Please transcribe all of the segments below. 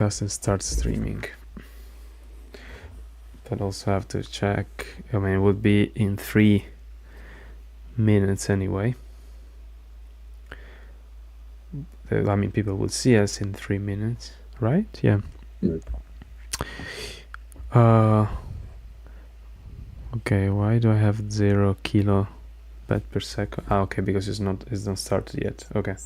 And start streaming. But also have to check. I mean, it would be in 3 minutes anyway. I mean, people will see us in 3 minutes, right? Yeah. Okay, why do I have 0 kilobit per second? Okay, because it's not started yet. Okay.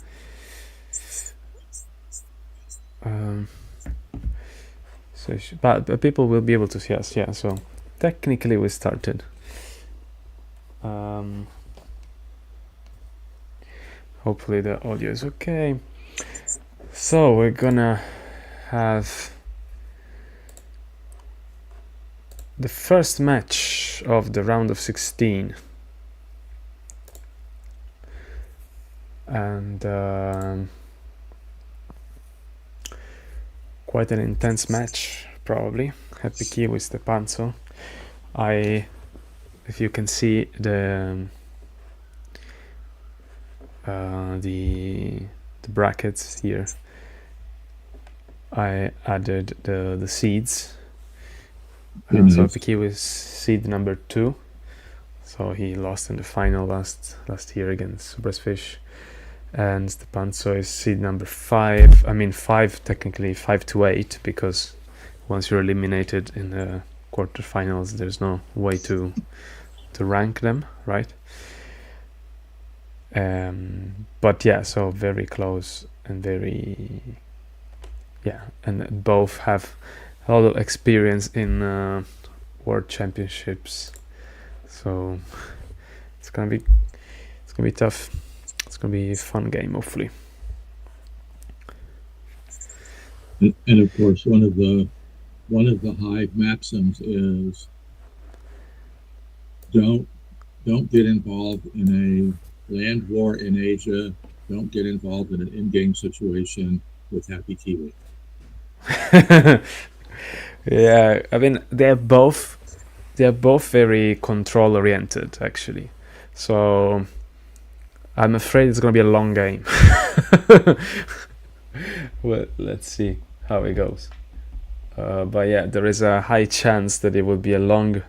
So, but people will be able to see us. Yeah. So technically, we started. Hopefully the audio is okay. So we're gonna have the first match of the round of 16. And quite an intense match, probably. HappyKiwi Stepanzo. If you can see the brackets here, I added the seeds. So HappyKiwi is seed number 2. So he lost in the final last year against Superfish. And Stepanzo is seed number 5. I mean 5, technically 5 to 8, because once you're eliminated in the quarterfinals, there's no way to rank them, right? But yeah, so very close and very, yeah, and both have a lot of experience in world championships, so it's gonna be tough. It's gonna be a fun game, hopefully. And of course, one of the Hive maxims is don't get involved in a land war in Asia. Don't get involved in an in-game situation with HappyKiwi. Yeah, I mean they're both very control oriented, actually. So I'm afraid it's gonna be a long game. Well, let's see how it goes. But yeah, there is a high chance that it will be a long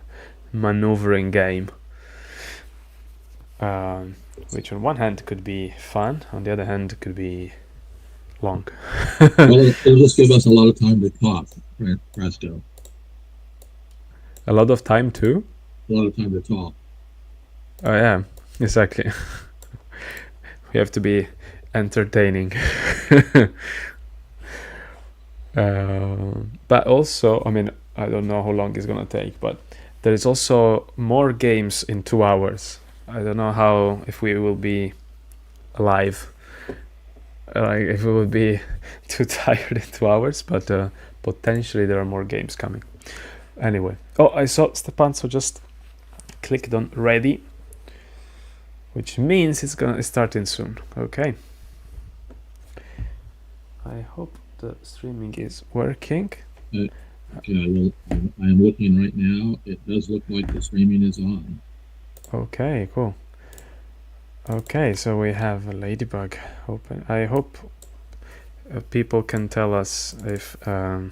maneuvering game, which on one hand could be fun, on the other hand could be long. Well, it'll just give us a lot of time to talk, right, Presto? A lot of time too? A lot of time to talk. Oh yeah, exactly. We have to be entertaining. But also, I mean, I don't know how long it's gonna take, but there is also more games in 2 hours. I don't know if we will be alive, like if we will be too tired in 2 hours, but potentially there are more games coming. Anyway, I saw Stepanzo just clicked on ready, which means it's gonna start in soon. Okay, I hope the streaming is working. Okay, I am looking right now. It does look like the streaming is on. Okay, cool. Okay, so we have a ladybug open. I hope people can tell us if there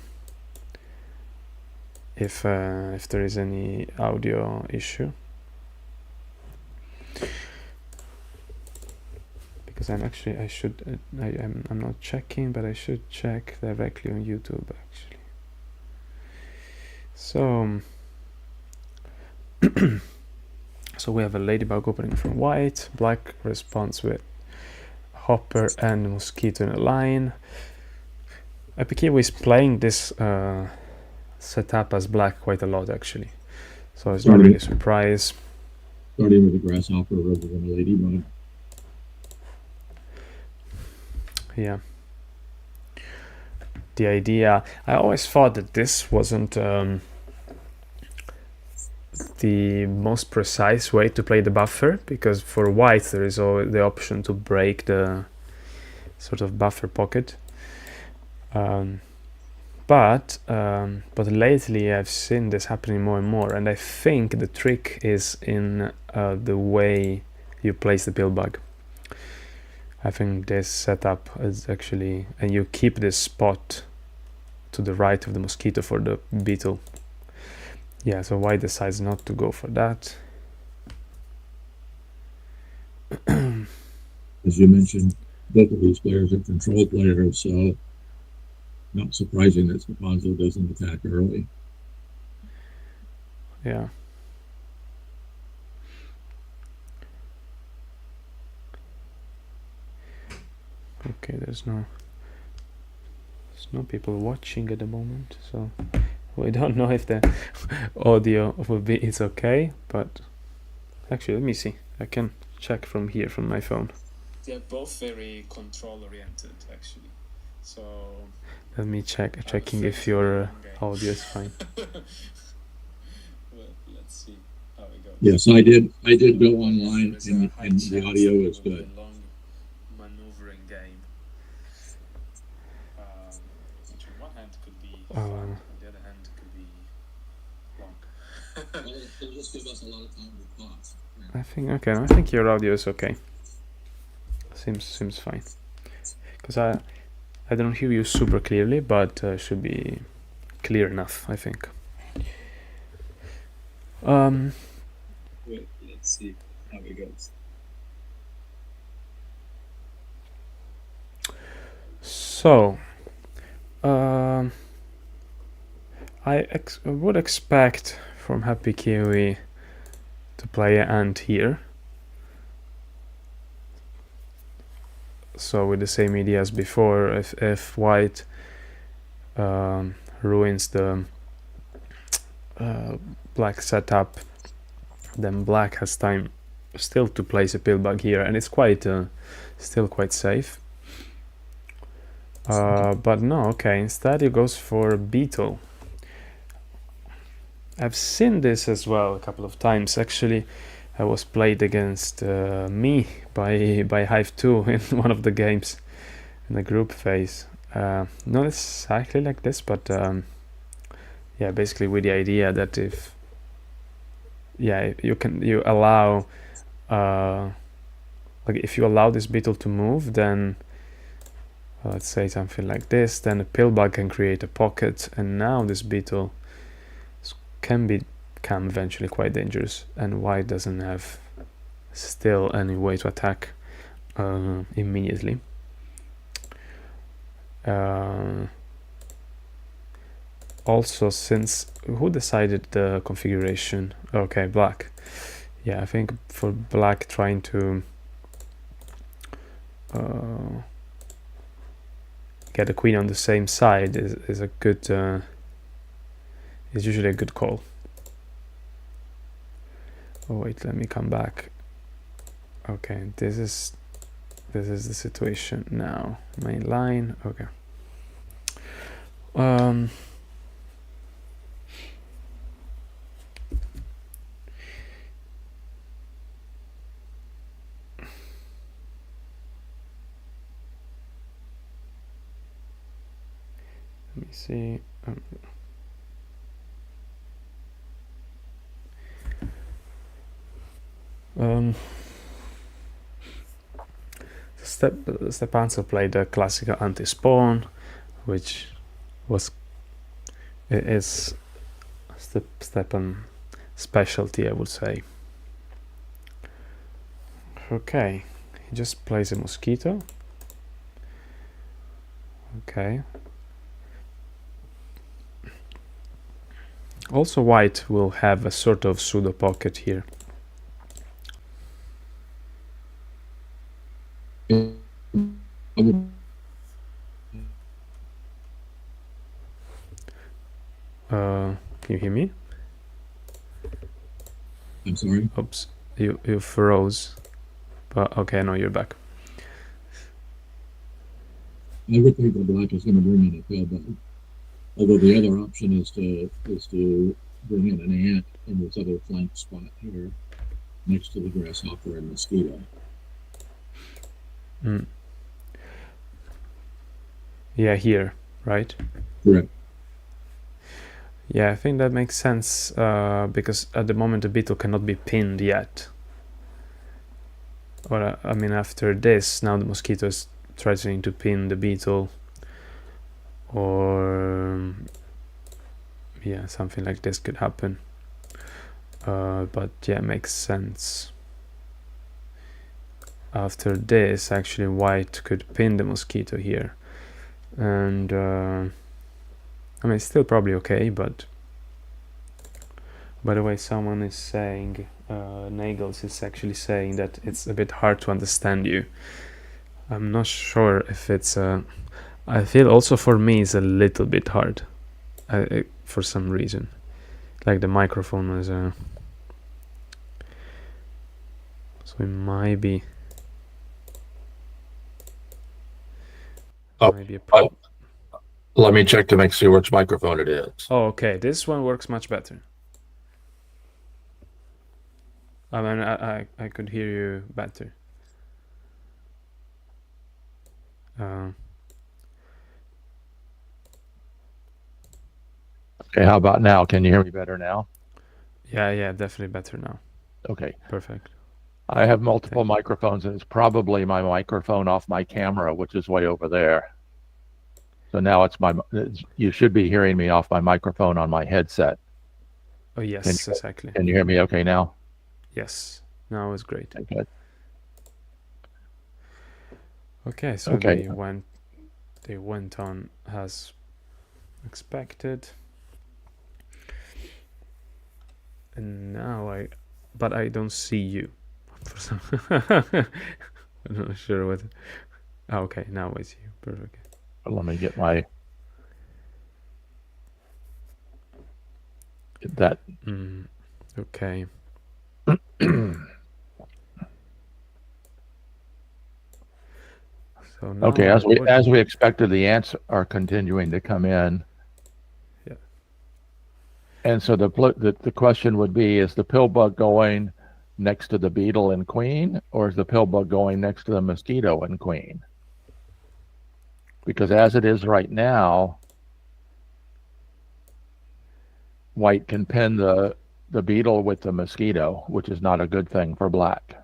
is any audio issue, because I'm not checking, but I should check directly on YouTube actually. So so we have a ladybug opening from white, black responds with hopper and mosquito in a line. HappyKiwi is playing this setup as black quite a lot actually, so it's not really a surprise. Starting with a grasshopper rather than a ladybug. Yeah. The idea, I always thought that this wasn't the most precise way to play the buffer, because for white there is always the option to break the sort of buffer pocket. But lately I've seen this happening more and more, and I think the trick is in the way you place the pill bug. I think this setup is actually, and you keep this spot to the right of the mosquito for the beetle. Yeah, so white decides not to go for that. As you mentioned, both of these players are control players, so not surprising that Stepanzo doesn't attack early. Yeah. Okay, there's no people watching at the moment, so we don't know if the audio will be it's okay, but actually let me see. I can check from here from my phone. They're both very control oriented actually. So let me checking if your audio is fine. Well, let's see how it goes. Yes, I did go online and the audio is good. Long maneuvering game. Which on one hand could be fun, on the other hand could be long. It'll just give us a lot of time to pause. I think your audio is okay. Seems fine. Because I don't hear you super clearly, but should be clear enough, I think. Wait, let's see how it goes. So, I would expect from HappyKiwi to play an ant here. So with the same idea as before, if white ruins the black setup, then black has time still to place a pillbug here, and it's quite still quite safe. But no, okay, instead he goes for beetle. I've seen this as well a couple of times. Actually, I was played against me by Hive 2 in one of the games in the group phase. Not exactly like this, but yeah, basically with the idea that if you allow like if you allow this beetle to move, then let's say something like this, then a pillbug can create a pocket, and now this beetle can become eventually quite dangerous, and white doesn't have still any way to attack immediately. Also, since who decided the configuration? Okay, black. Yeah, I think for black trying to get a queen on the same side is a good is usually a good call. Oh wait, let me come back. Okay, this is the situation now. Main line. Okay. Let me see. Stepanzo played a classical anti-spawn, which is Stepan specialty, I would say. Okay, he just plays a mosquito. Okay. Also, white will have a sort of pseudo pocket here. Can you hear me? I'm sorry. Oops, you froze. But okay, no, you're back. I would think that black is going to bring in a pillbug. Although the other option is to bring in an ant in this other flank spot here, next to the grasshopper and mosquito. Yeah, here, right? Correct. Yeah, I think that makes sense because at the moment the beetle cannot be pinned yet. Or I mean, after this, now the mosquito is trying to pin the beetle or yeah, something like this could happen. But yeah, makes sense. After this, actually, white could pin the mosquito here, and I mean, it's still probably okay. But by the way, someone is saying, Nagels is actually saying that it's a bit hard to understand you. I'm not sure if it's I feel also for me it's a little bit hard, for some reason. Like the microphone is so it might be Oh, a problem. let me check to see which microphone it is. Oh, okay, this one works much better. I mean, I could hear you better. Okay, how about now? Can you hear me better now? Yeah, definitely better now. Okay. Perfect. I have multiple microphones, and it's probably my microphone off my camera, which is way over there. So now you should be hearing me off my microphone on my headset. Oh, yes, exactly. Can you hear me okay now? Yes, now it's great. Okay. Okay, so they went on as expected. And now but I don't see you. I'm not sure what. Okay, now I see you. Perfect. Let me get that. Okay. So now okay, as we expected, the ants are continuing to come in. Yeah. And so the question would be: is the pill bug going next to the beetle and queen, or is the pill bug going next to the mosquito and queen? Because as it is right now, white can pin the beetle with the mosquito, which is not a good thing for black.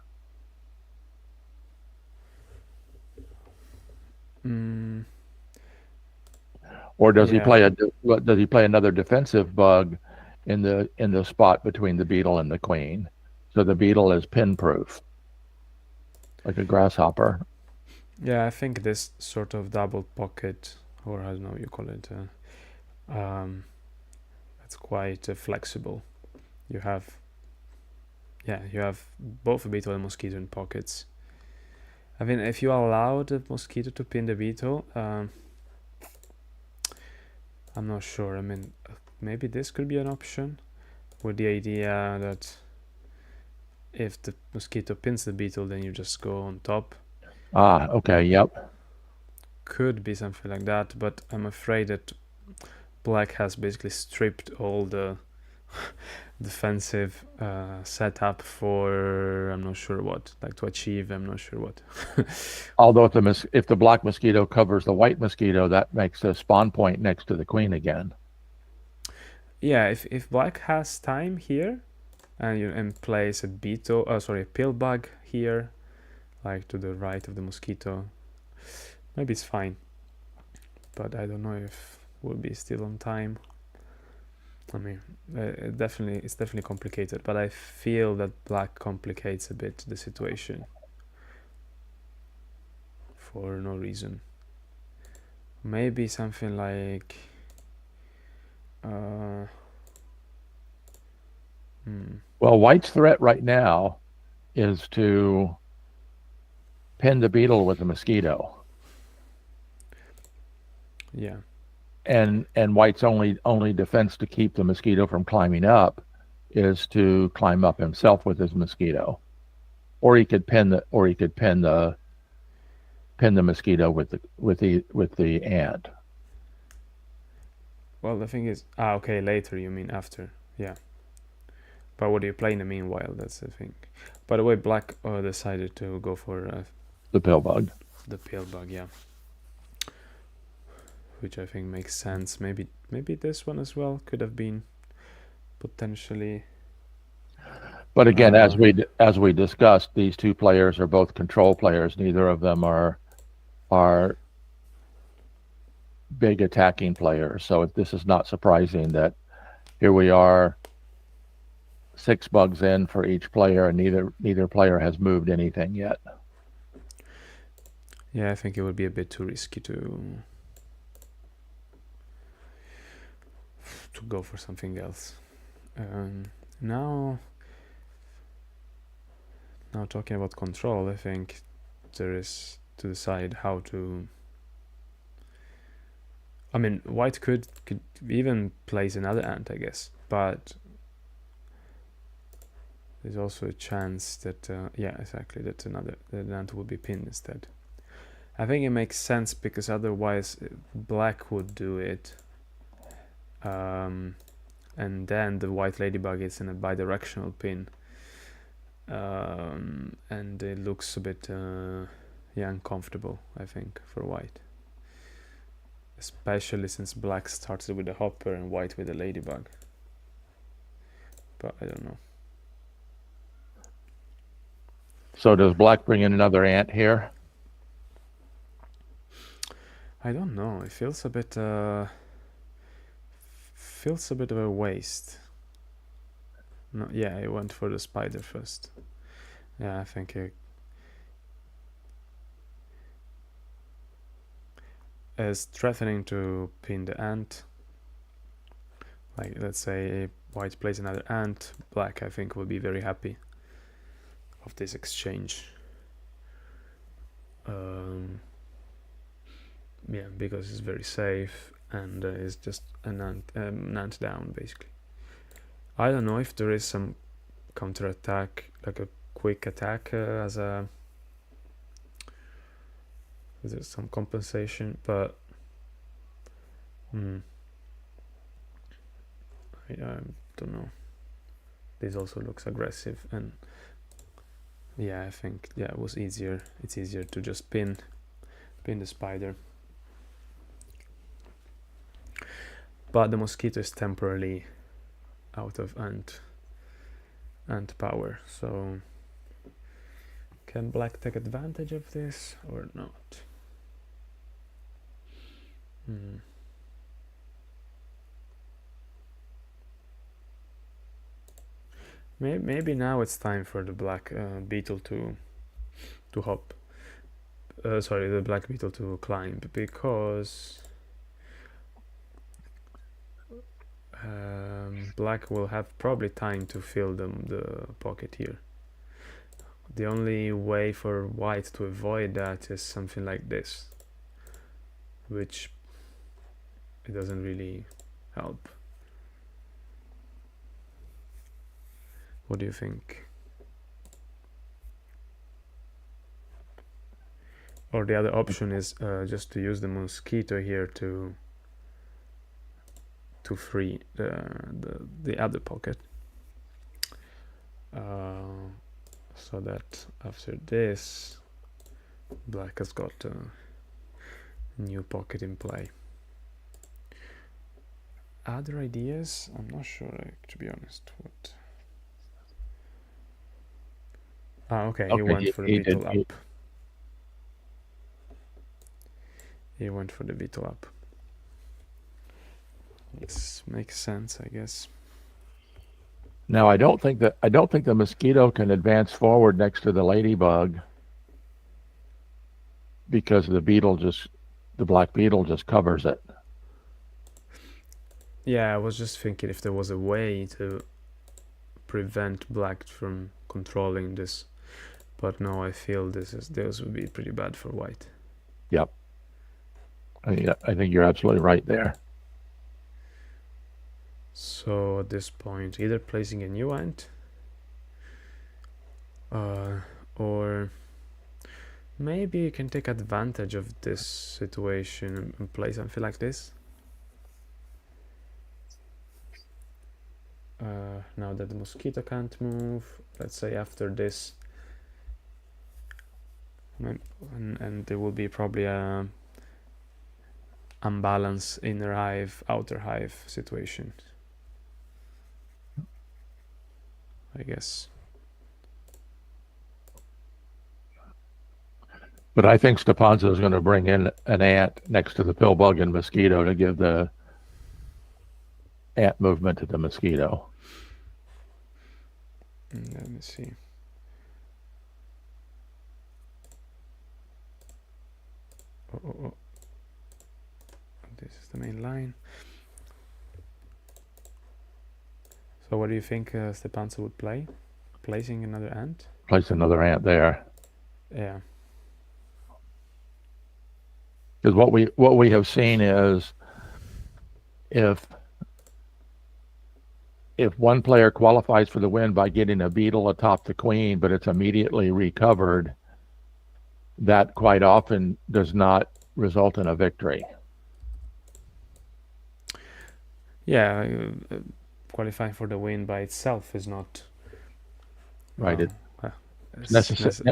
Or does he play another defensive bug in the spot between the beetle and the queen, so the beetle is pin proof, like a grasshopper? Yeah, I think this sort of double pocket, or I don't know what you call it, it's quite flexible. You have both a beetle and mosquito in pockets. I mean, if you allow the mosquito to pin the beetle, I'm not sure. I mean, maybe this could be an option, with the idea that if the mosquito pins the beetle, then you just go on top. Okay, yep. Could be something like that, but I'm afraid that black has basically stripped all the defensive setup for I'm not sure what, like to achieve I'm not sure what. Although if the black mosquito covers the white mosquito, that makes a spawn point next to the queen again. Yeah, if black has time here and plays a pill bug here, like to the right of the mosquito, maybe it's fine, but I don't know if we'll be still on time. I mean, it's definitely complicated, but I feel that black complicates a bit the situation for no reason. Maybe something like well, white's threat right now is to pin the beetle with the mosquito. Yeah. And white's only defense to keep the mosquito from climbing up is to climb up himself with his mosquito, or he could pin the mosquito with the ant. Well, the thing is, okay, later you mean after, yeah. But what do you play in the meanwhile? That's the thing. By the way, black decided to go for the pill bug. The pill bug, yeah. Which I think makes sense. Maybe this one as well could have been potentially. But again, as we discussed, these two players are both control players. Neither of them are big attacking player. So this is not surprising that here we are, 6 bugs in for each player, and neither player has moved anything yet. Yeah, I think it would be a bit too risky to go for something else. Now talking about control, I think there is to decide how to. I mean, white could even place another ant, I guess, but there's also a chance that yeah, exactly, that the ant will be pinned instead. I think it makes sense because otherwise black would do it, and then the white ladybug is in a bidirectional pin, and it looks a bit uncomfortable, I think, for white, especially since black started with a hopper and white with a ladybug. But I don't know. So does black bring in another ant here? I don't know. It feels a bit of a waste. No, yeah, I went for the spider first. Yeah, I think is threatening to pin the ant. Like, let's say white plays another ant, black, I think, will be very happy of this exchange. Yeah, because it's very safe and it's just an ant down, basically. I don't know if there is some counter attack, like a quick attack as a. Is there some compensation? But I don't know. This also looks aggressive, and yeah, I think it was easier. It's easier to just pin the spider. But the mosquito is temporarily out of ant power, so can black take advantage of this or not? Maybe now it's time for the black beetle to hop. Sorry, the black beetle to climb, because black will have probably time to fill the pocket here. The only way for white to avoid that is something like this, which it doesn't really help. What do you think? Or the other option is just to use the mosquito here to free the other pocket, so that after this black has got a new pocket in play. Other ideas? I'm not sure, to be honest. What? Okay, he went for the beetle up. He went for the beetle up. This makes sense, I guess. Now, I don't think the mosquito can advance forward next to the ladybug because the black beetle just covers it. Yeah, I was just thinking if there was a way to prevent black from controlling this, but no, I feel this would be pretty bad for white. Yep. I think you're absolutely right there. So at this point, either placing a new ant, or maybe you can take advantage of this situation and play something like this. Now that the mosquito can't move, let's say after this, and there will be probably a unbalance inner hive, outer hive situation, I guess. But I think Stepanzo is going to bring in an ant next to the pill bug and mosquito to give the ant movement to the mosquito. Let me see. Oh. This is the main line. So what do you think Stepanzo would play? Placing another ant? Place another ant there. Yeah. Because what we have seen is if one player qualifies for the win by getting a beetle atop the queen, but it's immediately recovered, that quite often does not result in a victory. Yeah, qualifying for the win by itself is not Right. it's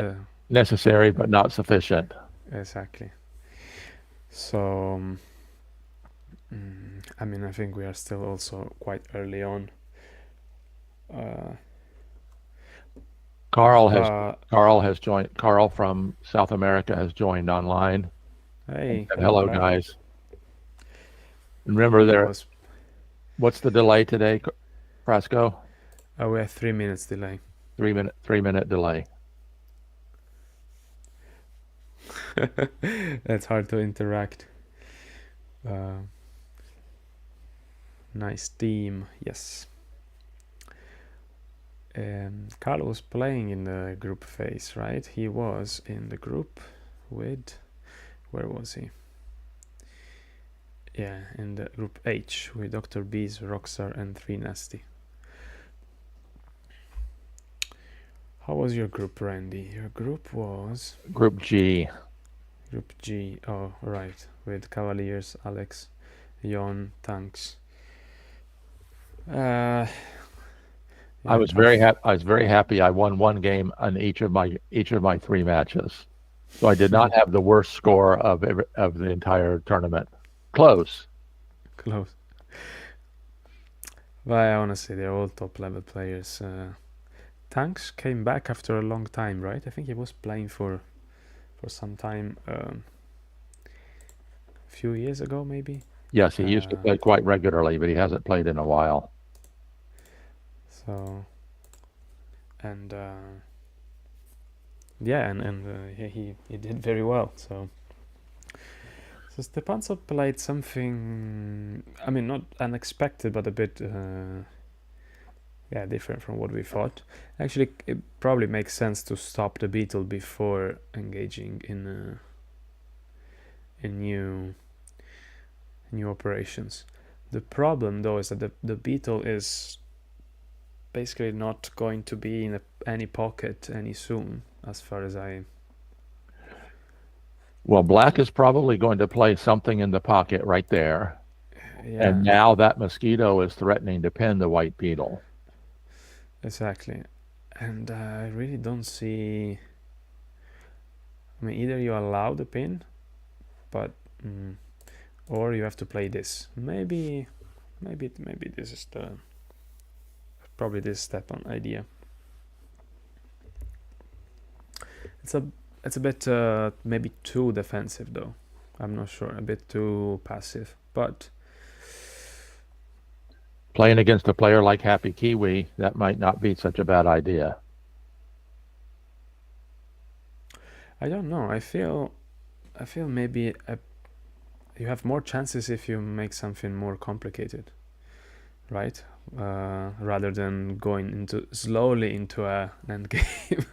Necessary, but not sufficient. Exactly. So, I mean, I think we are still also quite early on. Carl has joined. Carl from South America has joined online. Hey, Hello, Carl. guys. Remember what's the delay today, Frasco? We have 3 minutes delay. 3 minute delay. It's hard to interact. Nice team, yes. Carl was playing in the group phase, right? He was in the group with, where was he? Yeah, in the group H with Dr. Bees, Rockstar, and 3 Nasty. How was your group, Randy? Your group was Group G. Group G. Oh, right, with Cavaliers, Alex, Jon, Tanks. Yeah, I was very happy. I won one game on each of my 3 matches, so I did not have the worst score of the entire tournament. Close. Well, honestly, they're all top level players. Tanks came back after a long time, right? I think he was playing for some time, a few years ago, maybe. Yes, he used to play quite regularly, but he hasn't played in a while. So, and yeah, and he did very well. So Stepanzo played something, I mean, not unexpected, but a bit different from what we thought. Actually, it probably makes sense to stop the beetle before engaging in new operations. The problem, though, is that the beetle is basically not going to be in any pocket any soon, as far as I... Well, black is probably going to play something in the pocket right there. Yeah. And now that mosquito is threatening to pin the white beetle. Exactly. And I really don't see... I mean, either you allow the pin, but... or you have to play this. Maybe this is probably this Stepan idea. It's a bit maybe too defensive, though. I'm not sure. A bit too passive, but playing against a player like HappyKiwi, that might not be such a bad idea. I don't know. I feel maybe you have more chances if you make something more complicated, right? Rather than going slowly into an end game.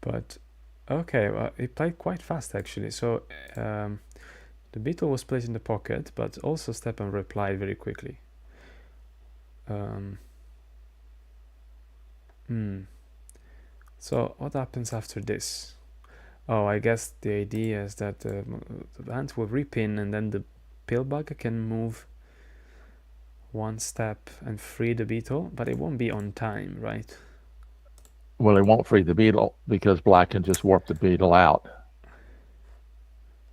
But okay, well, he played quite fast actually. So the beetle was placed in the pocket, but also Stepan replied very quickly. So what happens after this? Oh, I guess the idea is that the ant will repin, and then the pillbug can move one step and free the beetle, but it won't be on time, right? Well, it won't free the beetle because black can just warp the beetle out.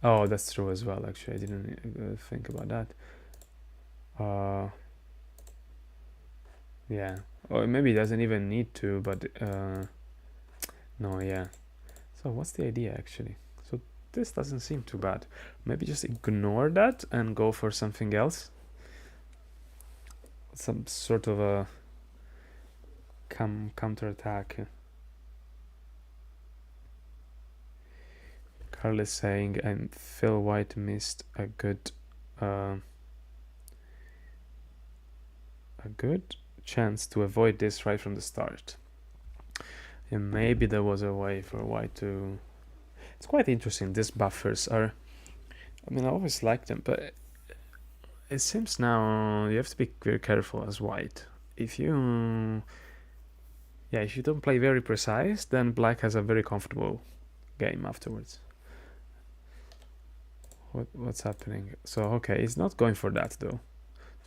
Oh, that's true as well, actually. I didn't think about that. Yeah. Or maybe it doesn't even need to, but no, yeah. So what's the idea actually? So this doesn't seem too bad. Maybe just ignore that and go for something else. Some sort of a counter attack. Carl is saying, and Phil White missed a good chance to avoid this right from the start. And maybe there was a way for White to. It's quite interesting. These buffers are. I mean, I always liked them, but it seems now you have to be very careful as White. If you don't play very precise, then Black has a very comfortable game afterwards. What's happening? So okay, he's not going for that though.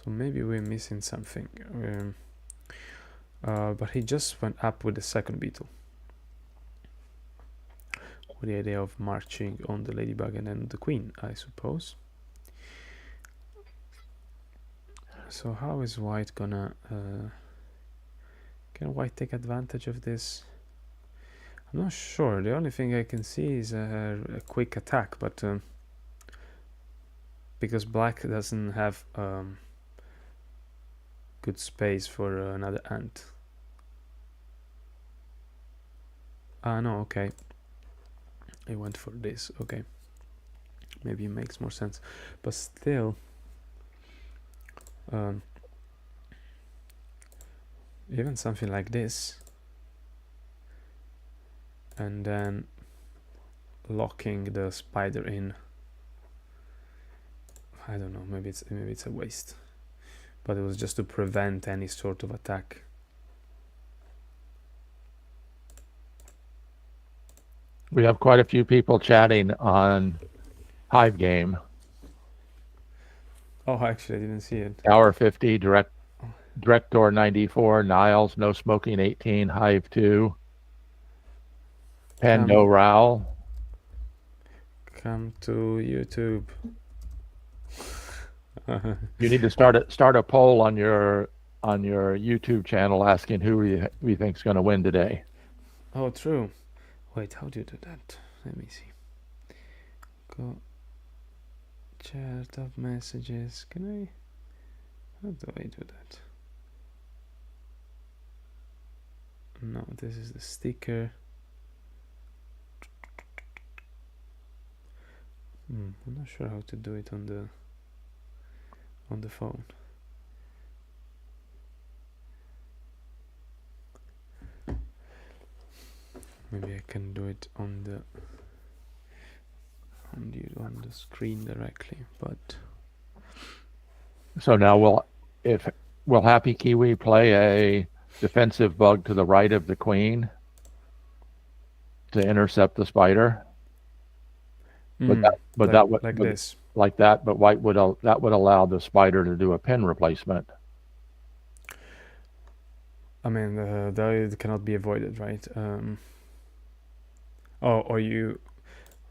So maybe we're missing something. But he just went up with the second beetle. With the idea of marching on the ladybug and then the queen, I suppose. So how is White gonna... can White take advantage of this? I'm not sure. The only thing I can see is a quick attack, but... because Black doesn't have good space for another ant. No, okay. I went for this, okay. Maybe it makes more sense. But still, even something like this, and then locking the spider in. I don't know, maybe it's a waste. But it was just to prevent any sort of attack. We have quite a few people chatting on Hive Game. Oh, actually, I didn't see it. Hour 50, Direct Door 94, Niles, No Smoking 18, Hive 2, Pando Rowell. Come to YouTube. You need to start a poll on your YouTube channel asking who we think's going to win today. Oh, true. Wait, how do you do that? Let me see. Go chat of messages. Can I? How do I do that? No, this is the sticker. I'm not sure how to do it on the phone. Maybe I can do it on the screen directly, but so now will HappyKiwi play a defensive bug to the right of the queen to intercept the spider? But that would like this. Like that, but White that would allow the spider to do a pin replacement. I mean, that cannot be avoided, right? Or you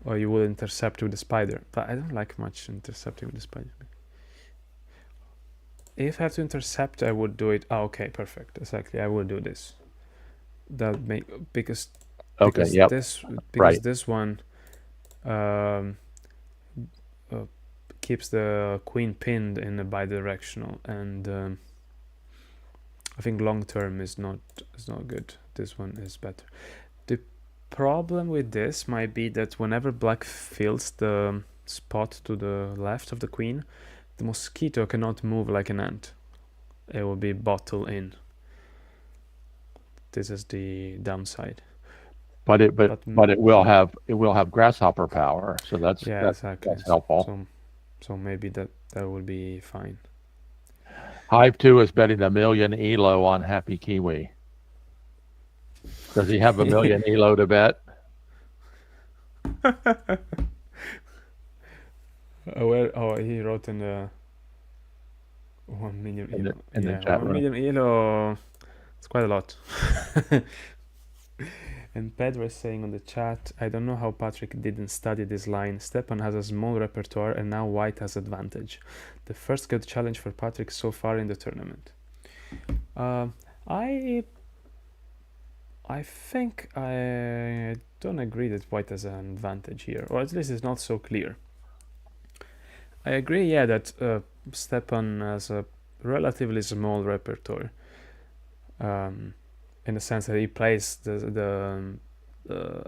will intercept with the spider, but I don't like much intercepting with the spider. If I have to intercept, I would do it. Okay, perfect. Exactly, I will do this. Because this one keeps the queen pinned in a bidirectional, and I think long term is not good. This one is better. The problem with this might be that whenever Black fills the spot to the left of the queen, the mosquito cannot move like an ant. It will be bottled in. This is the downside. But it will have grasshopper power, so that's exactly. That's helpful. So maybe that will be fine. Hive 2 is betting $1 million ELO on HappyKiwi. Does he have $1 million ELO to bet? He wrote in the 1 million ELO. In the chat room. 1 million ELO. It's quite a lot. And Pedro is saying on the chat, I don't know how Patrick didn't study this line. Stepan has a small repertoire and now White has advantage. The first good challenge for Patrick so far in the tournament. I think I don't agree that white has an advantage here, or at least it's not so clear. I agree, yeah, that Stepan has a relatively small repertoire, in the sense that he plays the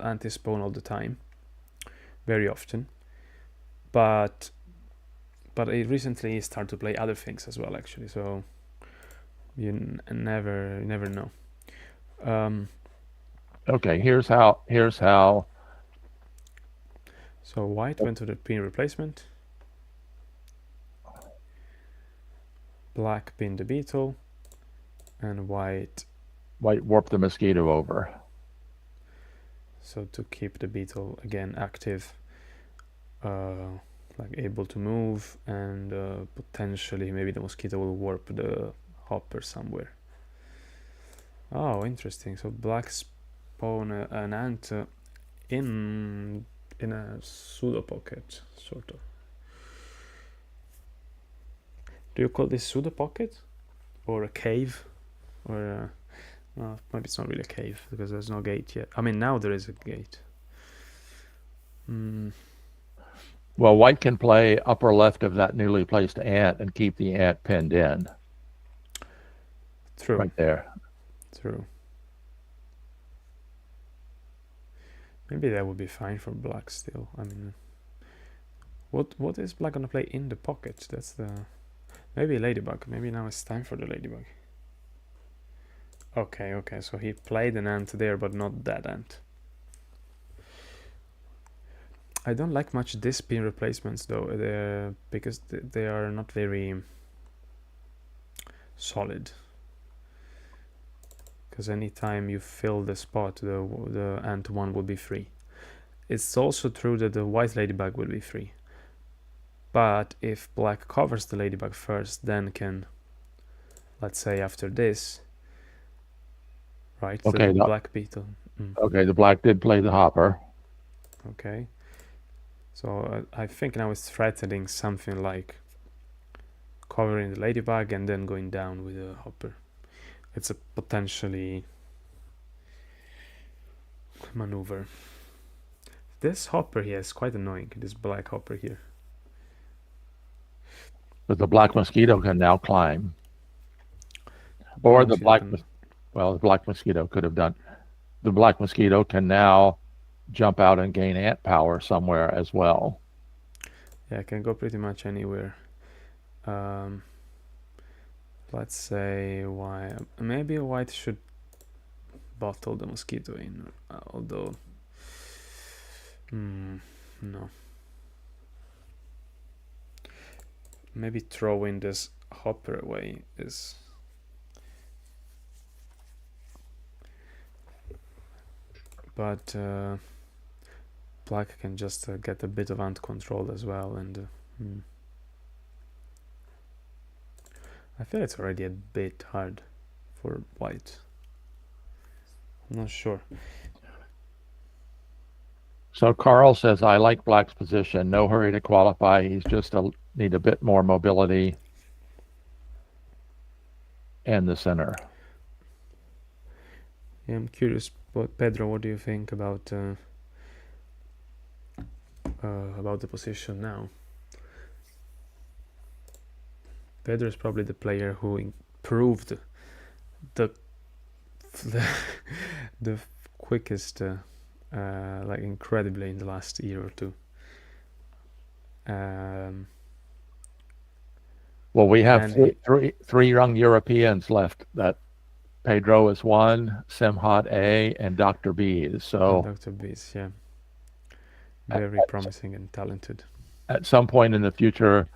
anti-spawn all the time, very often, but he recently started to play other things as well, actually, so you never know. Okay, here's how. So white went to the pin replacement. Black pinned the beetle, and white warped the mosquito over. So to keep the beetle again active, like able to move, and potentially maybe the mosquito will warp the hopper somewhere. Oh, interesting. So black spawn an ant in a pseudo pocket, sort of. Do you call this pseudo pocket, or a cave, or well, maybe it's not really a cave because there's no gate yet. I mean, now there is a gate. Well, white can play upper left of that newly placed ant and keep the ant pinned in. True. Right there. True. Maybe that would be fine for black still. I mean, what is black gonna play in the pocket? That's the... Maybe ladybug. Maybe now it's time for the ladybug. Okay, so he played an ant there, but not that ant. I don't like much this pin replacements though, because they are not very solid. Because anytime you fill the spot, the ant one will be free. It's also true that the white ladybug will be free. But if black covers the ladybug first, then can, let's say after this, right? Okay, the black beetle. Okay, the black did play the hopper. Okay. So I think now it's threatening something like covering the ladybug and then going down with the hopper. It's a potentially maneuver. This hopper here is quite annoying, this black hopper here. But the black mosquito can now climb. Or the black... Well, the black mosquito could have done... The black mosquito can now jump out and gain ant power somewhere as well. Yeah, it can go pretty much anywhere. Let's say maybe white should bottle the mosquito in, although no. Maybe throwing this hopper away is... But black can just get a bit of ant control as well, and I feel it's already a bit hard for white. I'm not sure. So Carl says, I like black's position. No hurry to qualify. He's just need a bit more mobility and the center. Yeah, I'm curious, but Pedro, what do you think about the position now? Pedro is probably the player who improved the quickest, like incredibly in the last year or two. Well, we have three young Europeans left. That Pedro is one, Simhat A, and Dr. B. So Dr. B's, yeah, very promising and talented. At some point in the future,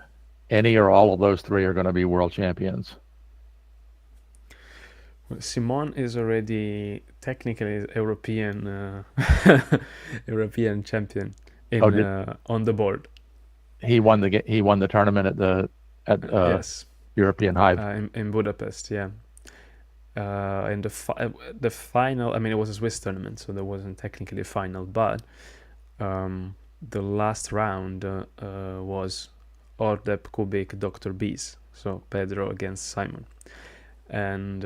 any or all of those three are going to be world champions. Well, Simon is already technically European European champion on the board. He won the tournament at yes, European Hive in Budapest. Yeah. In the final, I mean, it was a Swiss tournament, so there wasn't technically a final, but the last round was Ordep, Kubik, Dr. B's, so Pedro against Simon, and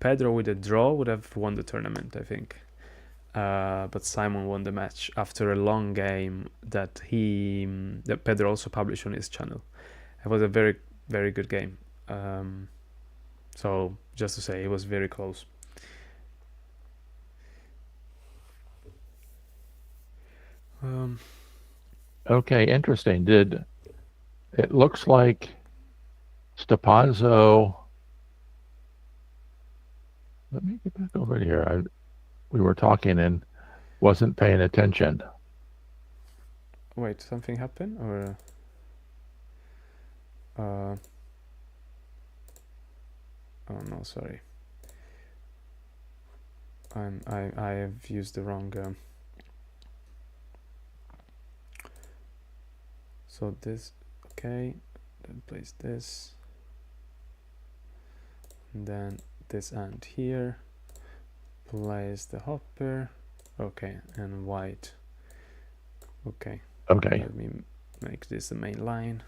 Pedro with a draw would have won the tournament, I think. but Simon won the match after a long game that Pedro also published on his channel. It was a very, very good game. So just to say, it was very close. Okay, interesting. It looks like Stepanzo. Let me get back over here. We were talking and wasn't paying attention. Wait, something happened, or oh no, sorry. I have used the wrong. So this, okay, then place this, and then this ant here, place the hopper, okay, and white, okay. Let me make this the main line.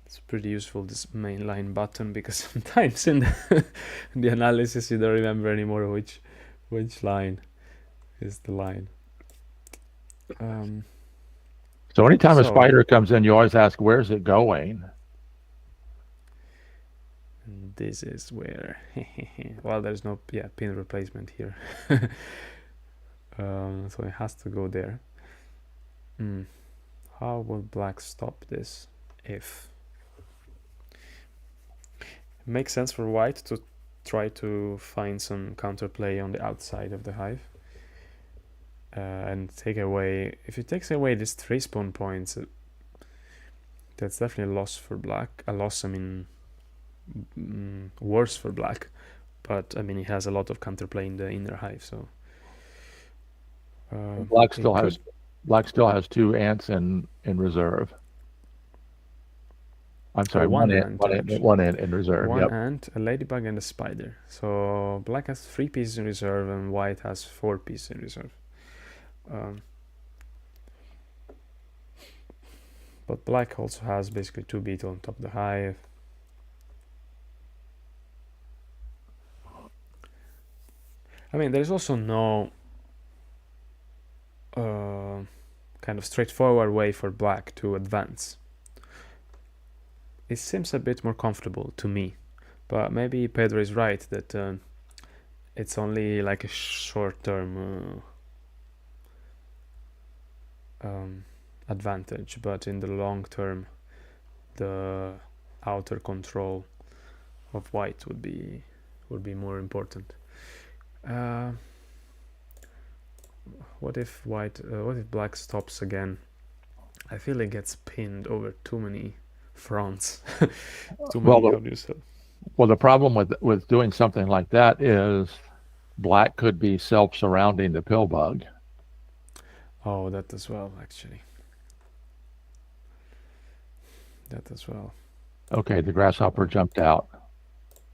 It's pretty useful, this main line button, because sometimes in the analysis you don't remember anymore which line is the line. So anytime a spider comes in, you always ask, where's it going? And this is where, well, there's no pin replacement here. So it has to go there. How will black stop this? If it makes sense for white to try to find some counterplay on the outside of the hive, and take away, if it takes away these 3 spawn points, that's definitely a loss for black. A loss, I mean, worse for black, but I mean, he has a lot of counterplay in the inner hive, so black still has 2 ants in reserve. I'm sorry, one ant in reserve. One ant, a ladybug, and a spider. So black has 3 pieces in reserve, and white has 4 pieces in reserve. But black also has basically 2 beetles on top of the hive. I mean, there's also no kind of straightforward way for black to advance. It seems a bit more comfortable to me, but maybe Pedro is right that it's only like a short-term advantage, but in the long term, the outer control of white would be more important. What if black stops again? I feel it gets pinned over too many fronts. Well, the problem with doing something like that is black could be self-surrounding the pill bug. Oh, that as well, actually. That as well. Okay, the grasshopper jumped out.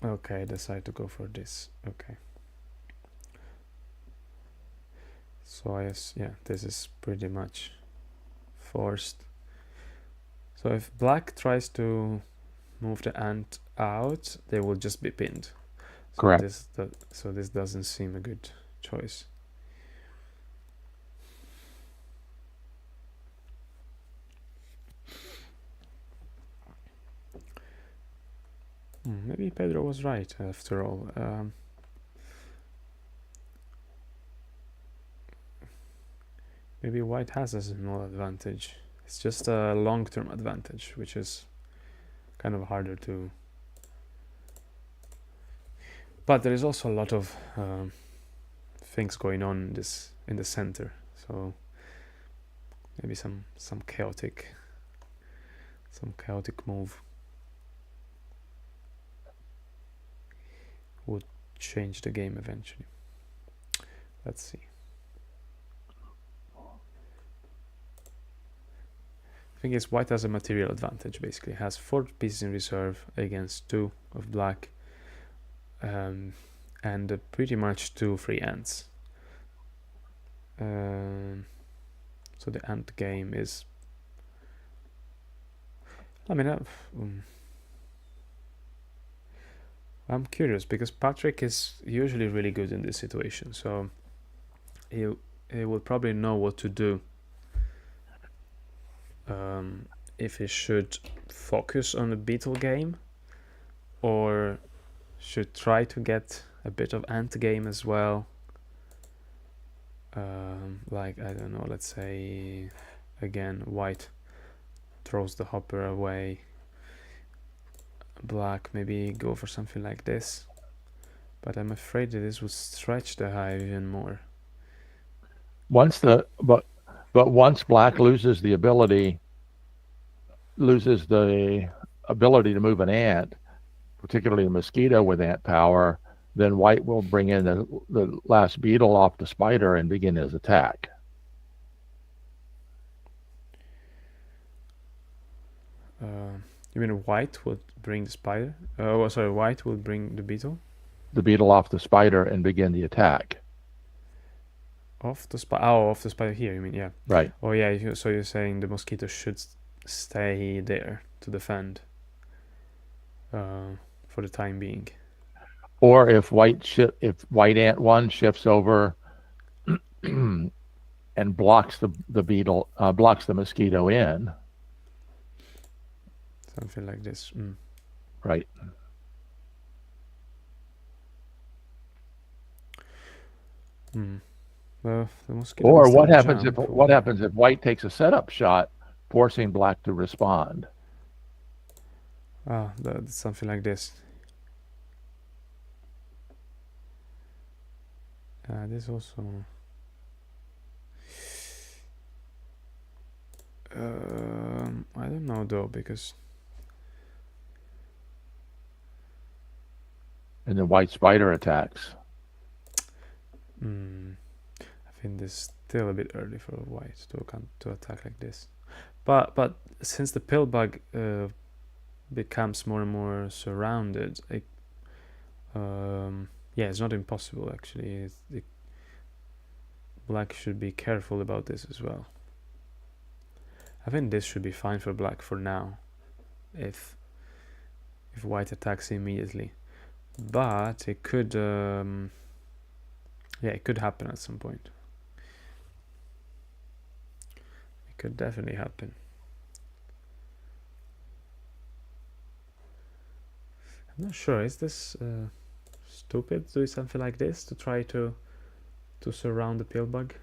Okay, I decided to go for this. Okay. So this is pretty much forced. So if black tries to move the ant out, they will just be pinned. So correct. This doesn't seem a good choice. Maybe Pedro was right after all. Maybe white has a small advantage. It's just a long-term advantage, which is kind of harder to. But there is also a lot of things going on in the center, so maybe some chaotic move would change the game eventually. Let's see. The thing is, white has a material advantage. Basically, it has 4 pieces in reserve against 2 of black, and pretty much 2 free ants. So the ant game is. I mean, I'm curious because Patrick is usually really good in this situation. So he will probably know what to do. If he should focus on the beetle game, or should try to get a bit of ant game as well. Like, I don't know, let's say again white throws the hopper away, black maybe go for something like this, but I'm afraid that this would stretch the hive even more. Once black loses the ability to move an ant, particularly a mosquito with ant power, then white will bring in the last beetle off the spider and begin his attack. You mean white would bring the spider? White would bring the beetle? The beetle off the spider and begin the attack. Off the spider here, you mean? Yeah. Right. Oh yeah, so you're saying the mosquito should stay there to defend for the time being. Or if white ant 1 shifts over and blocks the beetle, blocks the mosquito in. Something like this. Right. Well, the mosquito. Or what happens if white takes a setup shot, forcing black to respond? That's something like this. This also. I don't know though, because. And the white spider attacks. I think this is still a bit early for white to attack like this, but since the pill bug becomes more and more surrounded, it's not impossible actually. Black should be careful about this as well. I think this should be fine for black for now, if white attacks immediately, but it could it could happen at some point. It could definitely happen. I'm not sure, is this stupid doing something like this to try to surround the pill bug?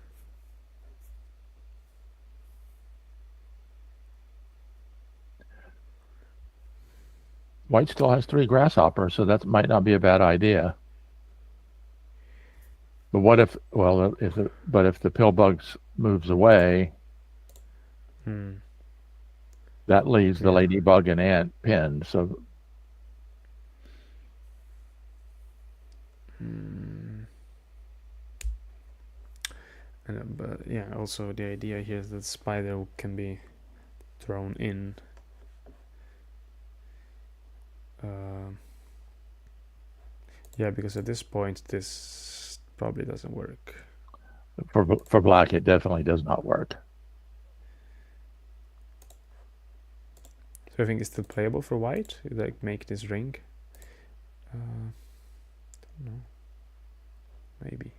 White still has 3 grasshoppers, so that might not be a bad idea. But if the pill bug moves away, that leaves the ladybug and ant pinned. So. But yeah, also the idea here is that spider can be thrown in. Because at this point this probably doesn't work. For black, it definitely does not work. So I think it's still playable for white. Like make this ring. Don't know. Maybe.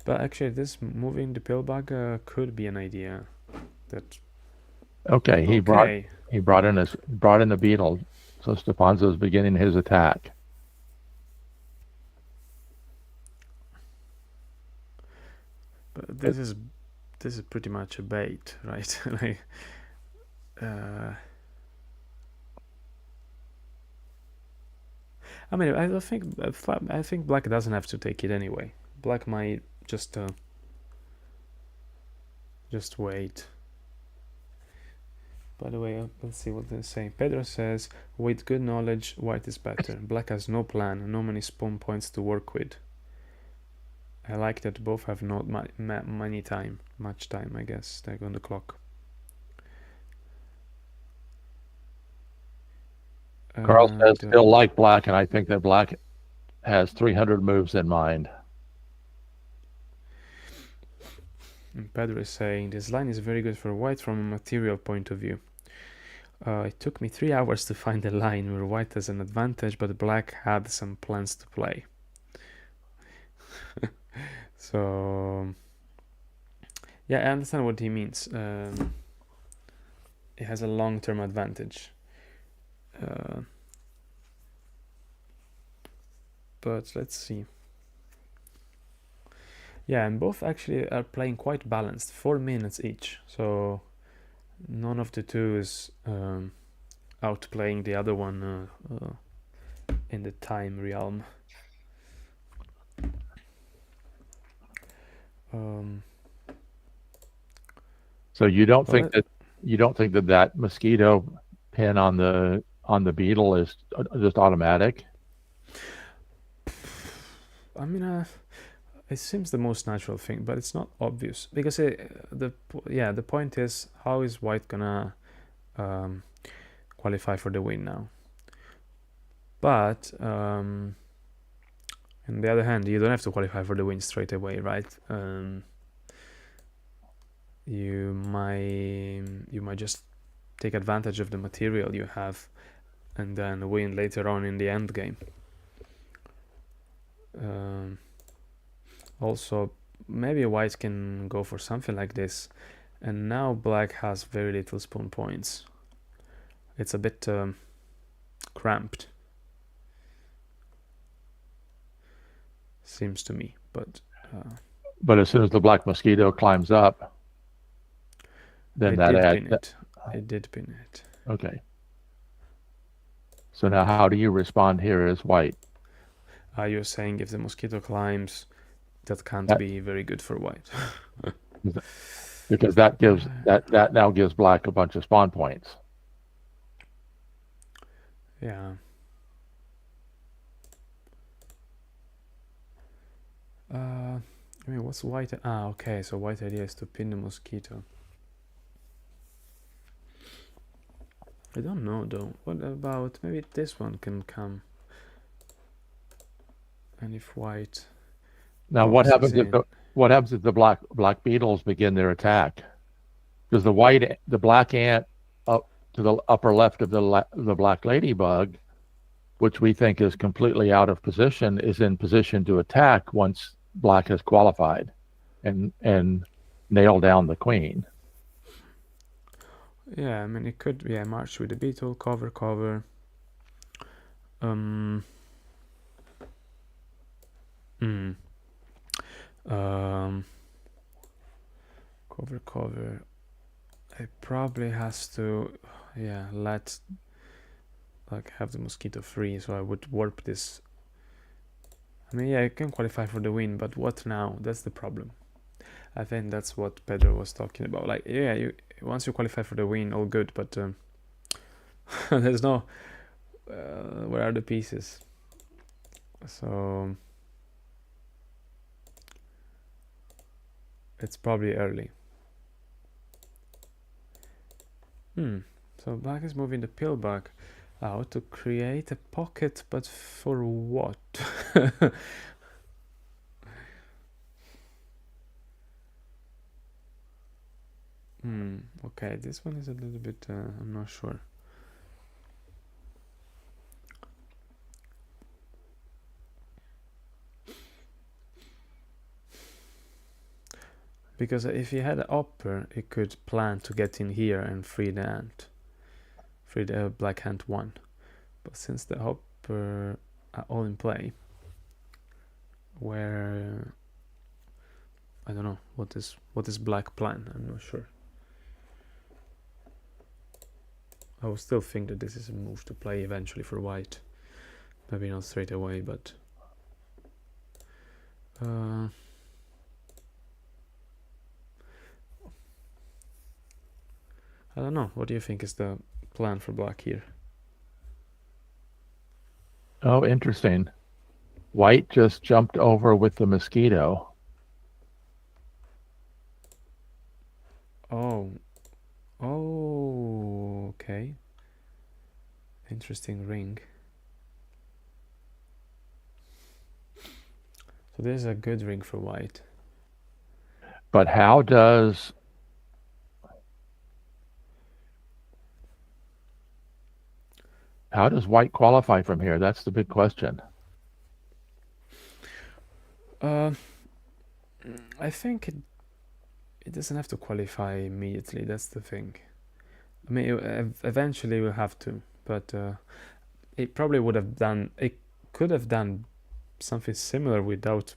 But actually, this moving the pill bug could be an idea. He brought in the beetle, so Stepanzo is beginning his attack. But this is pretty much a bait, right? Like, I mean, I think black doesn't have to take it anyway. Black might just wait. By the way, let's see what they're saying. Pedro says, with good knowledge, white is better. Black has no plan, no many spawn points to work with. I like that both have not much time, I guess, like on the clock. Carl says, still like black, and I think that black has 300 moves in mind. And Pedro is saying, this line is very good for white from a material point of view. It took me 3 hours to find a line where white has an advantage, but black had some plans to play. So yeah, I understand what he means. It has a long-term advantage. But let's see. Yeah, and both actually are playing quite balanced, 4 minutes each. So none of the two is outplaying the other one in the time realm. So you don't think that mosquito pin on the beetle is just automatic? I mean, it seems the most natural thing, but it's not obvious because the point is, how is white gonna qualify for the win now? But on the other hand, you don't have to qualify for the win straight away, right? You might just take advantage of the material you have and then win later on in the end game. Also, maybe white can go for something like this, and now black has very little spawn points. It's a bit cramped, seems to me, but as soon as the black mosquito climbs up, then it did pin it. Okay. So now how do you respond here as white? You're saying if the mosquito climbs, that can't be very good for white. Because that now gives black a bunch of spawn points. Yeah. I mean, what's white? Okay, so white idea is to pin the mosquito. I don't know though. What about maybe this one can come? And if white. Now what happens if the black beetles begin their attack? Because the black ant up to the upper left of the black ladybug, which we think is completely out of position, is in position to attack once black has qualified and nail down the queen. Yeah, I mean it could march with the beetle, cover. Cover. It probably has to let have the mosquito free, so I would warp this. I mean, I can qualify for the win, but what now? That's the problem. I think that's what Pedro was talking about. Once you qualify for the win, all good, but there's no where are the pieces? So it's probably early. So black is moving the pill back out to create a pocket, but for what? Okay, this one is a little bit, I'm not sure. Because if he had an upper, he could plan to get in here and free the black ant 1. But since the upper are all in play, where I don't know what is black plan, I'm not sure. I would still think that this is a move to play eventually for white. Maybe not straight away, but I don't know. What do you think is the plan for black here? Oh, interesting. White just jumped over with the mosquito. Oh, okay. Interesting ring. So this is a good ring for white. But how does How does white qualify from here? That's the big question. I think it doesn't have to qualify immediately. That's the thing. I mean, eventually we'll have to, but it probably would have done. It could have done something similar without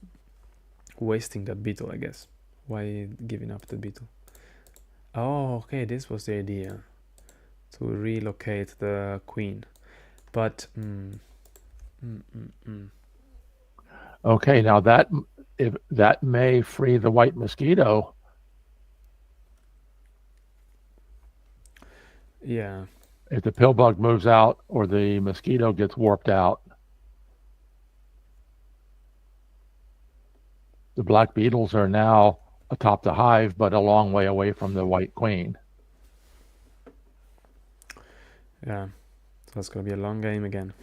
wasting that beetle, I guess. Why giving up the beetle? Oh, okay, this was the idea, to relocate the queen, but Okay, now that may free the white mosquito. yeah, If the pill bug moves out or the mosquito gets warped out. The black beetles are now atop the hive, but a long way away from the white queen. yeah, so it's gonna be a long game again.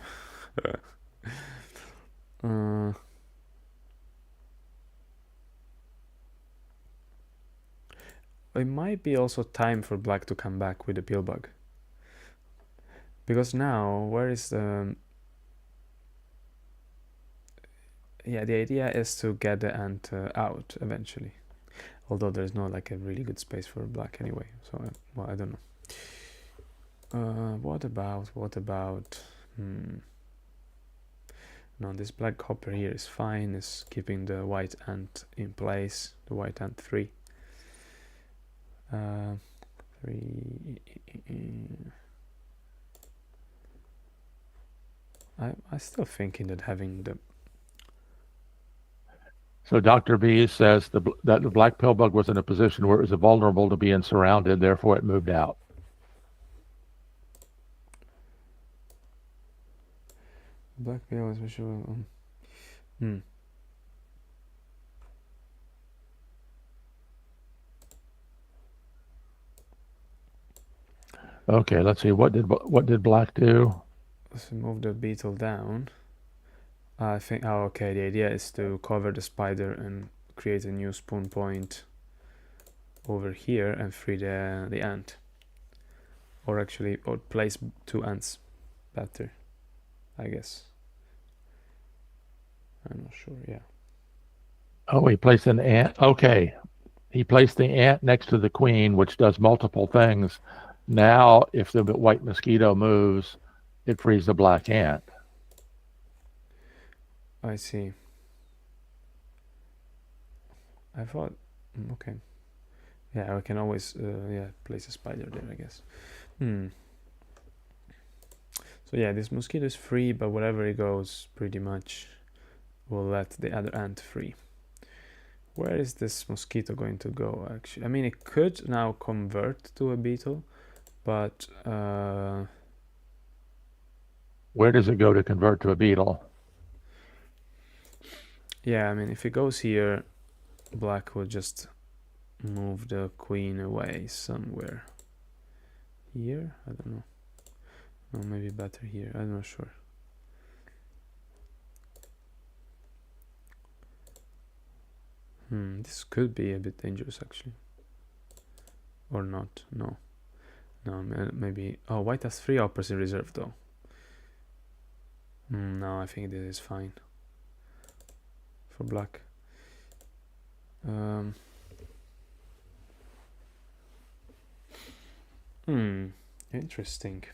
It might be also time for black to come back with the pill bug, because now where is the the idea is to get the ant out eventually, although there's no like a really good space for black anyway, so well, I don't know. What about no, this black hopper here is fine, is keeping the white ant in place, the white ant 3. 3. I'm still thinking that having the... So Dr. B says that the black pill bug was in a position where it was vulnerable to being surrounded, therefore it moved out. Black pill is visual. Okay, let's see. What did black do? Let's move the beetle down. I think. Oh, okay. The idea is to cover the spider and create a new spawn point over here and free the ant, or actually, or place 2 ants better, I guess. I'm not sure. Yeah. Oh, he placed an ant. Okay, he placed the ant next to the queen, which does multiple things. Now, if the white mosquito moves, it frees the black ant. I see. I thought, okay. Yeah, I can always, place a spider there, I guess. So yeah, this mosquito is free, but wherever it goes, pretty much will let the other ant free. Where is this mosquito going to go, actually? I mean, it could now convert to a beetle, but... Where does it go to convert to a beetle? Yeah, I mean, if it goes here, black will just move the queen away somewhere. Here? I don't know. No, maybe better here. I'm not sure. This could be a bit dangerous, actually. Or not. No. No, maybe... Oh, white has 3 hoppers in reserve, though. No, I think this is fine. For black. Interesting.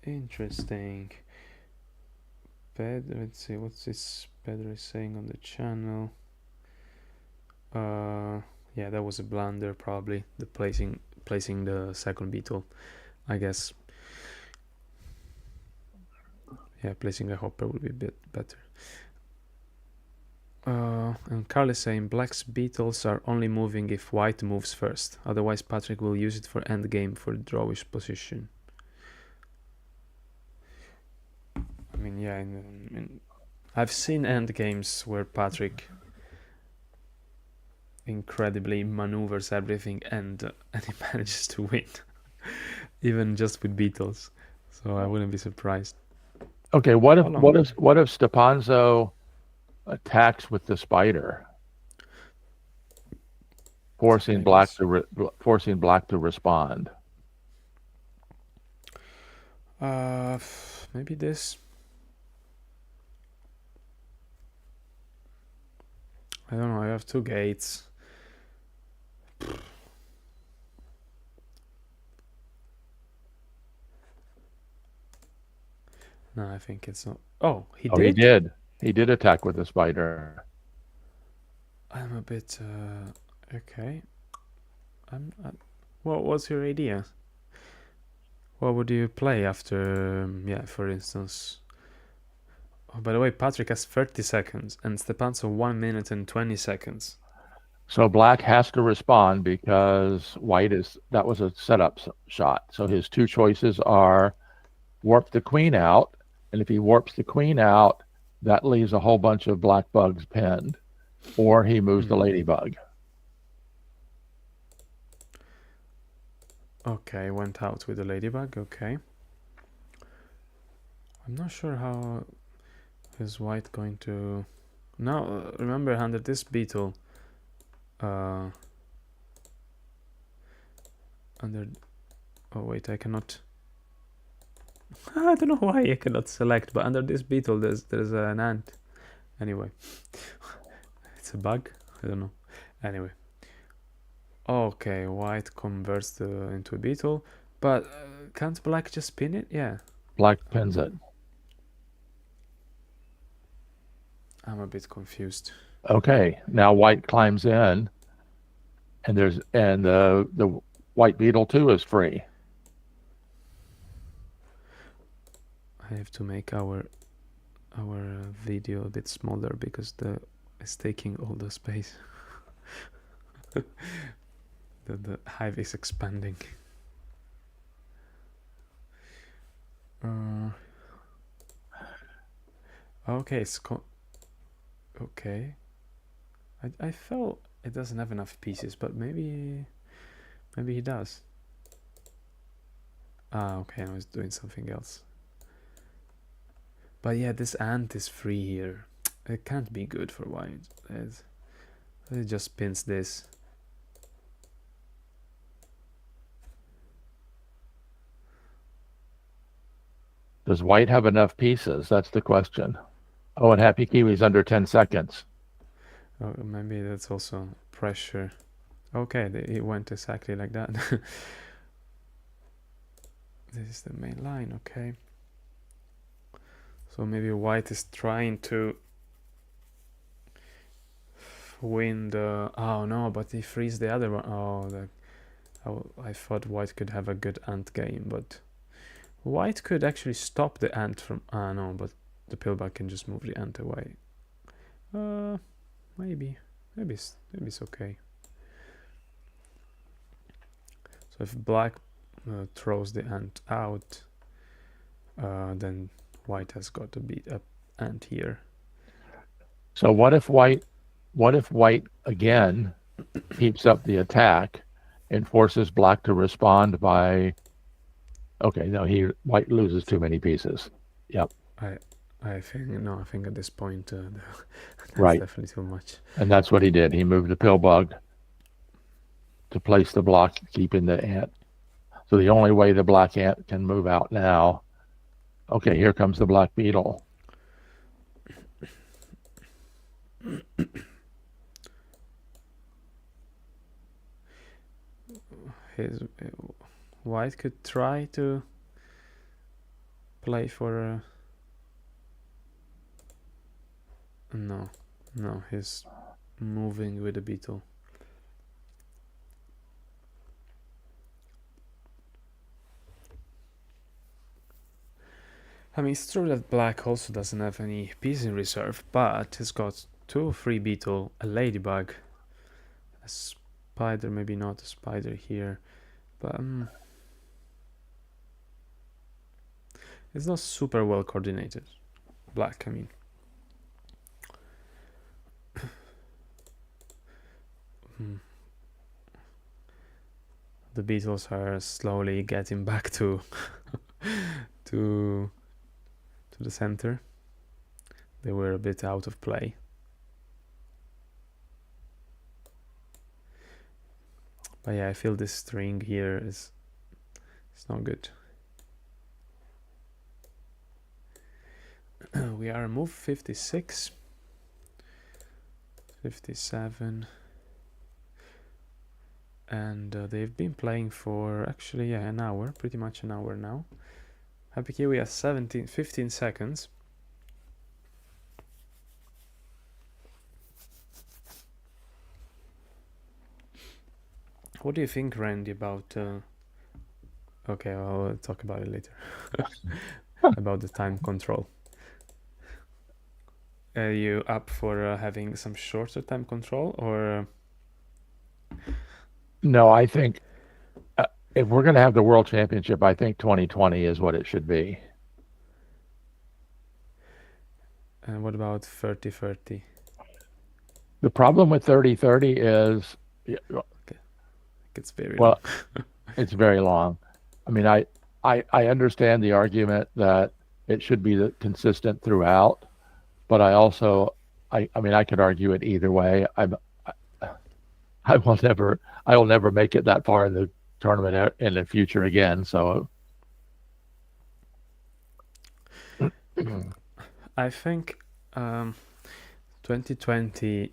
Interesting. Pedro, let's see what's this Pedro is saying on the channel. Yeah, that was a blunder, probably the placing the second beetle, I guess. Yeah, placing a hopper would be a bit better. And Carl is saying black's beetles are only moving if white moves first. Otherwise, Patrick will use it for endgame for drawish position. I mean, yeah, I've seen endgames where Patrick incredibly maneuvers everything and he manages to win, even just with beetles. So I wouldn't be surprised. Okay, what if Stepanzo attacks with the spider? forcing black to respond. Maybe this. I don't know. I have 2 gates. No, I think it's not. Oh, he did. He did. He did attack with the spider. I'm a bit okay. What was your idea? What would you play after? Yeah, for instance. Oh, by the way, Patrick has 30 seconds and Stepanzo 1 minute and 20 seconds. So black has to respond because that was a setup shot. So his 2 choices are warp the queen out, and if he warps the queen out, that leaves a whole bunch of black bugs pinned, or he moves the ladybug. Okay, went out with the ladybug. Okay. I'm not sure how is white going to. Now remember, under this beetle, under. Oh wait, I cannot. I don't know why I cannot select, but under this beetle there's an ant. Anyway, it's a bug. I don't know. Anyway, okay, white converts into a beetle, but can't black just pin it? Yeah, Black pins it. I'm a bit confused. Okay, now white climbs in, and the white beetle too is free. I have to make our video a bit smaller because it's taking all the space. the hive is expanding. Okay, okay. I felt it doesn't have enough pieces, but maybe he does. Okay, I was doing something else. But yeah, this ant is free here. It can't be good for white. It just pins this. Does white have enough pieces? That's the question. Oh, and HappyKiwi's under 10 seconds. Oh, maybe that's also pressure. Okay, it went exactly like that. This is the main line, okay. So maybe white is trying to win the. Oh no, but he frees the other one. I thought white could have a good ant game, but white could actually stop the ant from. No, but the pillbug can just move the ant away. Maybe it's okay. So if black throws the ant out, then white has got to beat up ant here. So what if white again keeps up the attack and forces black to respond by? Okay, no, white loses too many pieces. Yep. I think at this point that's right. definitely too much. And that's what he did. He moved the pillbug to place the block, keeping the ant. So the only way the black ant can move out now. Okay, here comes the black beetle. White could try to play for no, he's moving with the beetle. I mean, it's true that black also doesn't have any piece in reserve, but he's got 2 free beetle, a ladybug, a spider, maybe not a spider here, but it's not super well coordinated. Black, I mean. The beetles are slowly getting back to to the center. They were a bit out of play. But yeah, I feel this string here is it's not good. We are move 56, 57, and they've been playing for actually an hour, pretty much an hour now. HappyKiwi has 15 seconds. What do you think, Randy, about okay, I'll talk about it later. About the time control. Are you up for having some shorter time control, or No, I think if we're going to have the World Championship, I think 2020 is what it should be. and what about 30-30? The problem with 30-30 is, It's very well, long. it's very long. I mean, I understand the argument that it should be consistent throughout, but I also, I mean, I could argue it either way. I will never make it that far in the tournament in the future again. So I think 2020,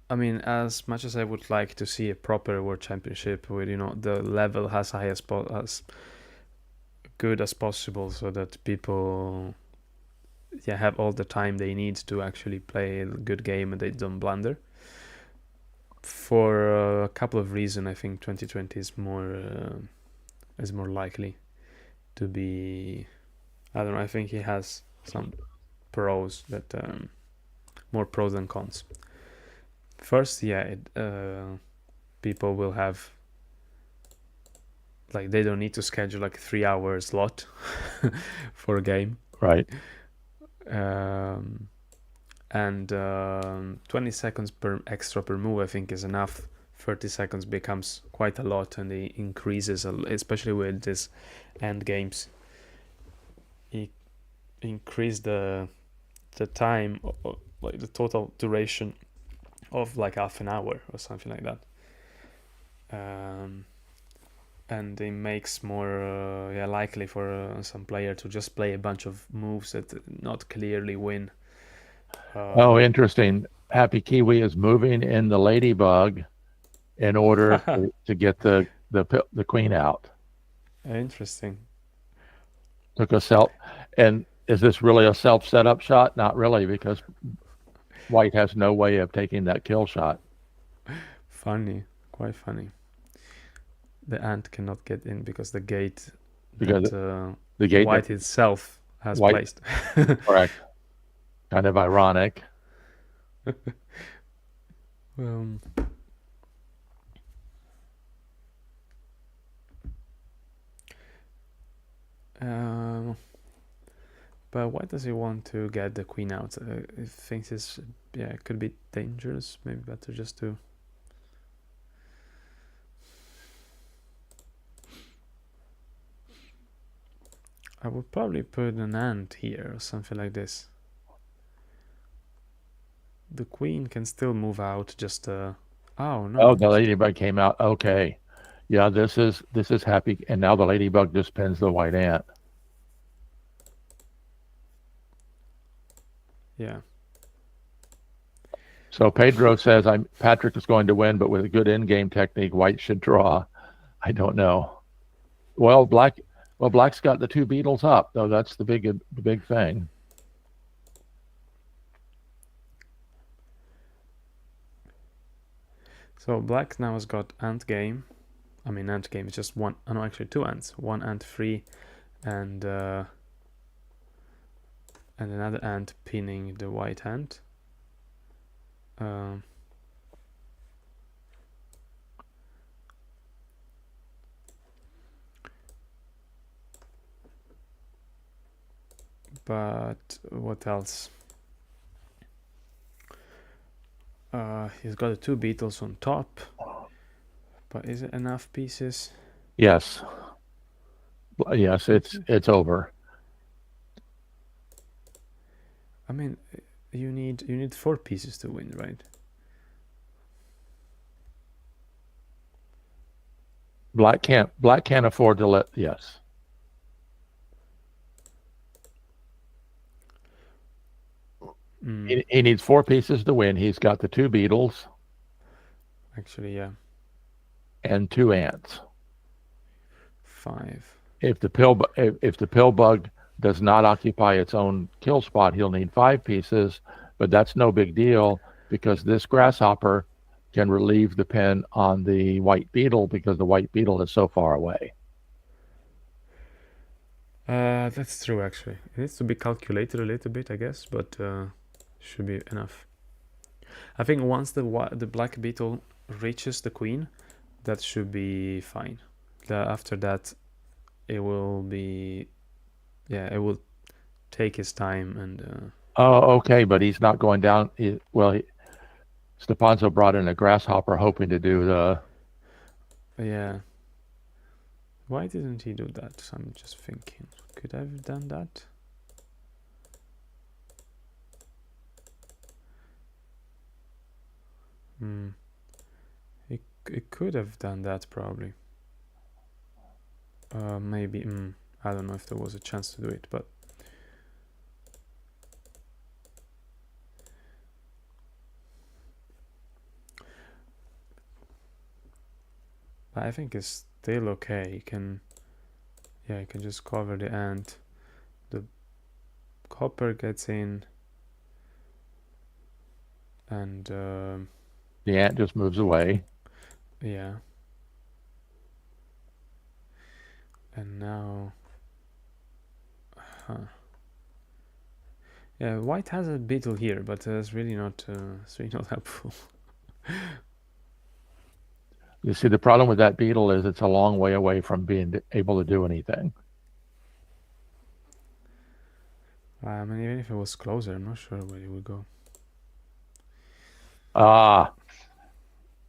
I mean, as much as I would like to see a proper World Championship with, you know, the level as high as good as possible, so that people have all the time they need to actually play a good game and they don't blunder. For a couple of reasons, I think 2020 is more likely to be. I don't know. I think he has some pros that more pros than cons. First, people will have, like, they don't need to schedule like 3 hours slot for a game, right. And 20 seconds extra per move, I think, is enough. 30 seconds becomes quite a lot, and it increases, especially with this end games. It increased the time, like the total duration of like half an hour or something like that. And it makes more likely for some player to just play a bunch of moves that not clearly win. Oh, interesting. HappyKiwi is moving in the ladybug in order to get the queen out. Interesting. Took a self, and is this really a self setup shot? Not really, because white has no way of taking that kill shot. Funny, quite funny. The ant cannot get in because the gate Because that the gate white itself has White- placed. correct. Kind of ironic. But why does he want to get the queen out? He thinks it could be dangerous. Maybe better just to. I would probably put an ant here or something like this. The queen can still move out. Just oh no! Oh, the ladybug came out. Okay, yeah, this is happy, and now the ladybug just pins the white ant. Yeah. So Pedro says Patrick is going to win, but with a good in-game technique, white should draw. I don't know. Well, black's got the 2 beetles up, though. That's the big thing. So black now has got ant game. I mean, ant game is just one. Oh no, actually 2 ants. 1 ant free, and another ant pinning the white ant. But what else? He's got the 2 beetles on top. But is it enough pieces? Yes. Yes, it's over. I mean, you need 4 pieces to win, right? Black can't afford to let. Yes. Mm, He needs 4 pieces to win. He's got the 2 beetles actually, yeah. and 2 ants. 5. If the pill bug does not occupy its own kill spot, he'll need 5 pieces, but that's no big deal because this grasshopper can relieve the pin on the white beetle because the white beetle is so far away. That's true, actually. It needs to be calculated a little bit, I guess, but should be enough. I think once the black beetle reaches the queen, that should be fine. After that, it will be, yeah, it will take his time and. Oh, okay, but he's not going down. Stepanzo brought in a grasshopper hoping to do the. Yeah. Why didn't he do that? I'm just thinking. Could I have done that? It could have done that probably. Maybe. I don't know if there was a chance to do it, but. I think it's still okay. You can just cover the ant. The copper gets in, and the ant just moves away. Yeah. And now, yeah, white has a beetle here, but it's really not helpful. You see, the problem with that beetle is it's a long way away from being able to do anything. I mean, even if it was closer, I'm not sure where it would go.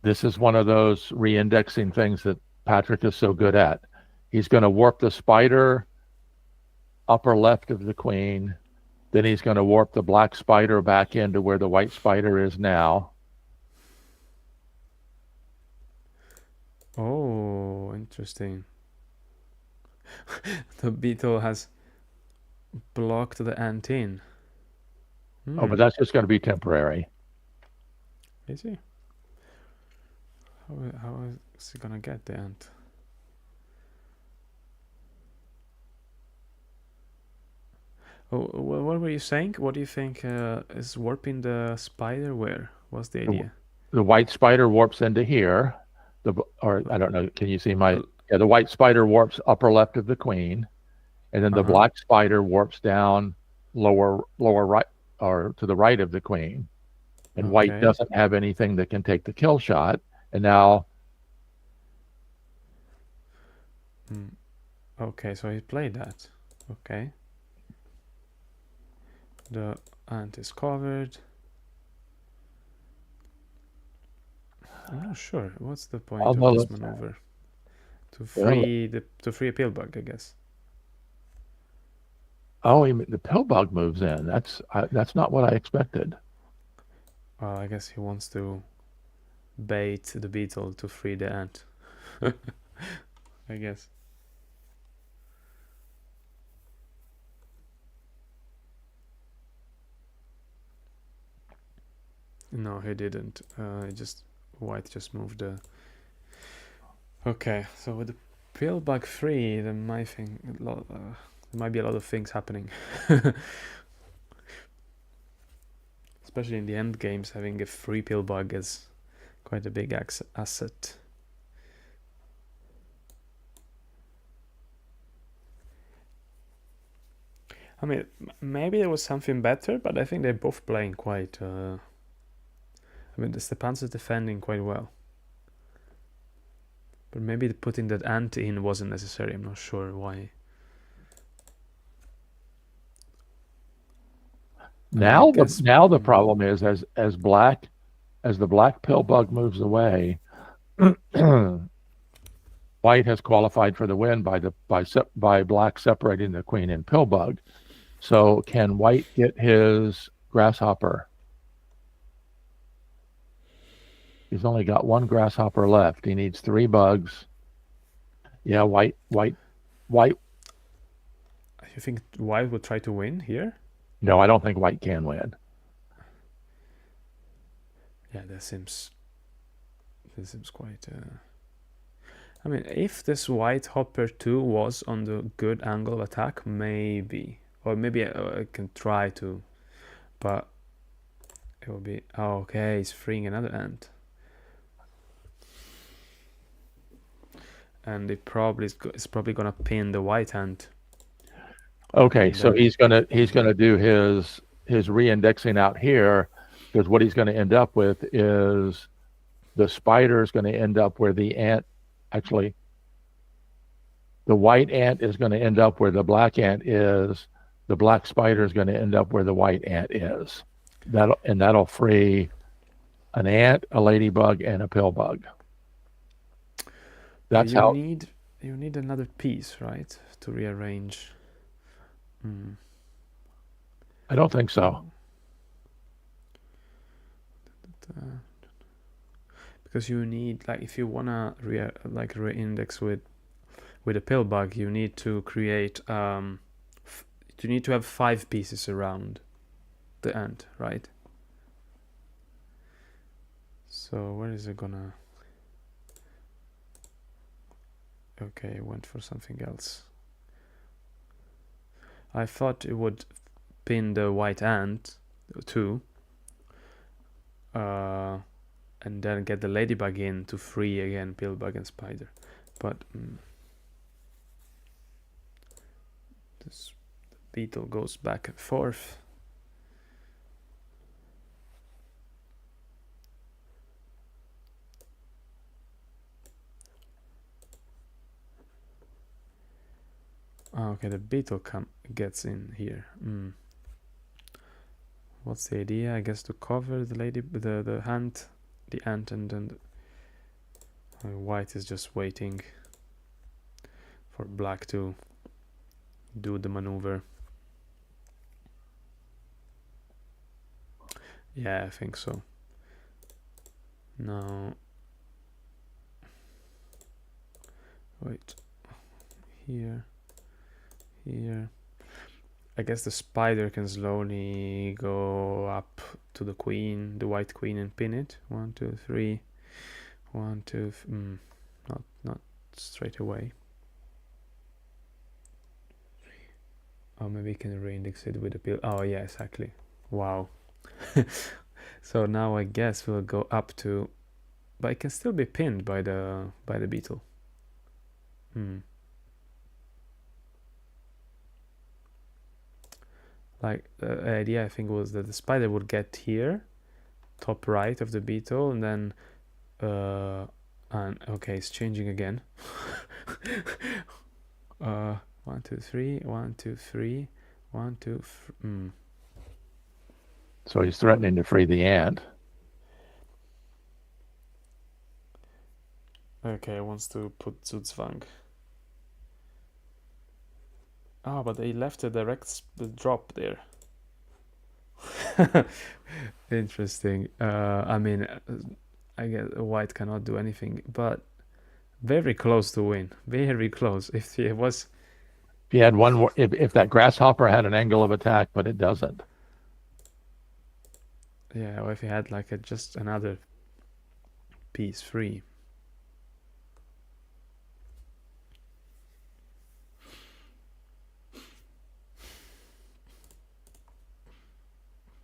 This is one of those re-indexing things that Patrick is so good at. He's going to warp the spider upper left of the queen. Then he's going to warp the black spider back into where the white spider is now. Oh, interesting. The beetle has blocked the ant in. Oh, but that's just going to be temporary. Is he? How is he gonna get the ant? Oh, what were you saying? What do you think is warping the spider? Where? What's the idea? The white spider warps into here. I don't know. Can you see my? Yeah, the white spider warps upper left of the queen, and then the black spider warps down lower right or to the right of the queen. And white doesn't have anything that can take the kill shot. And now. Okay, so he played that. Okay. The ant is covered. I'm not sure. What's the point of this maneuver? To free a pill bug, I guess. Oh, the pill bug moves in. That's not what I expected. Well, I guess he wants to bait the beetle to free the ant. I guess. No, he didn't. White just moved the. Okay, so with the pill bug free, there might be a lot of things happening. Especially in the end games, having a free pill bug is quite a big asset. I mean, maybe there was something better, but I think they're both playing quite. I mean, the Stepanzo is defending quite well. But maybe putting that ant in wasn't necessary. I'm not sure why. Now the problem is as the black pill bug moves away, white has qualified for the win by black separating the queen and pill bug. So can white get his grasshopper? He's only got 1 grasshopper left. He needs 3 bugs. Yeah, white. You think white would try to win here? No, I don't think white can win. Yeah, this seems quite. I mean, if this white hopper 2 was on the good angle of attack, maybe, or maybe I can try to, but it will be. Oh, okay, he's freeing another ant, and it's probably gonna pin the white ant. Okay, And so then- he's gonna do his re-indexing out here, because what he's going to end up with is the spider is going to end up where the ant, actually, the white ant is going to end up where the black ant is. The black spider is going to end up where the white ant is. That'll free an ant, a ladybug, and a pillbug. That's how. You need another piece, right, to rearrange. I don't think so. Because you need, like, if you wanna re-index with a pillbug, you need to create you need to have 5 pieces around the ant, right? So where is it gonna? Okay, it went for something else. I thought it would pin the white ant too, and then get the ladybug in to free again pillbug and spider, but this beetle goes back and forth. Oh, okay, the beetle gets in here. What's the idea? I guess to cover the ant, and then white is just waiting for black to do the maneuver. Yeah, I think so. Now, wait, here. I guess the spider can slowly go up to the queen, the white queen, and pin it. 1, 2, 3. 1, 2. Not straight away. Oh, maybe we can re-index it with a pill. Oh yeah, exactly. Wow. So now I guess we'll go up to, but it can still be pinned by the beetle. Like the idea I think was that the spider would get here, top right of the beetle, and then and okay, it's changing again. 1, 2, 3. 1, 2, 3. 1, 2. So he's threatening to free the ant. Okay, wants to put Zuzwang. Oh, but they left a direct drop there. Interesting. I mean, I guess white cannot do anything, but very close to win. Very close. If it was, If he had one more, if that grasshopper had an angle of attack, but it doesn't. yeah, or if he had like just another piece free.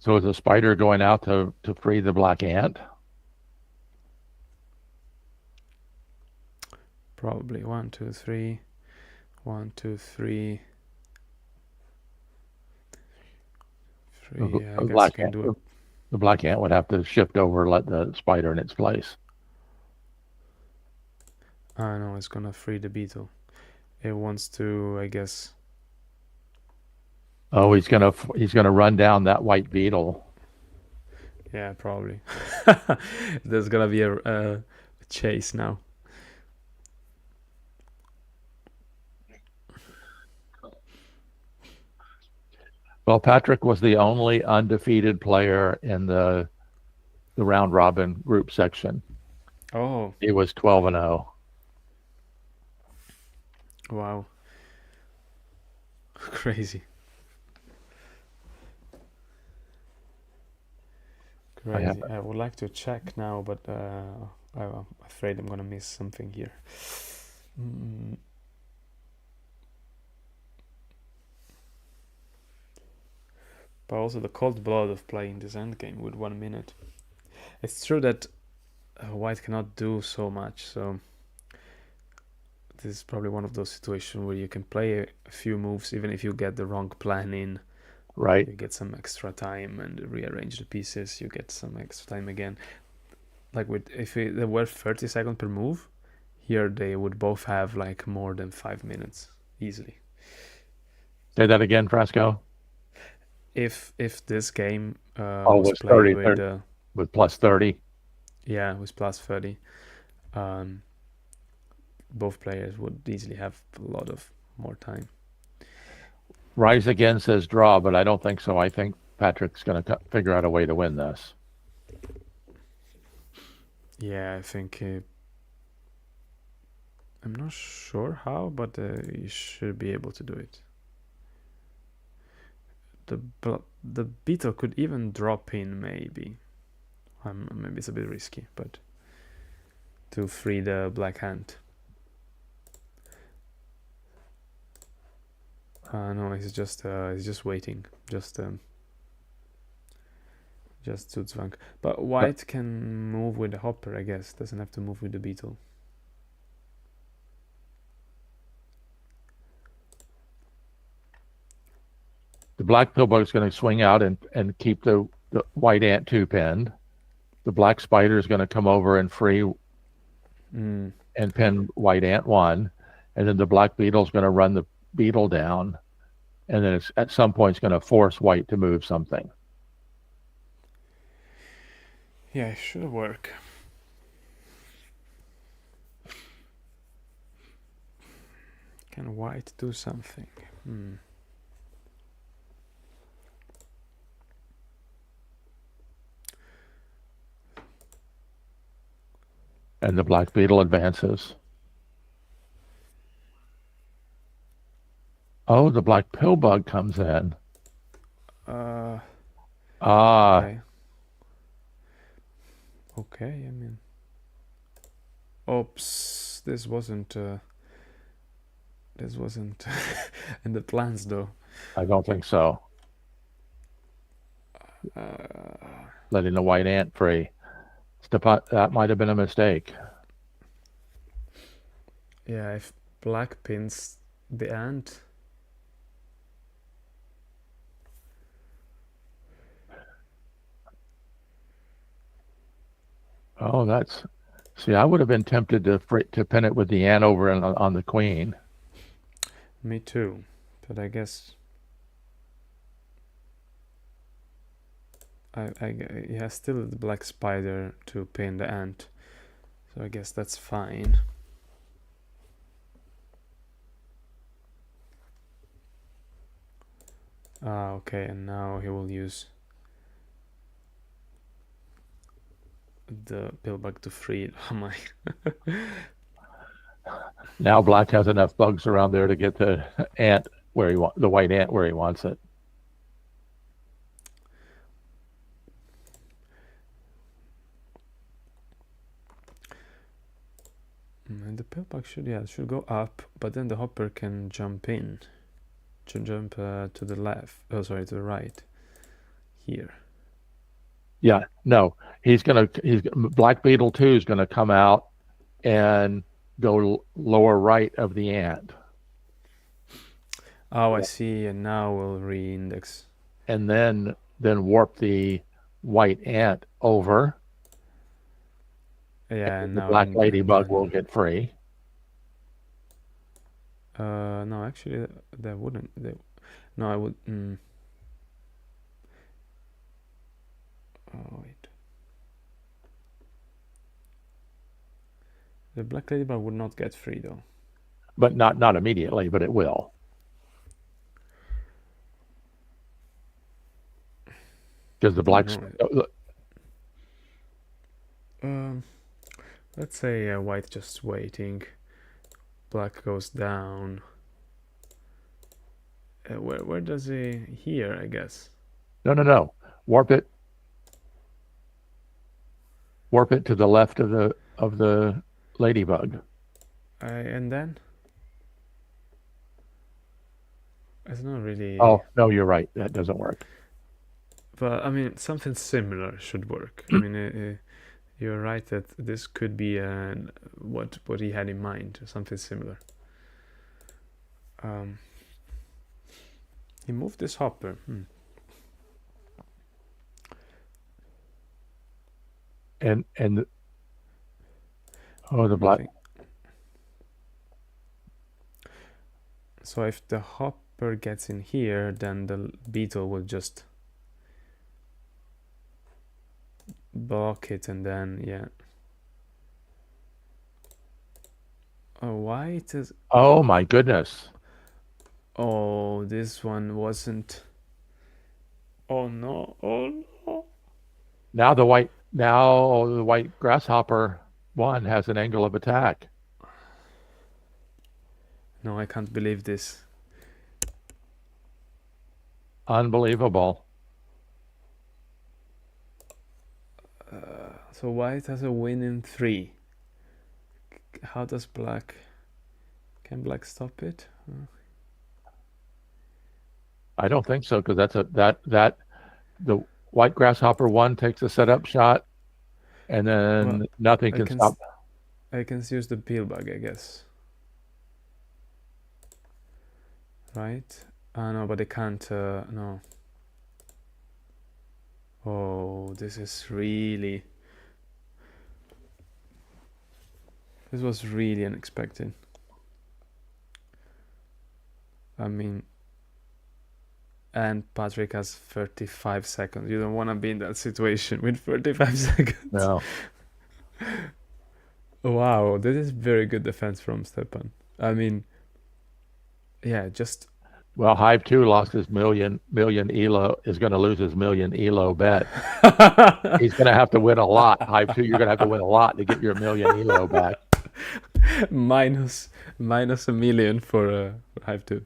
So is the spider going out to free the black ant? Probably 1, 2, 3. 1, 2, 3. 3. Yeah, I guess you can do it. The black ant would have to shift over and let the spider in its place. I know, it's gonna free the beetle. It wants to, I guess. Oh, he's gonna run down that white beetle. Yeah, probably. There's gonna be a chase now. Well, Patrick was the only undefeated player in the round robin group section. Oh, He was 12-0. Wow. Crazy. Crazy. I would like to check now, but I'm afraid I'm gonna miss something here. But also the cold blood of playing this endgame with 1 minute. It's true that white cannot do so much, so this is probably one of those situations where you can play a few moves even if you get the wrong plan in. Right. You get some extra time and rearrange the pieces, you get some extra time again. Like if they were 30 seconds per move, here they would both have like more than 5 minutes easily. Say that again, Frasco. If this game was played 30, with plus 30, yeah, with plus 30, both players would easily have a lot of more time. Rise Again says draw, but I don't think so. I think Patrick's going to figure out a way to win this. Yeah, I think I'm not sure how, but you should be able to do it. The beetle could even drop in, maybe. Maybe it's a bit risky, but to free the black hand. No, he's just waiting, just to zwang. But white can move with the hopper, I guess. Doesn't have to move with the beetle. The black pillbug is going to swing out and keep the white ant 2 pinned. The black spider is going to come over and free and pin white ant 1. And then the black beetle is going to run the beetle down. And then it's at some point it's going to force white to move something. Yeah, it should work. Can white do something? And the black beetle advances. Oh, the black pillbug comes in. Okay, I mean... Oops, this wasn't in the plans, though. I don't think so. Letting the white ant free. That might have been a mistake. Yeah, if black pins the ant... Oh, that's... See, I would have been tempted to pin it with the ant over on the queen. Me too, but I guess... he has still the black spider to pin the ant, so I guess that's fine. Okay, and now he will use the pillbug to free it. Oh my. Now black has enough bugs around there to get the ant where the white ant where he wants it. And the pillbug should go up, but then the hopper can jump in. To the left. Oh, sorry, to the right. Here. Yeah, no, Black Beetle 2 is gonna come out and go lower right of the ant. Oh, I see, and now we'll re-index. And then warp the white ant over. Yeah, and the now black ladybug will get free. No, actually, that wouldn't. No, I would. Oh wait. The black ladybug would not get free though. But not immediately, but it will. Because the black. Let's say white just waiting. black goes down. Where does he? Here, I guess. No. Warp it. Warp it to the left of the ladybug. And then it's not really. Oh no, you're right. That doesn't work. But I mean, something similar should work. I mean, you're right that this could be what he had in mind, something similar. He moved this hopper. And the black. So if the hopper gets in here, then the beetle will just block it, and then yeah. Oh, white is. Oh my goodness. Oh, this one wasn't. Oh no! Oh no! Now the white grasshopper one has an angle of attack. No, I can't believe this. Unbelievable. So white has a win in 3. How does black? Can black stop it? I don't think so, because that the white grasshopper one takes a setup shot, and then nothing can stop. I can use the peel bug, I guess. Right? No, but I can't. No. Oh, this was really unexpected. I mean, and Patrick has 35 seconds. You don't want to be in that situation with 35 seconds. No. Wow, this is very good defense from Stepan. I mean, yeah, just. Well, Hive 2 lost his million elo, is going to lose his million elo bet. He's going to have to win a lot. Hive 2, you're going to have to win a lot to get your million elo back. minus a million for Hive 2.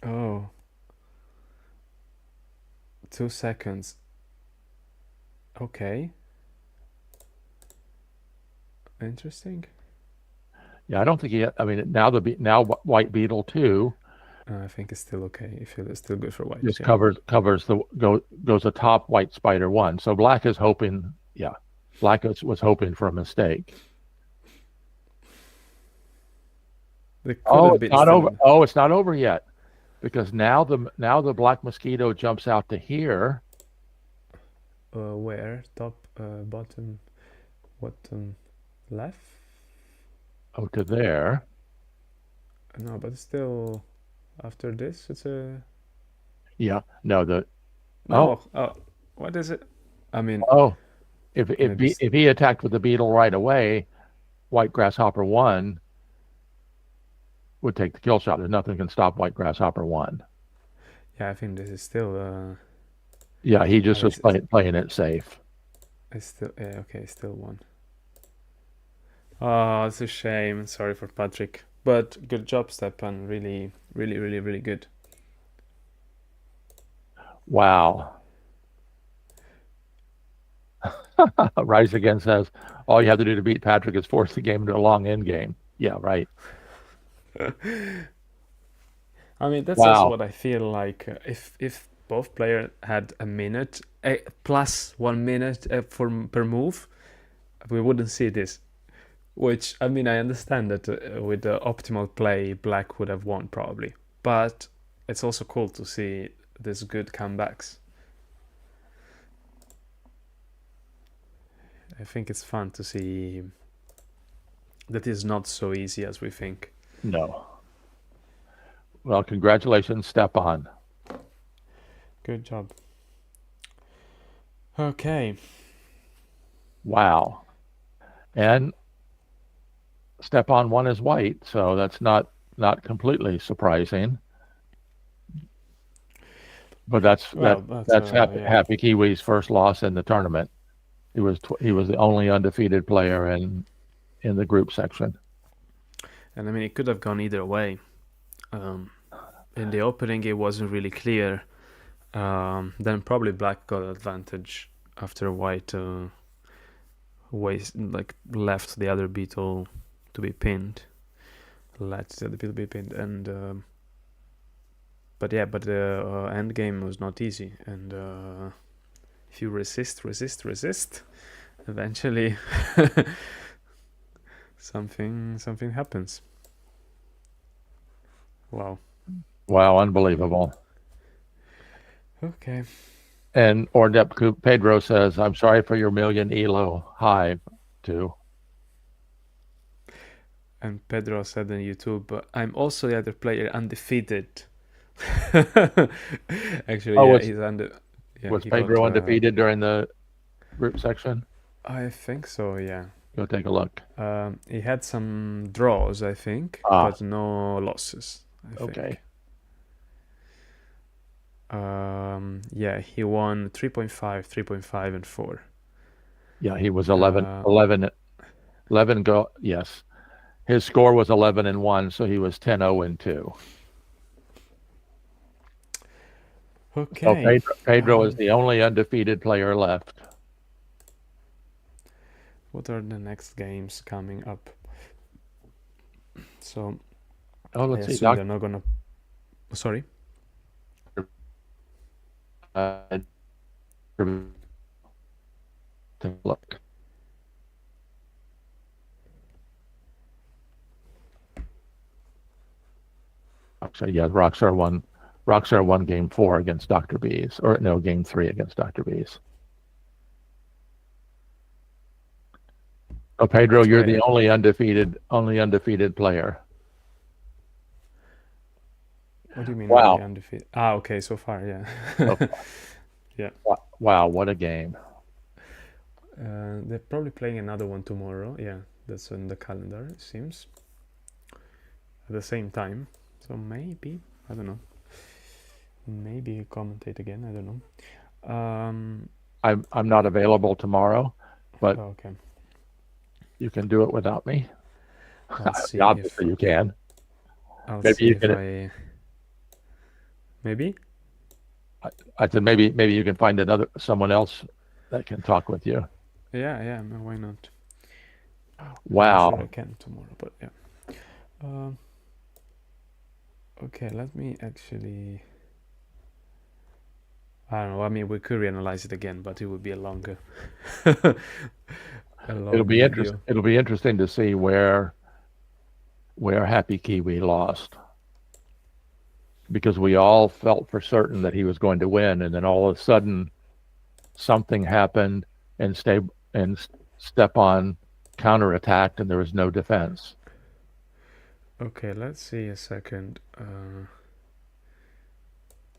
Oh. 2 seconds. Okay. Interesting. Yeah, I don't think I mean, now white beetle 2. I think it's still okay. If it's still good for white. Just covers goes atop white spider 1. So black is hoping. Yeah, black was hoping for a mistake. Oh, it's not over. Oh, it's not over yet, because now the black mosquito jumps out to here. Where? Top, bottom, left? Oh, to there. No, but still, after this, it's a. Yeah. No. No. Oh, what is it? I mean. Oh, if he attacked with the beetle right away, white grasshopper 1 would take the kill shot. There's nothing can stop white grasshopper 1. Yeah, I think this is still. Yeah, he just was playing it safe. It's still okay. Still 1. Oh, it's a shame. Sorry for Patrick, but good job, Stepan. Really, really, really, really good. Wow. Rise Again says, all you have to do to beat Patrick is force the game into a long end game. Yeah, right. I mean, that's also what I feel like. If both players had a minute plus 1 minute per move, we wouldn't see this. Which, I mean, I understand that with the optimal play, black would have won probably. But it's also cool to see these good comebacks. I think it's fun to see that it's not so easy as we think. No. Well, congratulations, Stepan. Good job. Okay. Wow. And Stepan 1 is white, so that's not completely surprising. But that's HappyKiwi's first loss in the tournament. He was the only undefeated player in the group section. And I mean, it could have gone either way. In the opening, it wasn't really clear. Then probably black got advantage after white left the other beetle to be pinned. Let the other beetle be pinned, and but the end game was not easy. And if you resist, eventually something happens. Wow. Wow, unbelievable. Okay. And Ordep Pedro says, I'm sorry for your million elo Hive too. And Pedro said on YouTube, but I'm also the other player undefeated. Actually, Oh, yeah, was- he's under. Yeah, Was he Pedro got, undefeated during the group section? I think so. Yeah. Go take a look. He had some draws, I think, Ah. but no losses. I Okay. think. Yeah, he won 3.5, 3.5, and 4. Yeah, he was 11 go. Yes. His score was 11-1, so he was 10-0-2. Okay. So Pedro is the only undefeated player left. What are the next games coming up? So Oh, I let's see. assume they're not gonna. Sorry. Look. So yeah, Rockstar won game 4 against Dr. B's, or no, game 3 against Dr. B's. Oh, Pedro, you're the only undefeated player. What do you mean? Wow. Only undefeated? Okay, so far, yeah. Okay. Yeah. Wow, what a game. They're probably playing another one tomorrow. Yeah, that's on the calendar, it seems. At the same time. So maybe, I don't know. Maybe commentate again, I don't know. I'm not available tomorrow, but okay. you can do it without me. I'll see Obviously, you can. Maybe you can. Maybe? I said maybe you can find someone else that can talk with you. Yeah, why not? Wow. I'm sure I can tomorrow, but yeah. Okay, let me actually. I don't know. I mean, we could reanalyze it again, but it would be a longer. It'll be interesting. It'll be interesting to see where HappyKiwi lost, because we all felt for certain that he was going to win, and then all of a sudden, something happened, and Stepan counterattacked, and there was no defense. Okay, let's see a second.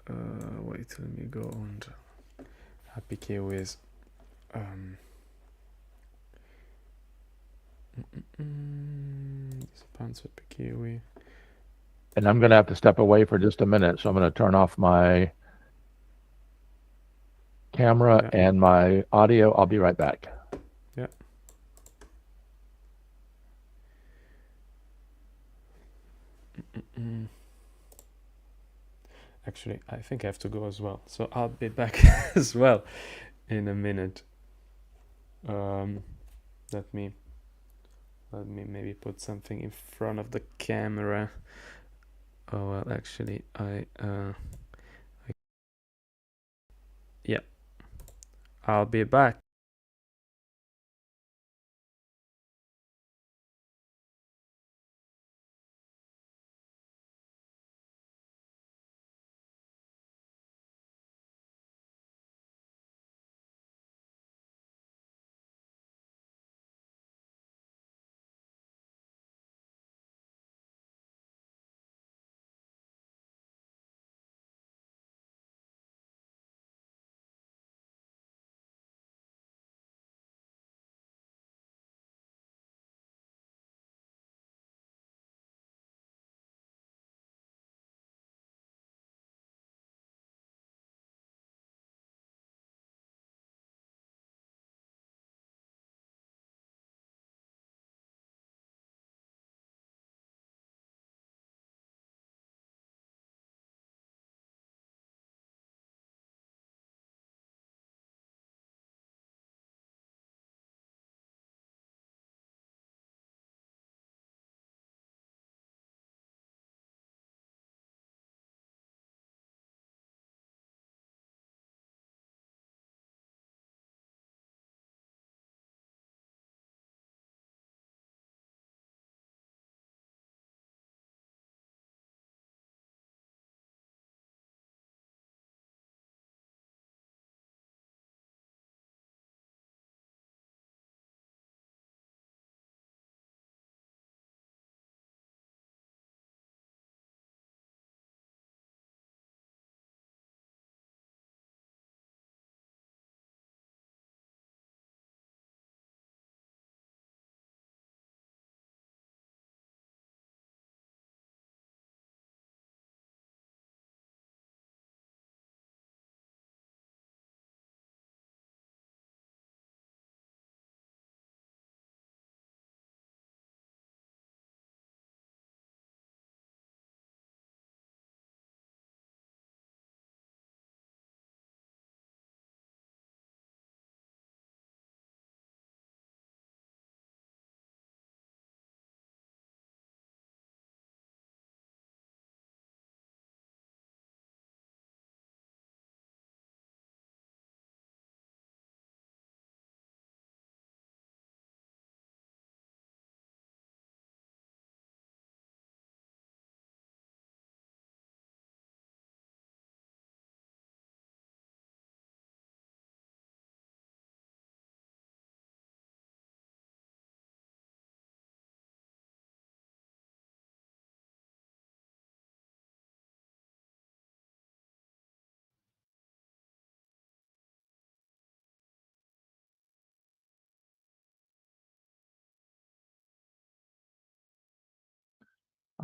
Wait, let me go on to HappyKiwi's. Stepanzo-HappyKiwi. And I'm going to have to step away for just a minute, so I'm going to turn off my camera and my audio. I'll be right back. Yeah. Actually, I think I have to go as well, so I'll be back as well in a minute. Let me maybe put something in front of the camera. Oh well, actually, yeah, I'll be back.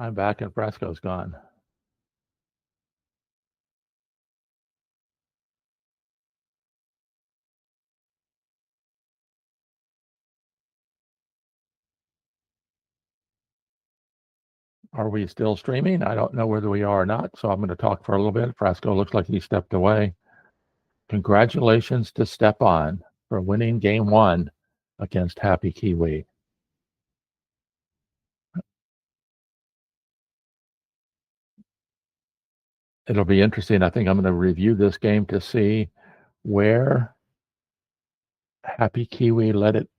I'm back and Frasco's gone. Are we still streaming? I don't know whether we are or not, so I'm going to talk for a little bit. Frasco looks like he stepped away. Congratulations to Stepan for winning game 1 against HappyKiwi. It'll be interesting. I think I'm going to review this game to see where HappyKiwi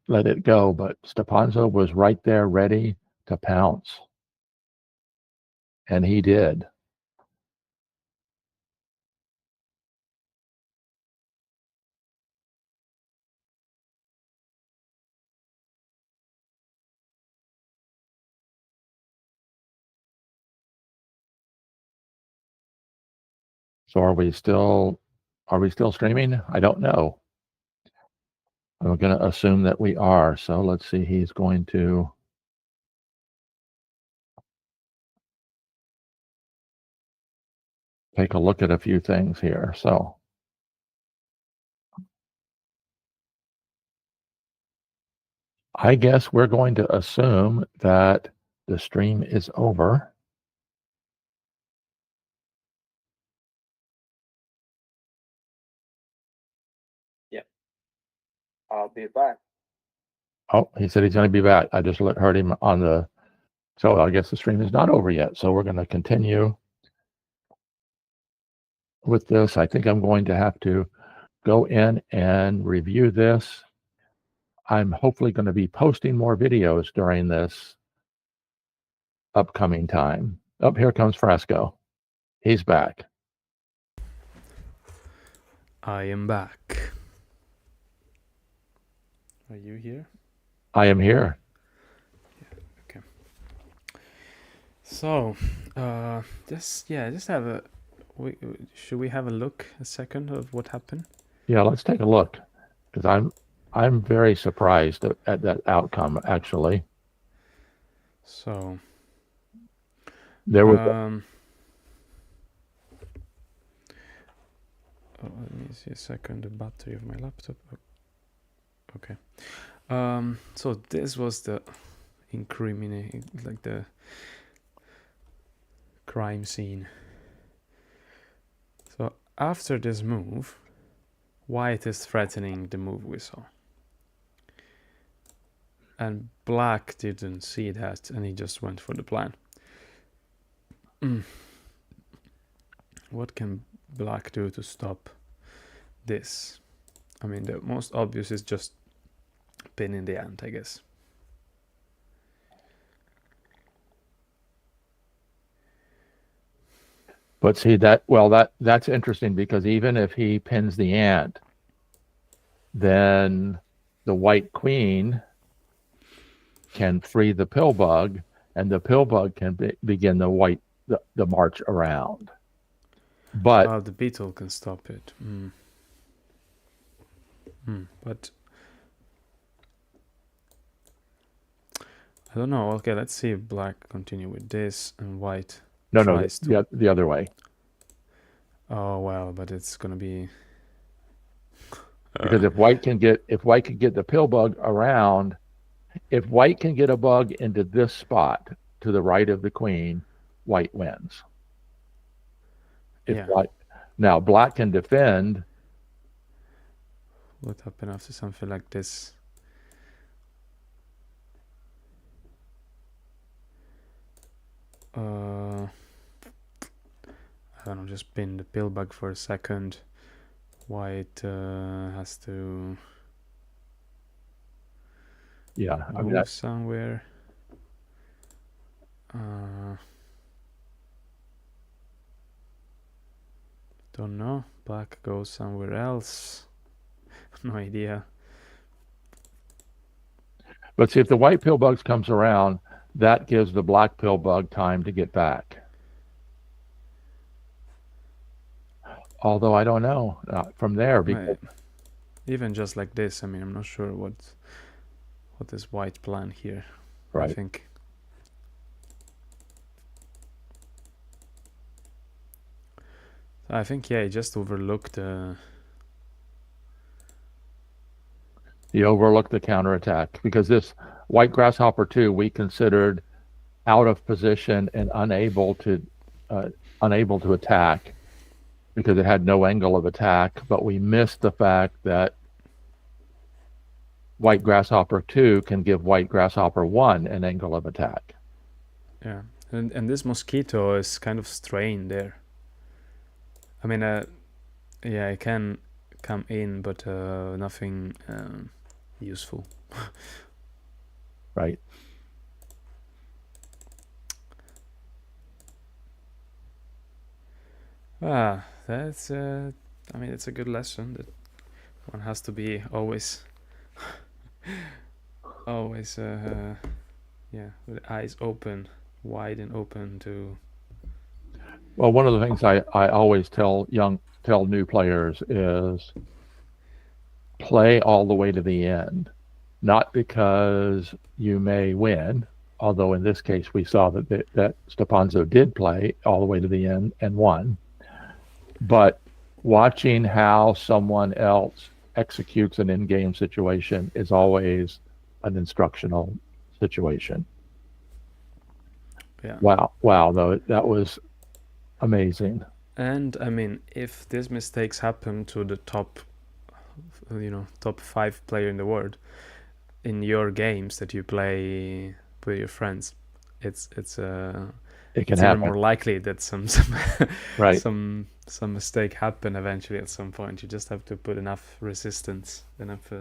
let it go, but Stepanzo was right there ready to pounce. And he did. So are we still streaming? I don't know. I'm going to assume that we are. So let's see. He's going to take a look at a few things here. So I guess we're going to assume that the stream is over. I'll be back. Oh, he said he's going to be back. I just heard him on the, so I guess the stream is not over yet. So we're going to continue with this. I think I'm going to have to go in and review this. I'm hopefully going to be posting more videos during this upcoming time. Oh, here comes Frasco. He's back. I am back. Are you here? I am here. Okay. So, just have a. Should we have a look a second of what happened? Yeah, let's take a look, because I'm very surprised at that outcome. Actually, so there was. Let me see a second. The battery of my laptop. Okay. So this was the incriminating, like the crime scene. So after this move, white is threatening the move we saw. And black didn't see that, and he just went for the plan. What can black do to stop this? I mean, the most obvious is just pin in the end, I guess. But see that's interesting, because even if he pins the ant, then the white queen can free the pill bug, and the pill bug can begin the march around. But the beetle can stop it. But I don't know. Okay, let's see if black continue with this and white tries to. The other way. Oh well, but it's gonna be because if white can get the pill bug around, if white can get a bug into this spot to the right of the queen, white wins. Now black can defend. What happened after something like this? I don't know, just pin the pill bug for a second. White has to move somewhere. Don't know. Black goes somewhere else. No idea. But see, if the white pill bug comes around, that gives the black pill bug time to get back. Although I don't know from there, because even just like this, I mean, I'm not sure what is white plan here. Right. I think. I think he just overlooked He overlooked the counterattack because this white grasshopper 2 we considered out of position and unable to attack because it had no angle of attack, but we missed the fact that white grasshopper 2 can give white grasshopper 1 an angle of attack. Yeah, and this mosquito is kind of strained there. I mean, yeah, it can come in, but nothing useful. Right. That's I mean, it's a good lesson that one has to be always yeah, with eyes open, wide and open to. Well, one of the things I always tell new players is play all the way to the end, not because you may win, although in this case we saw that Stepanzo did play all the way to the end and won, but watching how someone else executes an in-game situation is always an instructional situation. Yeah. Wow, though, that was amazing. And I mean, if these mistakes happen to the top 5 player in the world in your games that you play with your friends, it can happen. More likely that some right. some mistake happen eventually at some point. You just have to put enough resistance, enough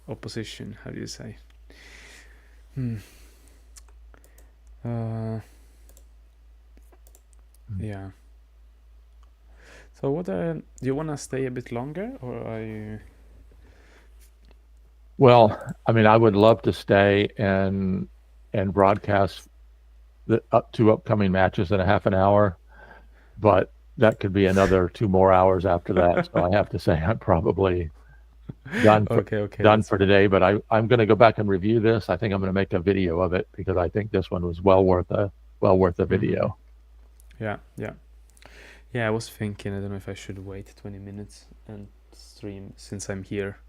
opposition. How do you say? Yeah. So what do you want to stay a bit longer, or are you? Well, I mean, I would love to stay and broadcast the two upcoming matches in a half an hour, but that could be another 2 more hours after that. So I have to say I'm probably done for, done for today, but I'm going to go back and review this. I think I'm going to make a video of it because I think this one was well worth a video. Yeah. I was thinking, I don't know if I should wait 20 minutes and stream since I'm here,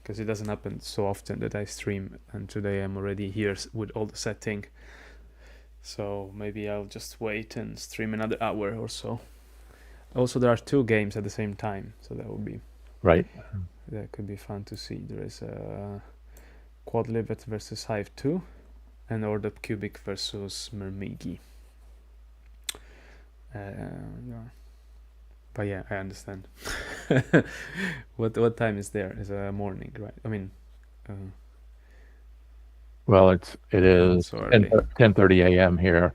because it doesn't happen so often that I stream, and today I'm already here with all the setting. So maybe I'll just wait and stream another hour or so. Also, there are 2 games at the same time, so that would be right. That could be fun to see. There is Quadlibet versus Hive 2 and Order Cubic versus Mermigi. Yeah. But yeah, I understand. What time is there? It's morning, right? I mean, well, it is 10:30 a.m. here.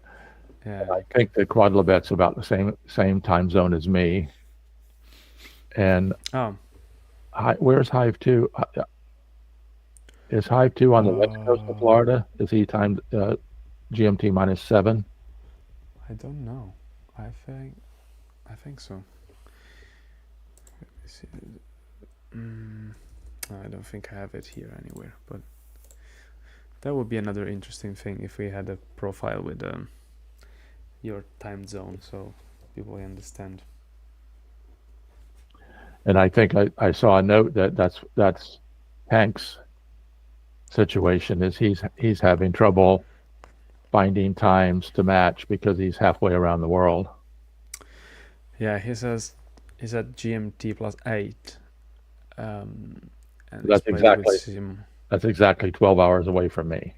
Yeah. I think that Quadlibet's about the same time zone as me. And where's Hive 2? Is Hive 2 on the west coast of Florida? Is he timed GMT -7? I don't know. I think so. Let me see. I don't think I have it here anywhere, but that would be another interesting thing if we had a profile with your time zone, so people understand. And I think I saw a note that's Hank's situation is he's having trouble finding times to match because he's halfway around the world. Yeah, he says he's at GMT +8. And that's exactly 12 hours away from me.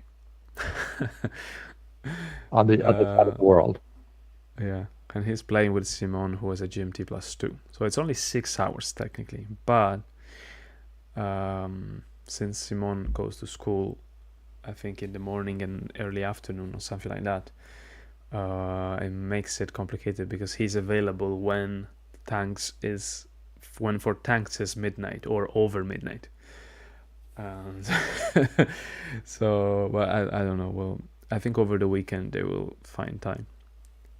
on the other side of the world. Yeah, and he's playing with Simon, who is a GMT +2. So it's only 6 hours technically, but since Simon goes to school, I think in the morning and early afternoon or something like that, it makes it complicated because he's available when for tanks is midnight or over midnight. So, well, I don't know. Well, I think over the weekend they will find time.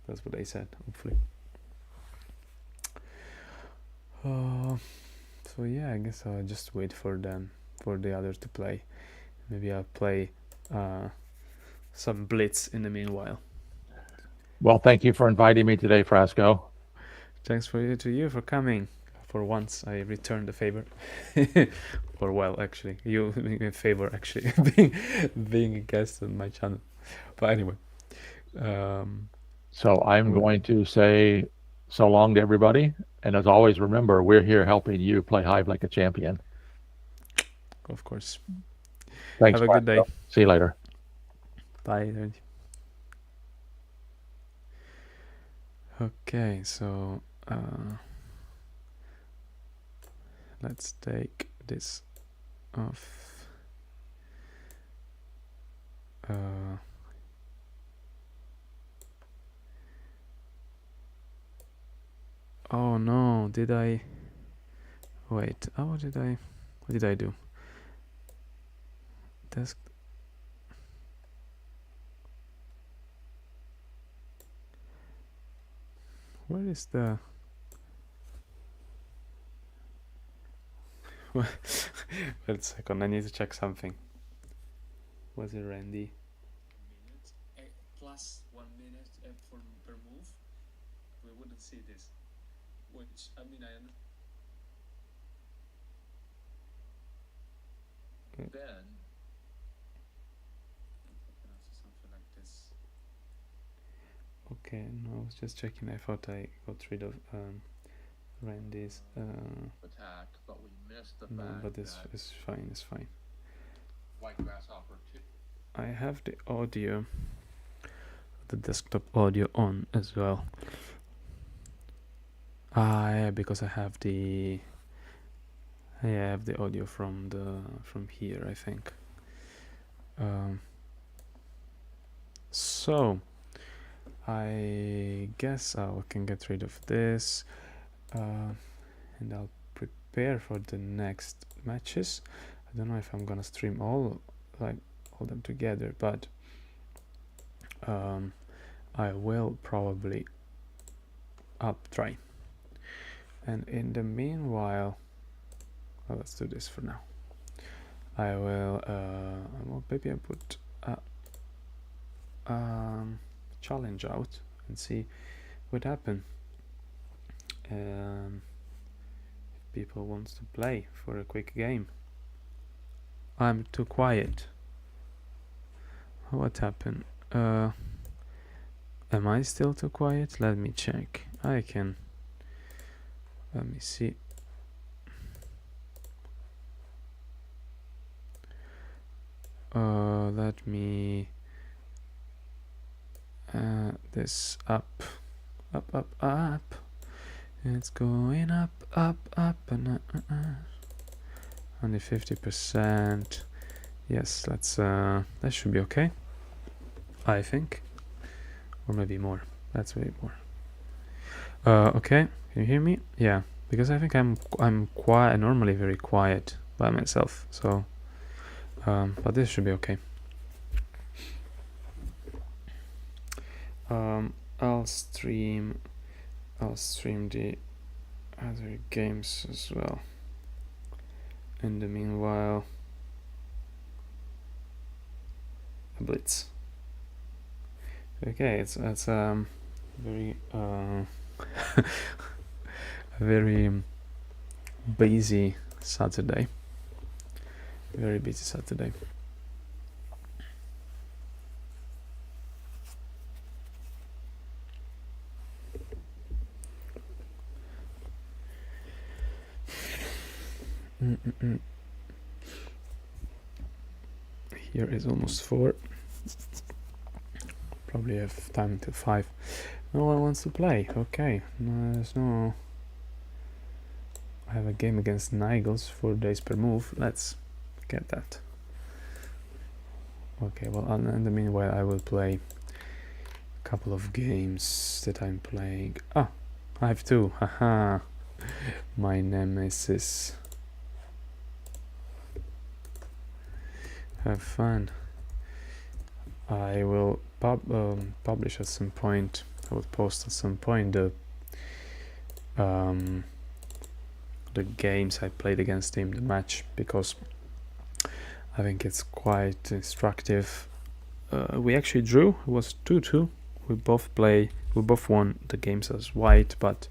That's what they said, hopefully. So yeah, I guess I'll just wait for the others to play. Maybe I'll play some Blitz in the meanwhile. Well, thank you for inviting me today, Frasco. Thanks to you for coming. For once, I returned the favor. Or well, actually, you doing a favor actually being a guest on my channel. But anyway, so I'm going to say so long to everybody, and as always, remember we're here helping you play Hive like a champion. of course. Thanks. Have a good day. See you later. Bye. Okay, so let's take this off. Oh no, did I wait? Oh, what did I do? Desk. Where is the wait a second, I need to check something. Was it Randy? Minute plus 1 minute per move. We wouldn't see this. Which I mean, then something like this. Okay, no, I was just checking. I thought I got rid of Randy's attack, but we missed the no, fact but this that is fine. It's fine. White Grasshopper 2. I have the audio, the desktop audio on as well. Yeah, because I have the audio from here, I think. So I guess I can get rid of this, and I'll prepare for the next matches. I don't know if I'm gonna stream all them together, but I will probably try. And in the meanwhile, well, let's do this for now. I will maybe I put a challenge out and see what happens. If people wants to play for a quick game. I'm too quiet. What happened? Am I still too quiet? Let me check. Let me see. Let me this up. It's going up and only 50%. Yes, let's that should be okay, I think, or maybe more. That's way more. Okay, can you hear me? Yeah, because I think I'm quiet, normally very quiet by myself, so but this should be okay. I'll stream the other games as well in the meanwhile. A blitz. Okay, it's very very busy Saturday. Very busy Saturday. Here is almost 4. Probably have time till 5. No one wants to play. Okay, no, there's no. I have a game against Nigels, 4 days per move. Let's get that. Okay, well, in the meanwhile, I will play a couple of games that I'm playing. Ah, I have 2. Haha, my nemesis. Have fun. I will publish at some point. I will post at some point the games I played against him, the match, because I think it's quite instructive. We actually drew. It was 2-2. We both won the games as white, but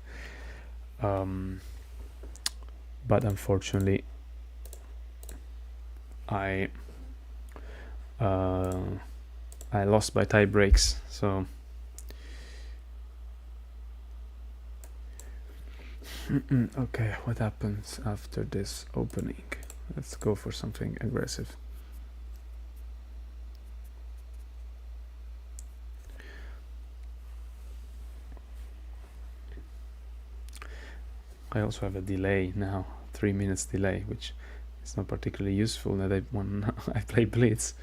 but unfortunately I lost by tie breaks, so okay, what happens after this opening? Let's go for something aggressive. I also have a delay now, 3 minutes delay, which is not particularly useful that when I play Blitz,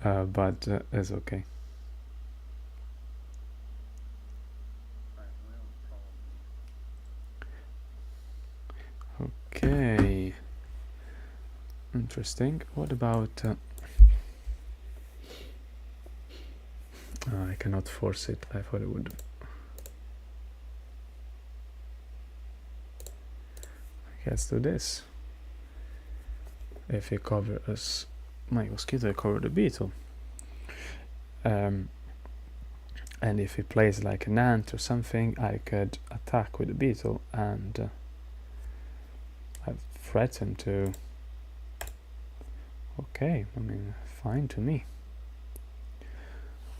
but it's okay. Okay, interesting. What about I cannot force it. I thought it would. Okay, let's do this. If you cover us, my mosquito, cover the beetle. And if he plays like an ant or something, I could attack with the beetle and I threaten to. Okay, I mean, fine to me.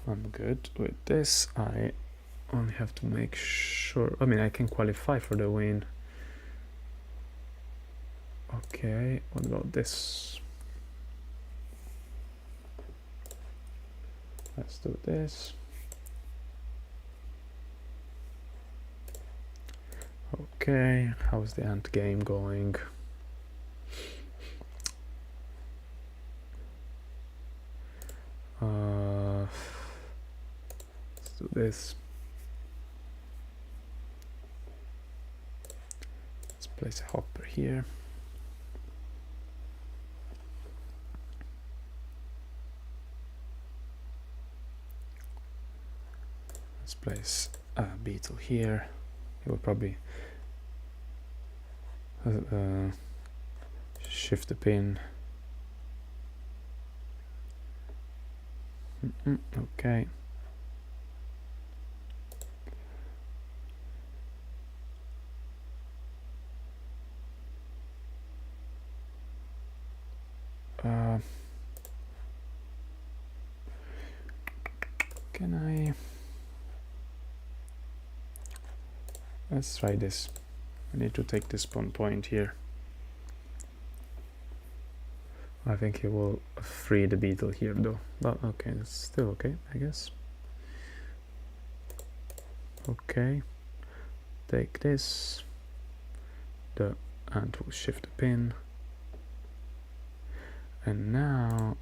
I'm good with this. I only have to make sure. I mean, I can qualify for the win. Okay, what about this? Let's do this. Okay, how's the ant game going? Let's do this. Let's place a hopper here. Let's place a beetle here. It will probably shift the pin. Okay. Can I? Let's try this. I need to take this spawn point here. I think he will free the beetle here though. But okay, that's still okay, I guess. Okay. Take this. The ant will shift the pin. And now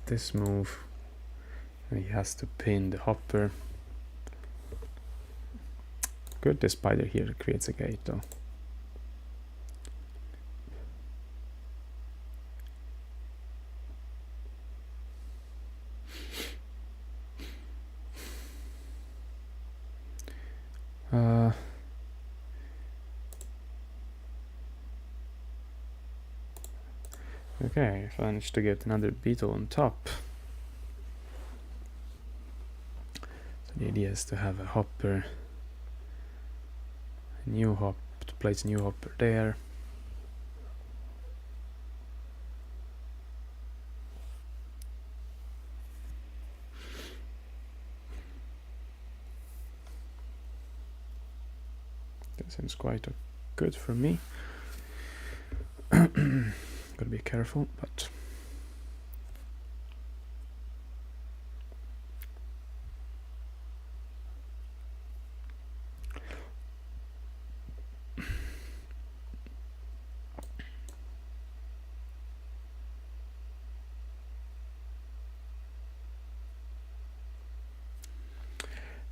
this move, he has to pin the hopper. Good, the spider here creates a gate though. Okay, I managed to get another beetle on top. So the idea is to have a hopper, a new hop, to place a new hopper there. That seems quite good for me. Gotta be careful, but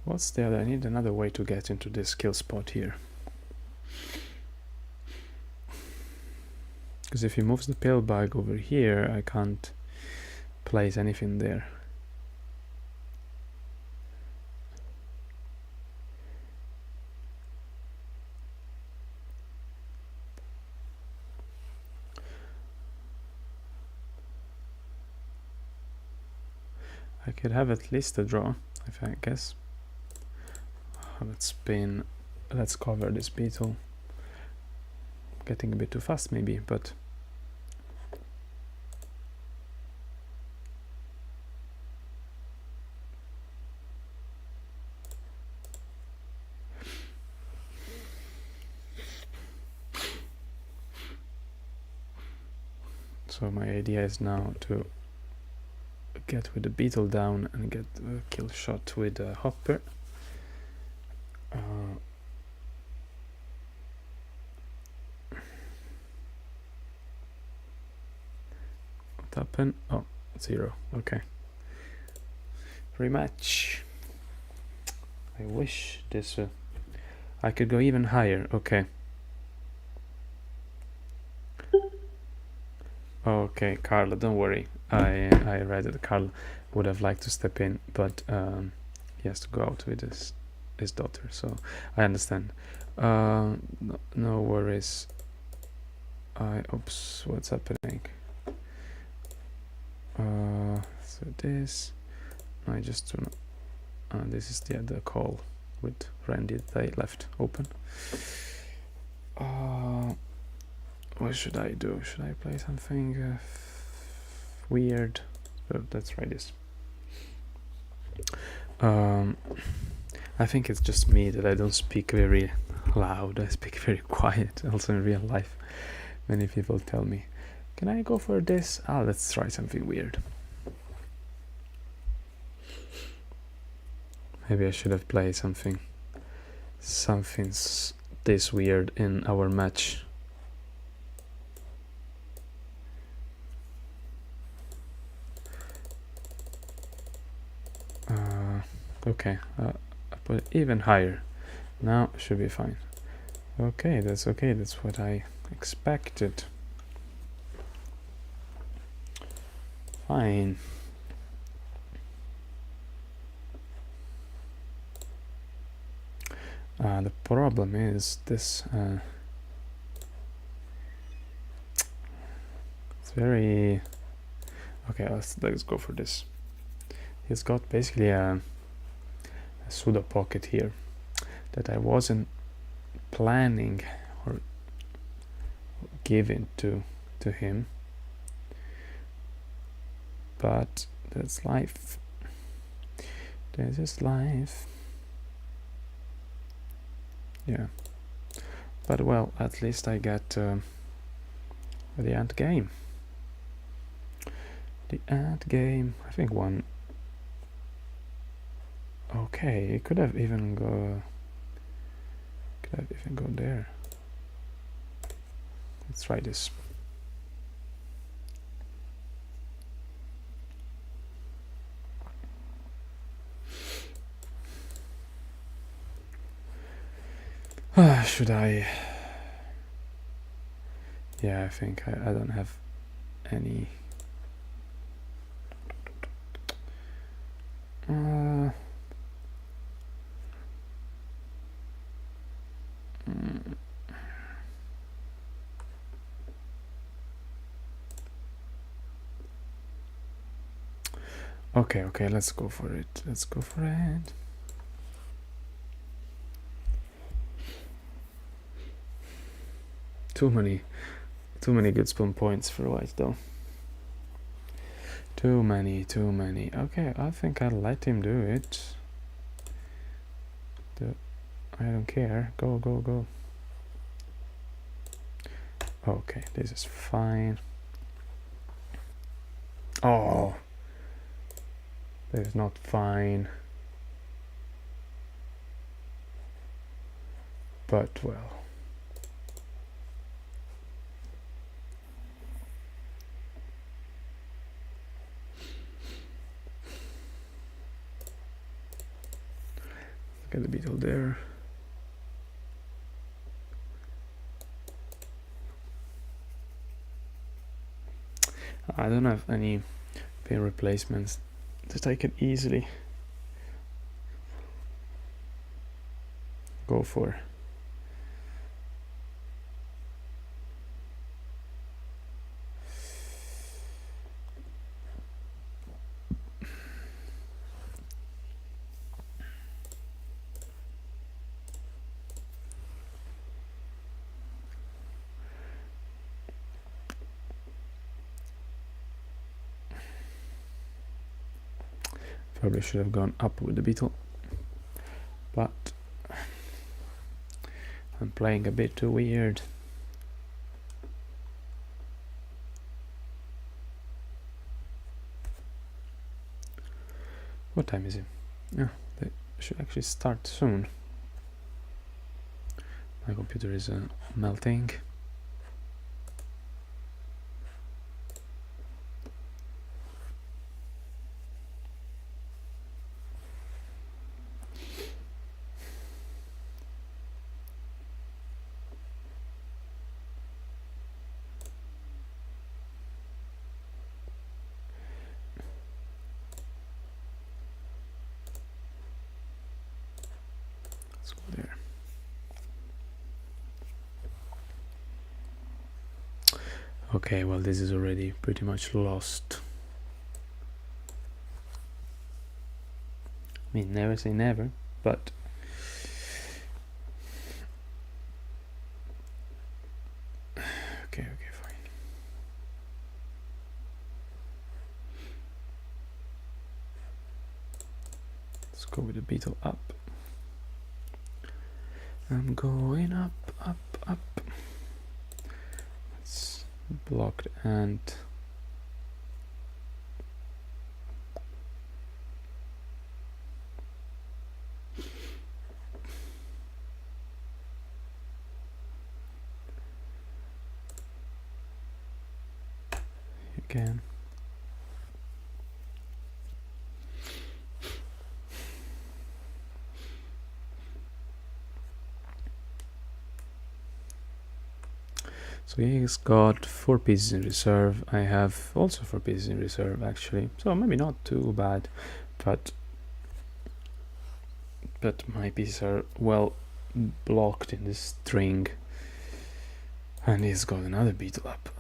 what's the other? I need another way to get into this kill spot here. Because if he moves the pill bag over here, I can't place anything there. I could have at least a draw, I guess. Let's spin let's cover this beetle. Getting a bit too fast maybe, but so my idea is now to get with the beetle down and get a kill shot with a hopper. What happened? Oh, 0. Okay. Rematch. I wish this I could go even higher. Okay. Okay, Carla, don't worry. I read that Carl would have liked to step in, but he has to go out with his daughter, so I understand. No worries. Oops, what's happening? So this, I just this is the call with Randy that I left open. What should I do? Should I play something weird? Let's try this. I think it's just me that I don't speak very loud. I speak very quiet. Also in real life, many people tell me, "Can I go for this?" Let's try something weird. Maybe I should have played something this weird in our match. Okay, I put it even higher. Now should be fine. Okay, that's okay. That's what I expected. Fine. The problem is this. It's very. Okay, let's go for this. He's got basically a pseudo pocket here that I wasn't planning or giving to him, but that's life. This is life. Yeah, but well, at least I get the end game. The end game. I think one. Okay, it could have even go there. Let's try this. Should I? Yeah, I think I don't have any. Okay, let's go for it. Let's go for it. Too many good spawn points for white though. Too many. Okay, I think I'll let him do it. I don't care. Go. Okay, this is fine. Oh, this is not fine. But well. Get the beetle there. I don't have any pin replacements that I can easily go for. Probably should have gone up with the beetle, but I'm playing a bit too weird. What time is it? Yeah, they should actually start soon. My computer is melting. Let's go there. Okay, well, this is already pretty much lost. I mean, never say never, but okay, fine. Let's go with the beetle up. I'm going up. It's blocked and again. So he's got 4 pieces in reserve. I have also 4 pieces in reserve actually, so maybe not too bad, but my pieces are well blocked in this string, and he's got another beetle up.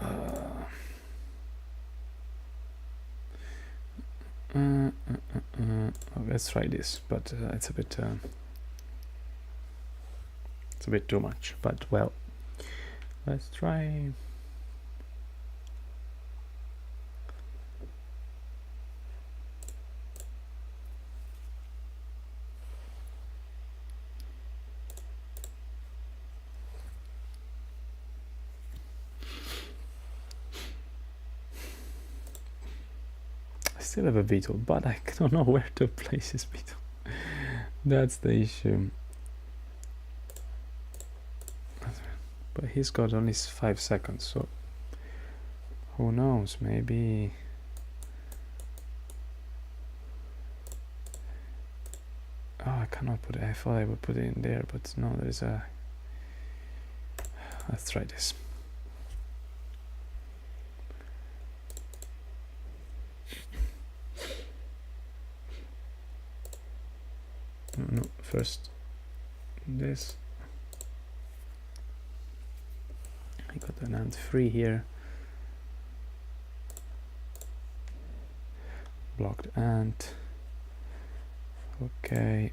Let's try this, but it's a bit too much, but well, let's try. I still have a beetle, but I don't know where to place this beetle. That's the issue. But he's got only 5 seconds, so who knows, maybe I cannot put it. I thought I would put it in there, but no, there's a let's try this. No, first this. I got an ant free here. Blocked ant. Okay.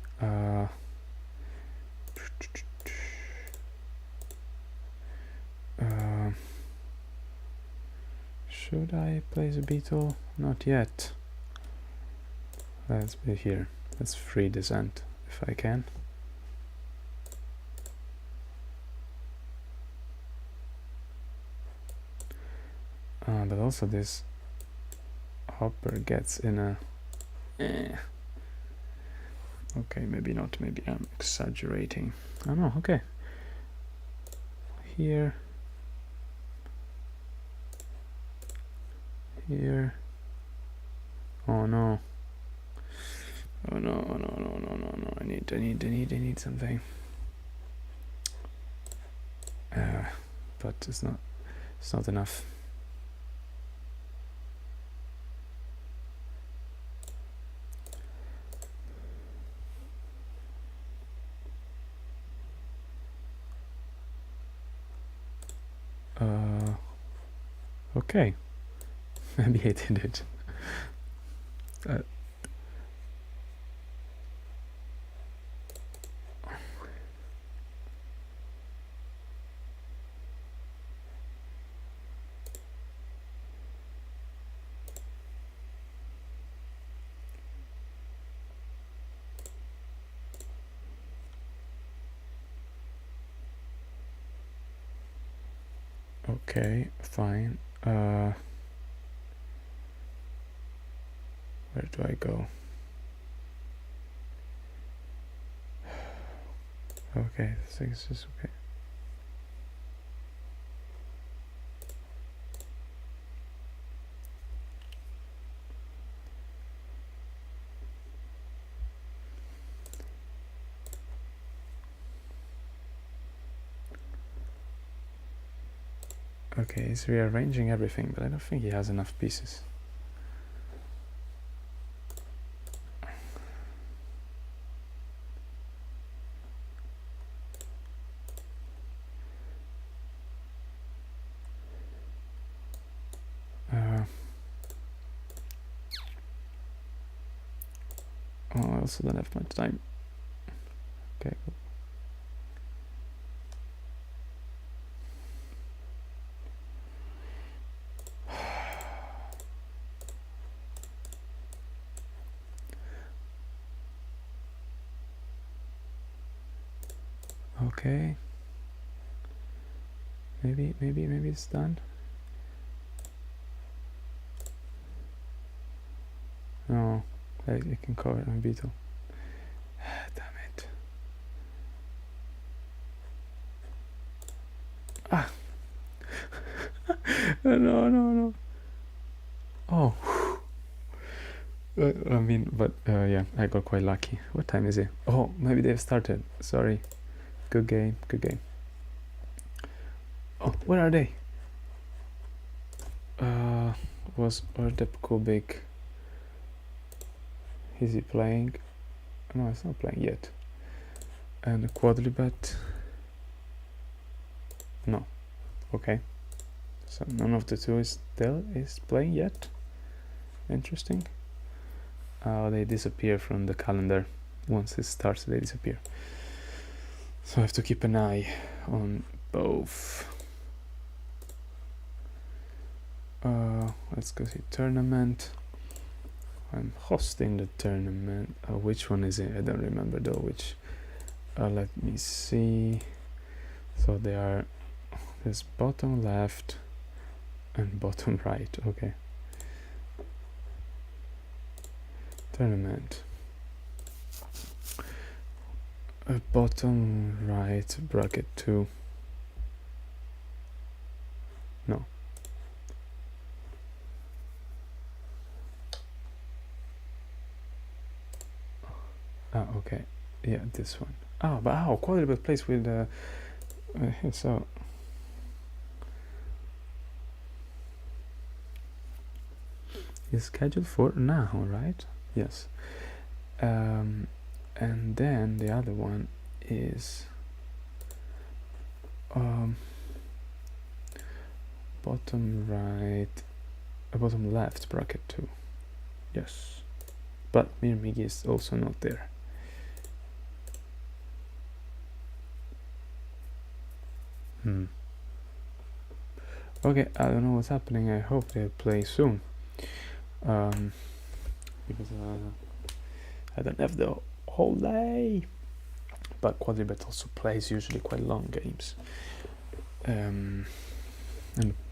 Should I place a beetle? Not yet. Let's be here. Let's free this ant if I can. But also this hopper gets in a okay, maybe not, maybe I'm exaggerating. Oh no, okay. Here. Oh no. Oh no. I need something. But it's not enough. Okay, maybe I did it. Okay, fine. Where do I go? Okay, 6 is okay. Okay, he's rearranging everything, but I don't think he has enough pieces. Oh, I also don't have much time. Okay. Okay. Maybe it's done. No, I can cover it on beetle. Damn it. Ah. No. Oh. I mean, but yeah, I got quite lucky. What time is it? Oh, maybe they've started. Sorry. Good game. Oh, where are they? Was Erdep Kubik? Is he playing? No, it's not playing yet. And the Quadlibet? No. Okay. So none of the two is playing yet. Interesting. They disappear from the calendar. Once it starts, they disappear. So I have to keep an eye on both. Let's go see tournament. I'm hosting the tournament. Which one is it? I don't remember though. Which? Let me see. So they are. There's bottom left and bottom right. Okay. Tournament. Bottom right bracket 2. No. Okay. Yeah, this one. But Quadribet plays with so it's scheduled for now, right? Yes. And then the other one is bottom right, bottom left bracket 2. Yes, but Mirmigi is also not there. Okay, I don't know what's happening. I hope they play soon, because I don't have the whole day. But Quadribet also plays usually quite long games, and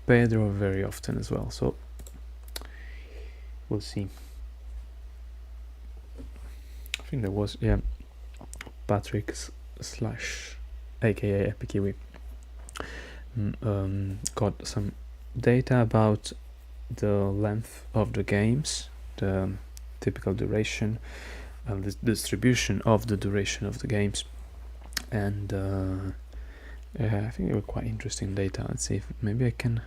Pedro very often as well. So we'll see. I think there was Patrick / aka HappyKiwi got some data about the length of the games, the typical duration, the distribution of the duration of the games, and I think they were quite interesting data. Let's see if maybe I can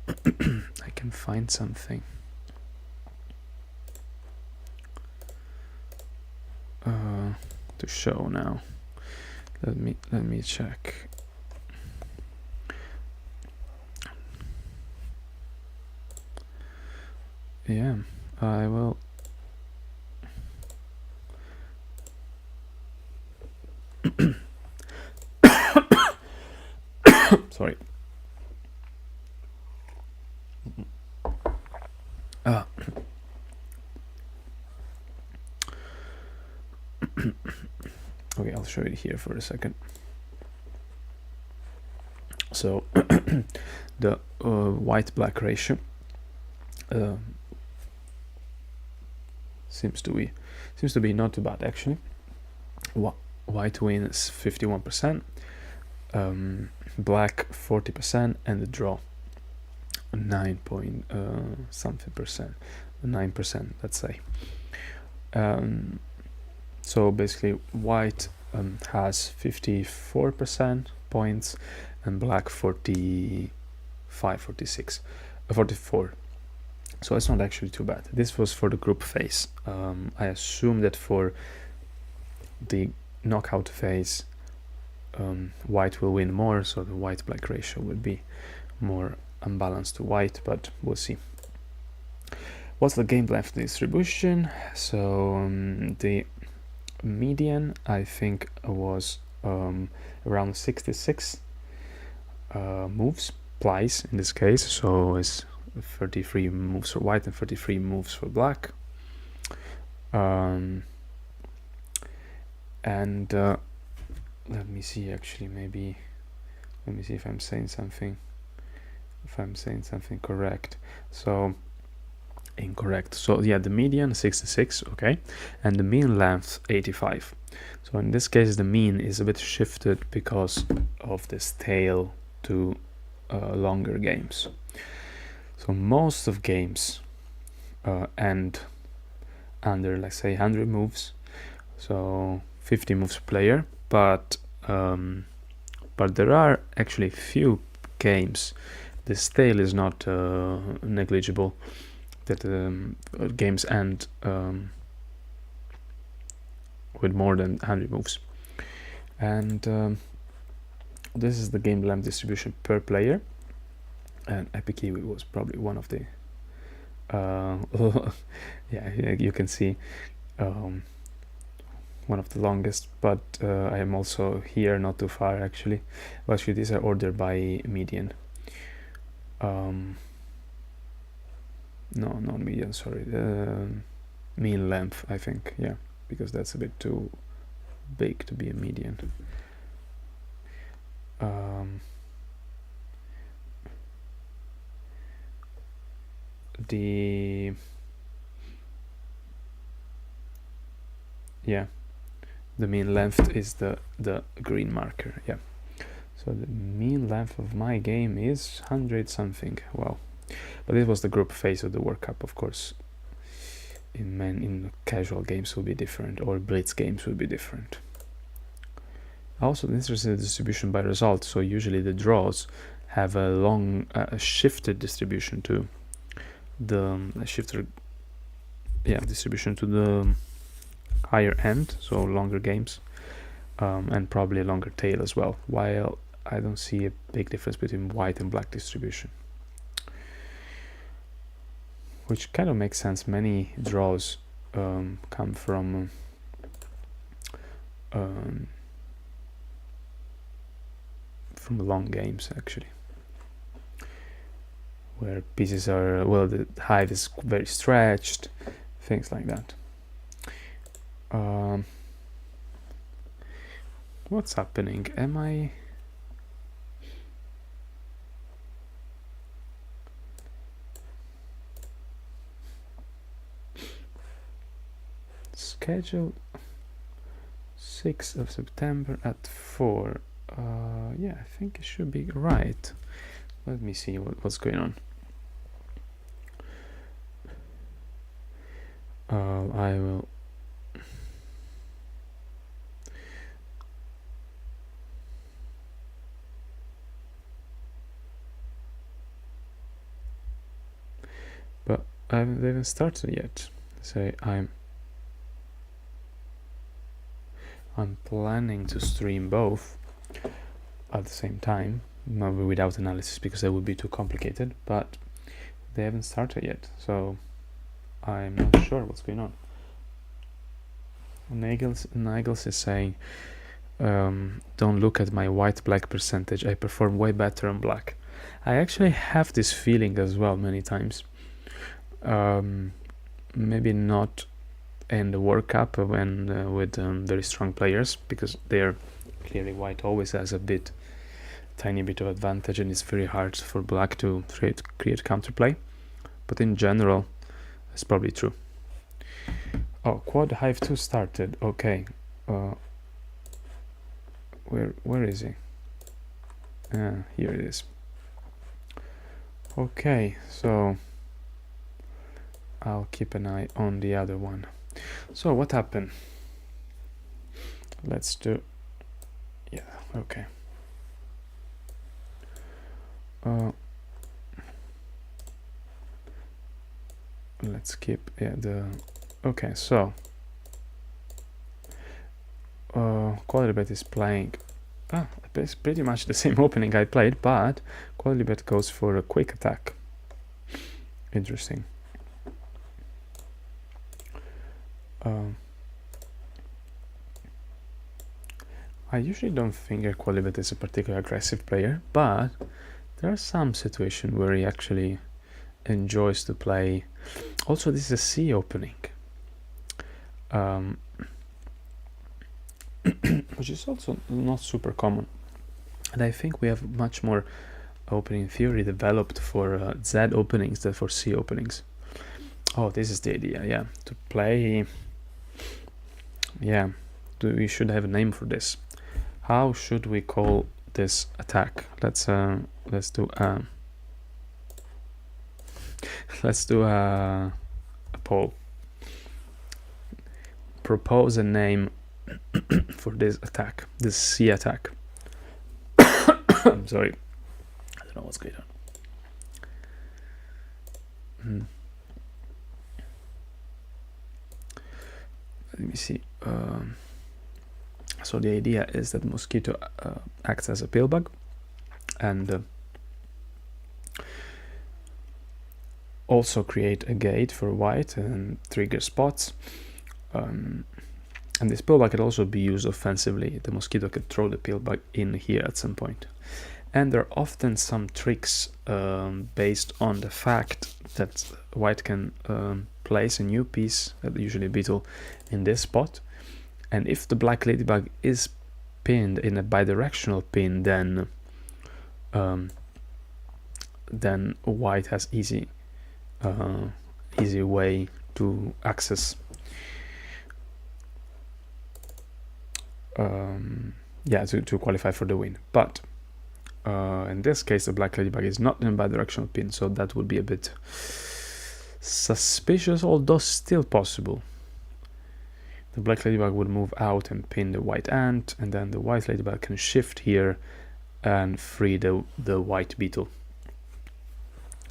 I can find something. To show now. Let me check. Yeah, I will. Sorry. Okay, I'll show it here for a second. So the white-black ratio seems to be not too bad actually. White wins 51%, black 40%, and the draw 9%, let's say. So basically white has 54% points and black 44. So it's not actually too bad. This was for the group phase. I assume that for the knockout phase, white will win more, so the white-black ratio will be more unbalanced to white, but we'll see. What's the game left distribution? So the median, I think, was around 66 moves, plies in this case, so it's 33 moves for white and 33 moves for black. And let me see, actually, maybe let me see if I'm saying something correct. So incorrect. So yeah, the median 66, okay, and the mean length 85. So in this case the mean is a bit shifted because of this tail to longer games. So most of games end under, let's say, 100 moves, so 50 moves per player, but there are actually few games this tail is not negligible, that games end with more than 100 moves. And this is the game length distribution per player, and HappyKiwi was probably one of the yeah, you can see one of the longest, but I am also here not too far actually. Well, actually these are ordered by median. No, not median, sorry, mean length, I think, yeah, because that's a bit too big to be a median. The mean length is the green marker, yeah. So the mean length of my game is 100 something. Wow. But it was the group phase of the World Cup, of course. In casual games will be different, or blitz games will be different. Also, this is the distribution by result. So usually the draws have a long shifted distribution to the distribution to the higher end, so longer games, and probably a longer tail as well. While I don't see a big difference between white and black distribution, which kind of makes sense. Many draws come from long games actually, where pieces are, well, the hive is very stretched, things like that. What's happening? Am I scheduled 6th of September at 4? Yeah, I think it should be right. Let me see what's going on. I will they haven't started yet. So I'm planning to stream both at the same time, maybe without analysis because that would be too complicated, but they haven't started yet, so I'm not sure what's going on. Nigels is saying, don't look at my white-black percentage, I perform way better on black. I actually have this feeling as well many times. Maybe not in the World Cup when with very strong players, because they're clearly white always has a bit tiny bit of advantage, and it's very hard for black to create counterplay. But in general, it's probably true. Oh, quad Hive 2 started. Okay. Where is he? Here it is. Okay, so I'll keep an eye on the other one. So what happened? Let's do, yeah, okay. Let's keep, yeah, okay, so Quadribet is playing it's pretty much the same opening I played, but Quadribet goes for a quick attack. Interesting. I usually don't think Quadribet is a particularly aggressive player, but there are some situations where he actually enjoys to play. Also, this is a C opening, which is also not super common, and I think we have much more opening theory developed for Z openings than for C openings. Oh, this is the idea, yeah, to play, yeah, we should have a name for this. How should we call this attack? Let's do a poll. Propose a name for this attack, this C attack. I'm sorry, I don't know what's going on. Let me see. So the idea is that Mosquito acts as a pill bug, and also create a gate for white and trigger spots. And this pill bug can also be used offensively. The Mosquito could throw the pill bug in here at some point. And there are often some tricks based on the fact that white can place a new piece, usually a beetle, in this spot. And if the black ladybug is pinned in a bidirectional pin, then white has easy way to access to qualify for the win. But in this case, the black ladybug is not in a bidirectional pin, so that would be a bit suspicious, although still possible. The black ladybug would move out and pin the white ant, and then the white ladybug can shift here and free the white beetle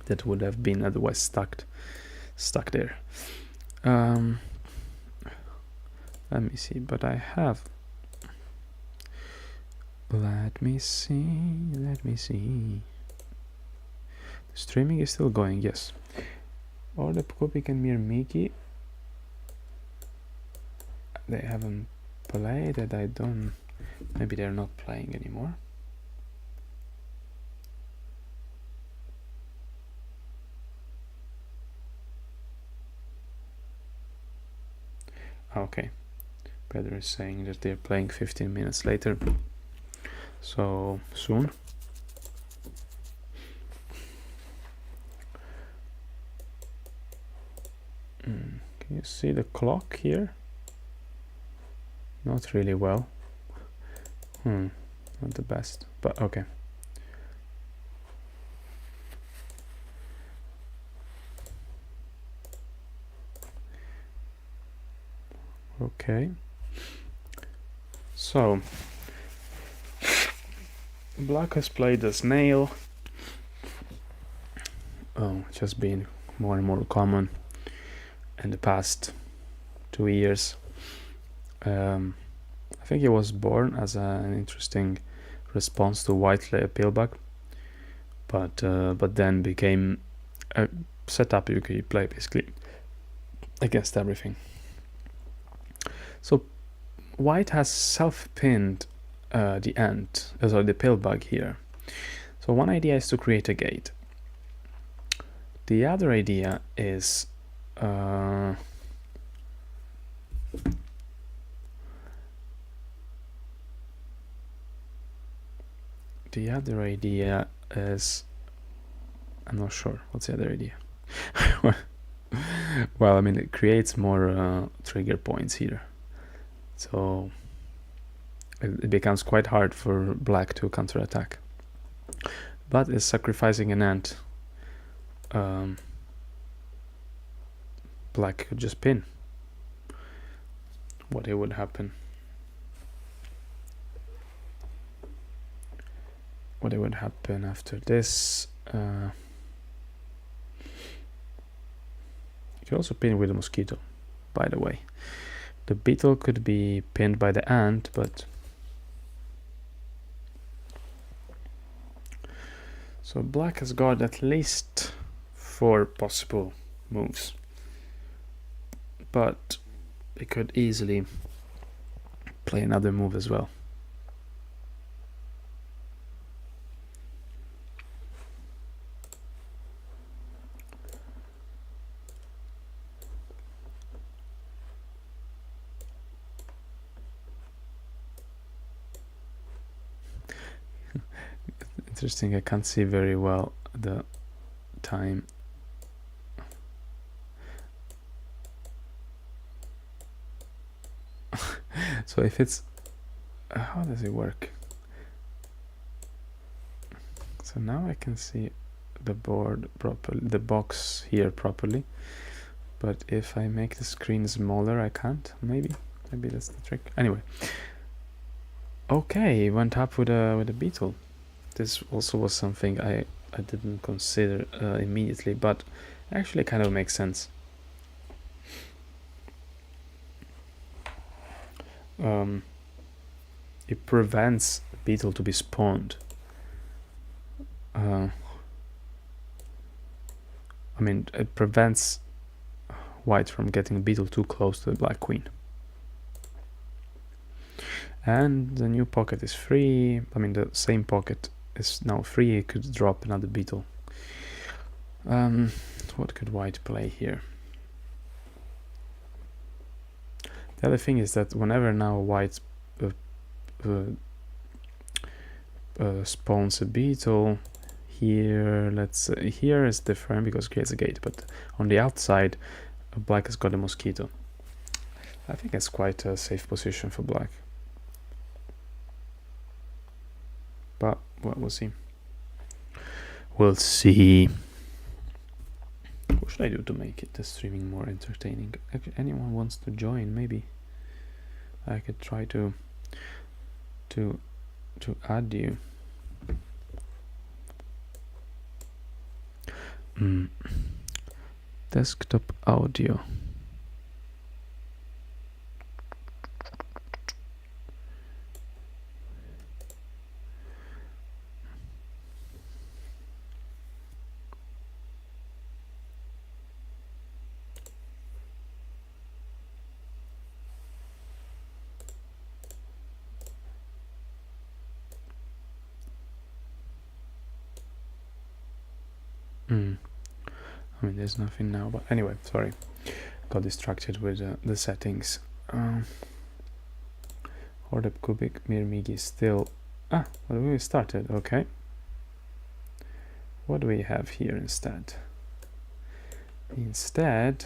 that would have been otherwise stuck there. Let me see, but I have. Let me see. The streaming is still going, yes. Or the Kopik and Mir Miki. They haven't played, that I don't. Maybe they're not playing anymore. Okay, Pedro is saying that they're playing 15 minutes later, so soon. Can you see the clock here? Not really well. Not the best, but okay. Okay. So black has played the snail. Just been more and more common in the past 2 years. I think it was born as an interesting response to white pill bug, but then became a setup you could play basically against everything. So white has self-pinned the ant, the pill bug here. So one idea is to create a gate. The other idea is the other idea is, I'm not sure. What's the other idea? Well, I mean, it creates more trigger points here, so it becomes quite hard for black to counterattack. But it's sacrificing an ant. Black could just pin. What it would happen? What it would happen after this? You can also pin with a mosquito, by the way. The beetle could be pinned by the ant, but so black has got at least 4 possible moves, but it could easily play another move as well. Interesting, I can't see very well the time. So if it's how does it work? So now I can see the board properly, the box here properly, but if I make the screen smaller I can't. Maybe that's the trick. Anyway, okay, went up with a beetle. This also was something I didn't consider immediately, but actually kind of makes sense. It prevents beetle to be spawned. I mean, it prevents white from getting beetle too close to the black queen. And the new pocket is free. I mean, the same pocket is now free. It could drop another beetle. What could white play here? The other thing is that whenever now white spawns a beetle here, let's say here is different because it creates a gate, but on the outside black has got a mosquito. I think it's quite a safe position for black, but well, we'll see. What should I do to make it the streaming more entertaining? Actually, anyone wants to join, maybe I could try to add you. Desktop audio. I mean, there's nothing now, but anyway, sorry, got distracted with the settings. Hordep Kubik Mirmigi still. Well, we started. Okay, what do we have here instead? Instead,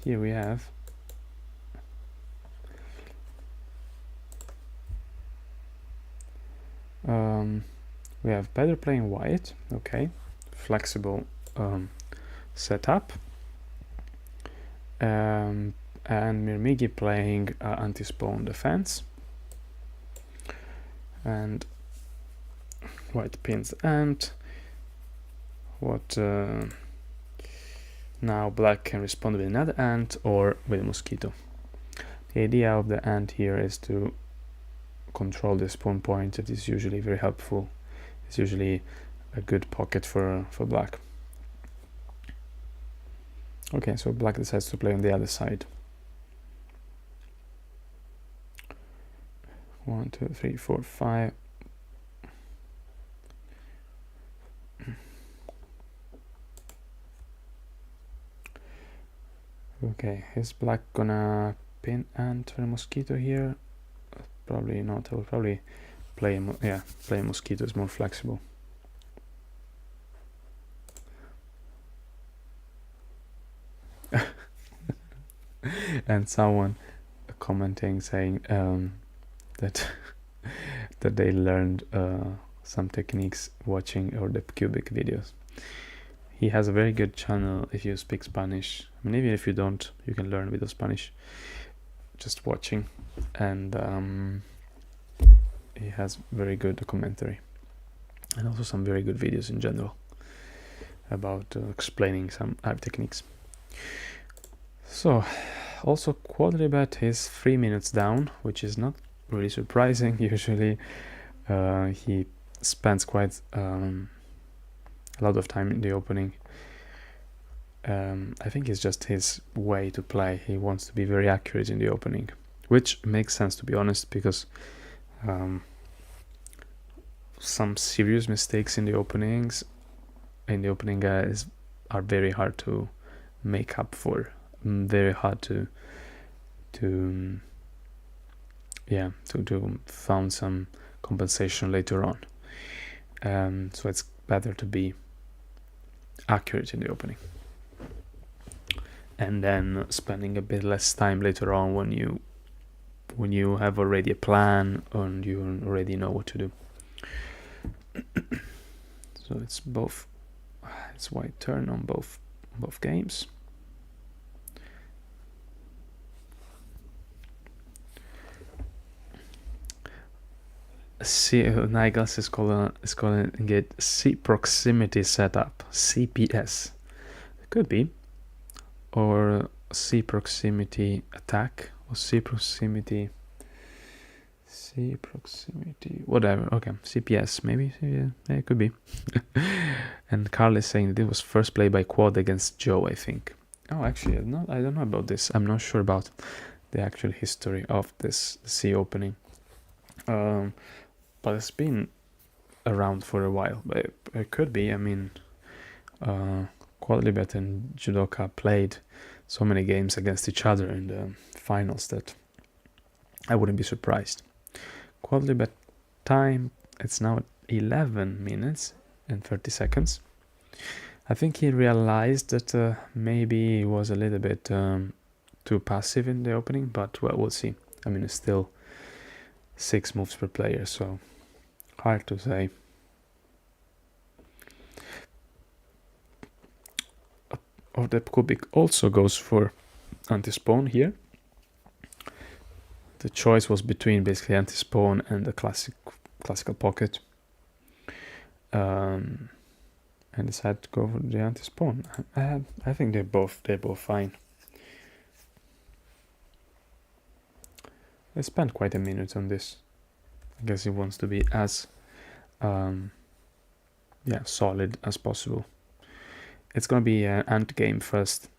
here we have better playing white. Okay, flexible setup, and Mirmigi playing anti-spawn defense, and white pins ant. What now black can respond with another ant or with a mosquito. The idea of the ant here is to control the spawn point. It is usually very helpful. It's usually a good pocket for black. Okay, so black decides to play on the other side. 1, 2, 3, 4, 5. Okay, is black gonna pin ant or a mosquito here? Probably not. I will probably play Mosquito is more flexible. And someone commenting saying that that they learned some techniques watching the Cubic videos. He has a very good channel if you speak Spanish. I mean, even if you don't, you can learn a bit of Spanish just watching. And he has very good commentary and also some very good videos in general about explaining some Hive techniques. So, also Quadribet is 3 minutes down, which is not really surprising. Usually he spends quite a lot of time in the opening. I think it's just his way to play. He wants to be very accurate in the opening, which makes sense, to be honest, because some serious mistakes in the opening are very hard to make up for, very hard to found some compensation later on. So it's better to be accurate in the opening, and then spending a bit less time later on when you have already a plan and you already know what to do. So it's white turn on both games. Nigels is calling it C proximity setup, CPS. It could be, or C proximity attack, or C proximity, whatever. Okay, CPS maybe. Yeah, it could be. And Carl is saying that it was first played by Quad against Joe, I think. Oh, actually, I don't know about this. I'm not sure about the actual history of this C opening. But it's been around for a while. But it could be. I mean, Quadribet and Judoka played so many games against each other in the finals that I wouldn't be surprised. Quadribet time, it's now at 11 minutes and 30 seconds. I think he realized that maybe he was a little bit too passive in the opening, but well, we'll see. I mean, it's still 6 moves per player, so hard to say. The Kubik also goes for anti-spawn here. The choice was between basically anti-spawn and the classical pocket, and decided to go for the anti-spawn. I think they're both fine. I spent quite a minute on this. I guess he wants to be as solid as possible. It's gonna be an ant game first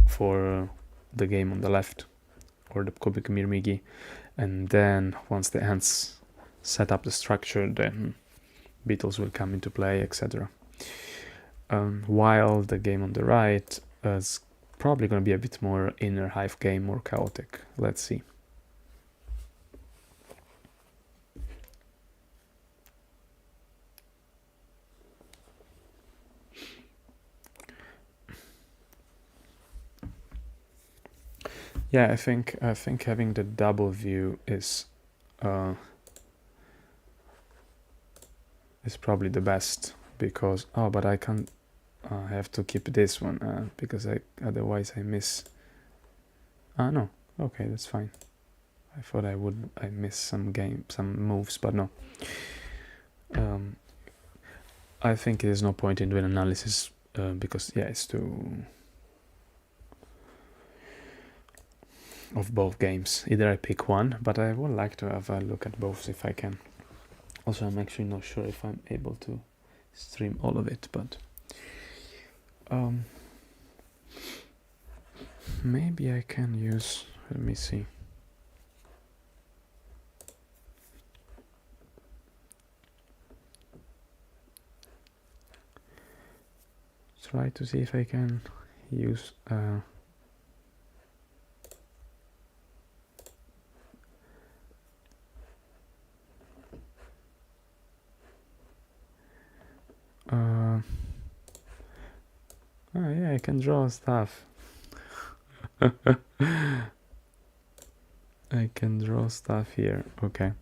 for the game on the left, or the Kubik Mirmigi, and then once the ants set up the structure, then beetles will come into play, etc. While the game on the right is probably going to be a bit more inner Hive game, more chaotic. Let's see. Yeah, I think having the double view is probably the best, because but I can't. I have to keep this one because otherwise I miss. No, okay, that's fine. I thought I miss some moves, but no. I think there's no point in doing analysis because it's too. Of both games. Either I pick one, but I would like to have a look at both if I can. Also, I'm actually not sure if I'm able to stream all of it, but maybe I can use, let me see. Try to see if I can use I can draw stuff. I can draw stuff here. Okay.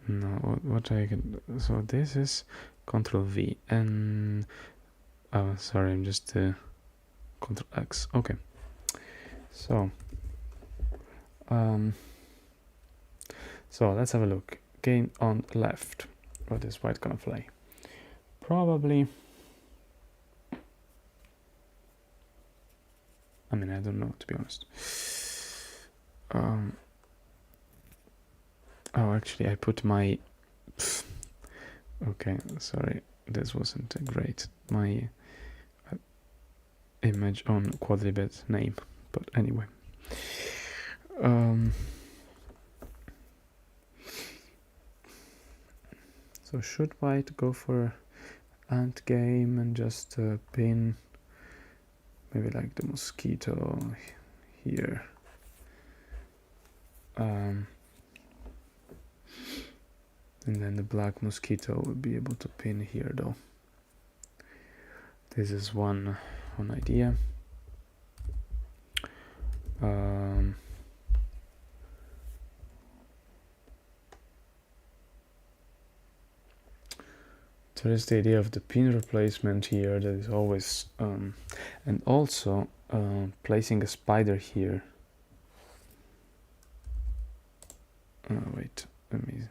No, what I can. So this is Control V and. Oh, sorry, I'm just Control X. Okay. So. So let's have a look. Game on left. What is white gonna play? Probably. I mean, I don't know, to be honest. Oh, actually, I put my. Okay, sorry, this wasn't great. My image on Quadribet name, but anyway. So should white go for ant game and just pin maybe like the mosquito here? And then the black mosquito will be able to pin here though. This is one idea. There is the idea of the pin replacement here that is always and also placing a spider here. Wait, let me.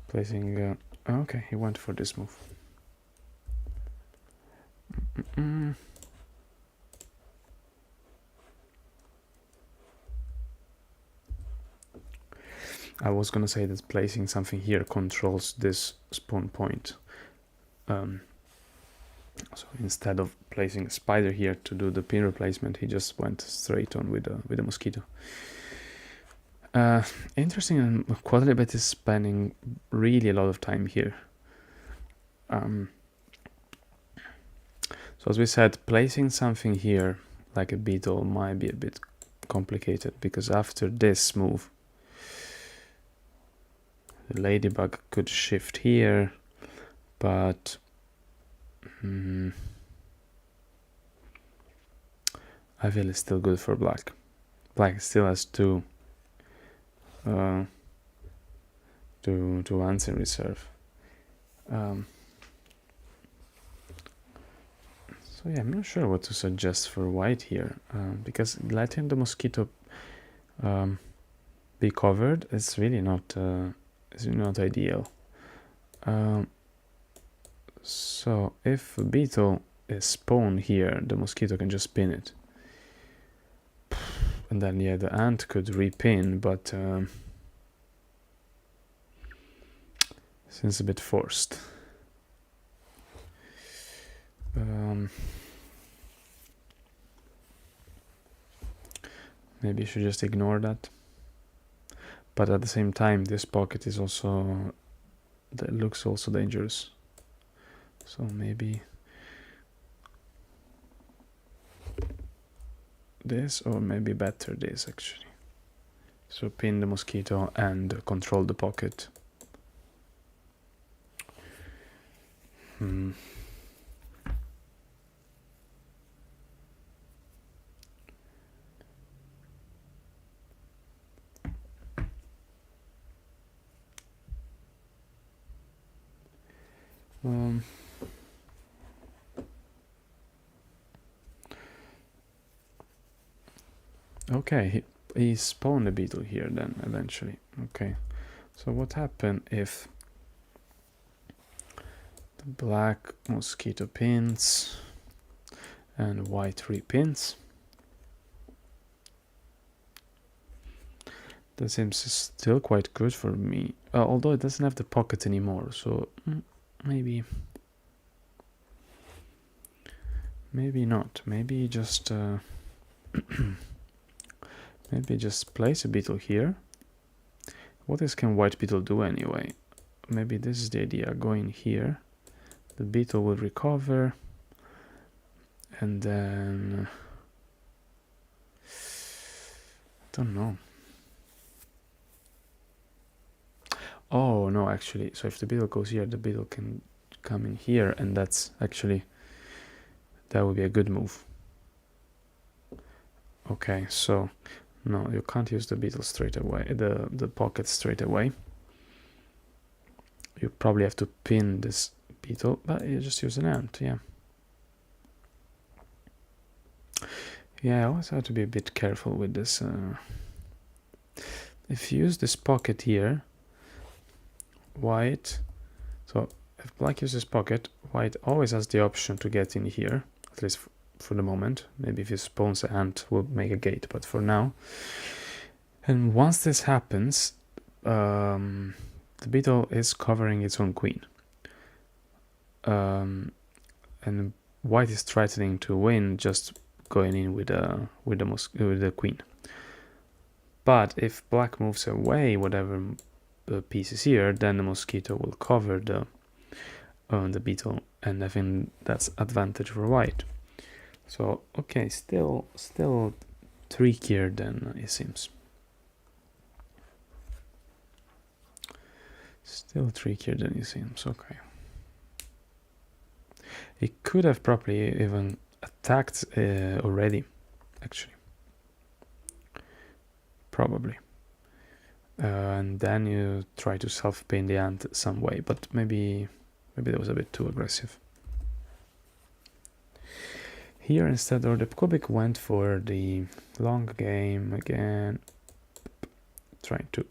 Placing. Okay, he went for this move. I was gonna say that placing something here controls this spawn point. So instead of placing a spider here to do the pin replacement, he just went straight on with the mosquito. Interesting, and Quadribet is spending really a lot of time here. So as we said, placing something here like a beetle might be a bit complicated, because after this move the ladybug could shift here, but I feel it's still good for black. Black still has two ants in reserve. So yeah, I'm not sure what to suggest for white here, because letting the mosquito be covered is really not ideal. So if a beetle is spawned here, the mosquito can just pin it, and then yeah, the ant could repin, but seems a bit forced. Maybe you should just ignore that. But at the same time, this pocket is also, that looks also dangerous. So maybe this, or maybe better this actually. So pin the mosquito and control the pocket. Okay, he spawned a beetle here then eventually. Okay, so what happened if the black mosquito pins and white repins? That seems still quite good for me, although it doesn't have the pocket anymore, so maybe not. Maybe just maybe just place a beetle here. What else can white beetle do anyway? Maybe this is the idea, going here. The beetle will recover, And then don't know. Oh no, actually, so if the beetle goes here, the beetle can come in here, and that's actually, that would be a good move. Okay, so no, you can't use the beetle straight away, the pocket straight away. You probably have to pin this beetle, but you just use an ant, yeah. Yeah, I always have to be a bit careful with this. If you use this pocket here, white, so if black uses pocket, white always has the option to get in here, at least for the moment. Maybe if he spawns an ant, we'll make a gate, but for now. And once this happens, the beetle is covering its own queen. And white is threatening to win just going in with the queen. But if black moves away whatever piece is here, then the mosquito will cover the beetle, and I think that's advantage for white. So okay, still trickier than it seems. Still trickier than it seems. Okay. He could have probably even attacked already, actually. Probably. And then you try to self-pin the ant some way, but maybe that was a bit too aggressive. Here instead, or the Kubik went for the long game again, trying to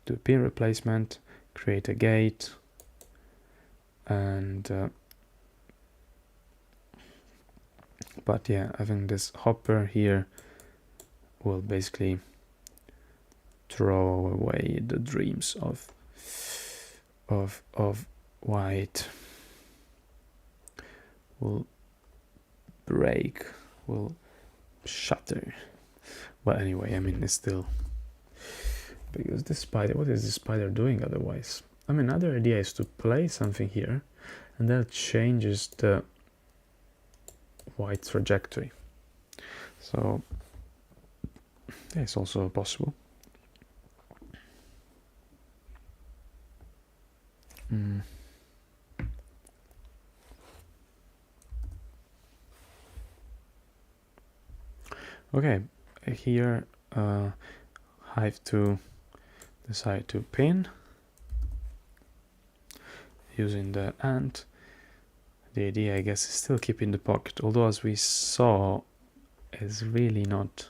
do pin replacement, create a gate, and but yeah, I think this hopper here will basically throw away the dreams of white. Will break, will shatter. But anyway, I mean, it's still, because this spider, what is the spider doing otherwise? I mean, another idea is to play something here, and that changes the white trajectory. So it's also possible. Okay, here Hive to decide to pin using the ant. The idea, I guess, is still keep in the pocket, although as we saw, it's really not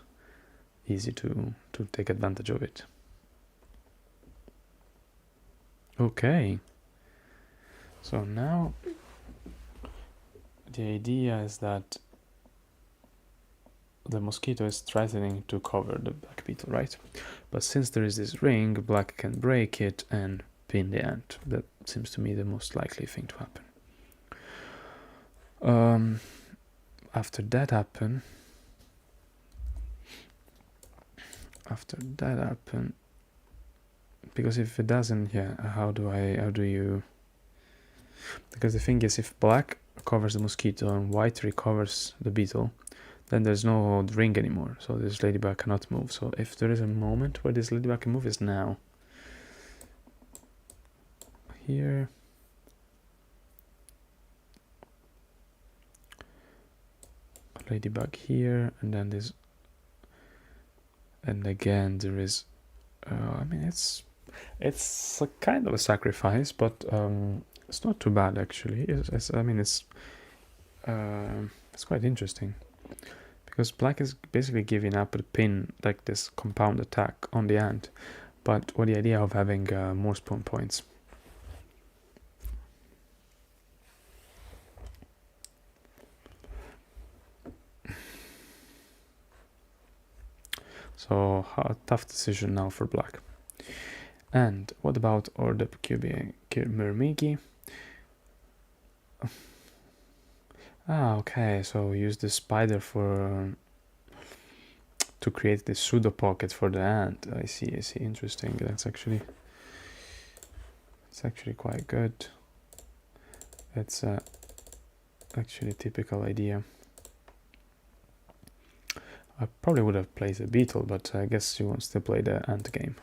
easy to take advantage of it. Okay, so now the idea is that the mosquito is threatening to cover the black beetle, right? But since there is this ring, black can break it and pin the ant. That seems to me the most likely thing to happen. After that happen, because if it doesn't, yeah, how do you, because the thing is, if black covers the mosquito and white recovers the beetle, then there's no ring anymore, so this ladybug cannot move. So if there is a moment where this ladybug can move, is now. Here. Ladybug here, and then this, and again there is, I mean, it's a kind of a sacrifice, but it's not too bad actually. I mean, it's quite interesting, because black is basically giving up a pin, like this compound attack on the ant, but with the idea of having more spawn points. So a tough decision now for black. And what about order Mermigi? Okay, so use the spider for to create this pseudo pocket for the ant. I see, interesting. It's actually quite good. It's actually a typical idea. I probably would have played the beetle, but I guess you want to still play the ant game.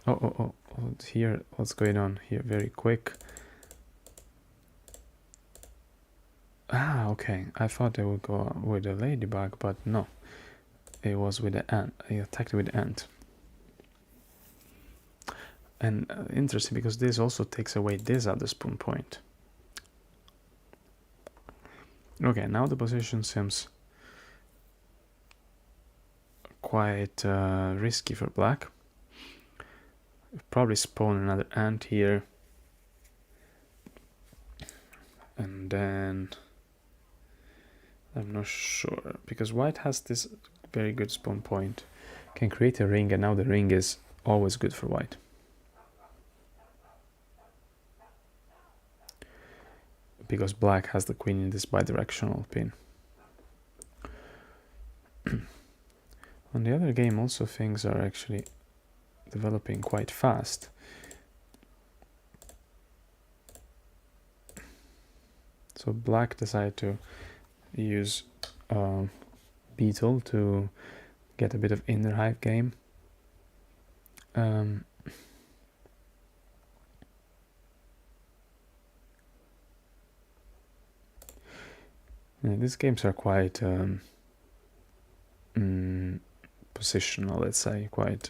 Oh, here, what's going on here? Very quick. Ah, okay. I thought they would go with the ladybug, but no. It was with the ant. He attacked with the ant. And interesting, because this also takes away this other spawn point. Okay, now the position seems quite risky for black. Probably spawn another ant here. And then I'm not sure, because white has this very good spawn point. Can create a ring, and now the ring is always good for white. Because black has the queen in this bidirectional pin. On the other game also things are actually developing quite fast. So black decided to use beetle to get a bit of inner hive game. These games are quite positional, let's say, quite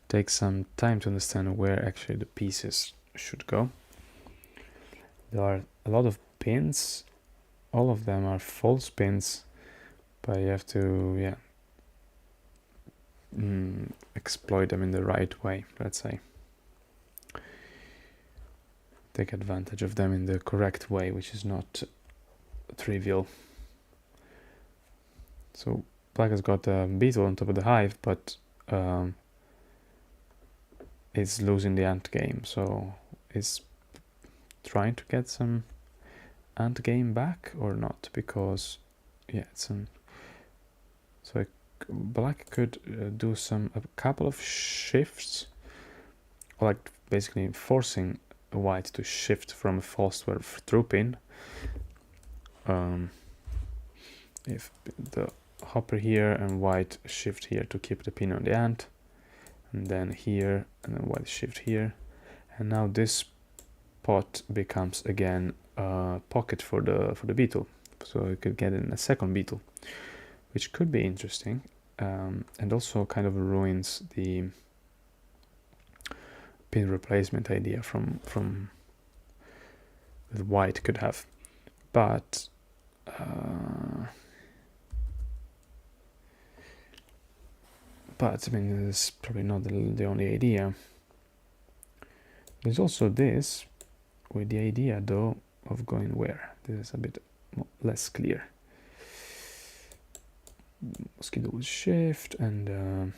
takes some time to understand where actually the pieces should go. There are a lot of pins, all of them are false pins, but you have to exploit them in the right way, let's say. Take advantage of them in the correct way, which is not trivial. So black has got a beetle on top of the hive, but it's losing the ant game, so it's trying to get some ant game back or not, because it's an so black could do a couple of shifts, like basically forcing white to shift from a false to a true pin. If the hopper here and white shift here to keep the pin on the ant, and then here, and then white shift here, and now this pot becomes again a pocket for the beetle, so you could get in a second beetle, which could be interesting, and also kind of ruins the pin replacement idea from that white could have. But I mean, it's probably not the only idea. There's also this, with the idea though of going where. This is a bit less clear. Mosquito will shift, and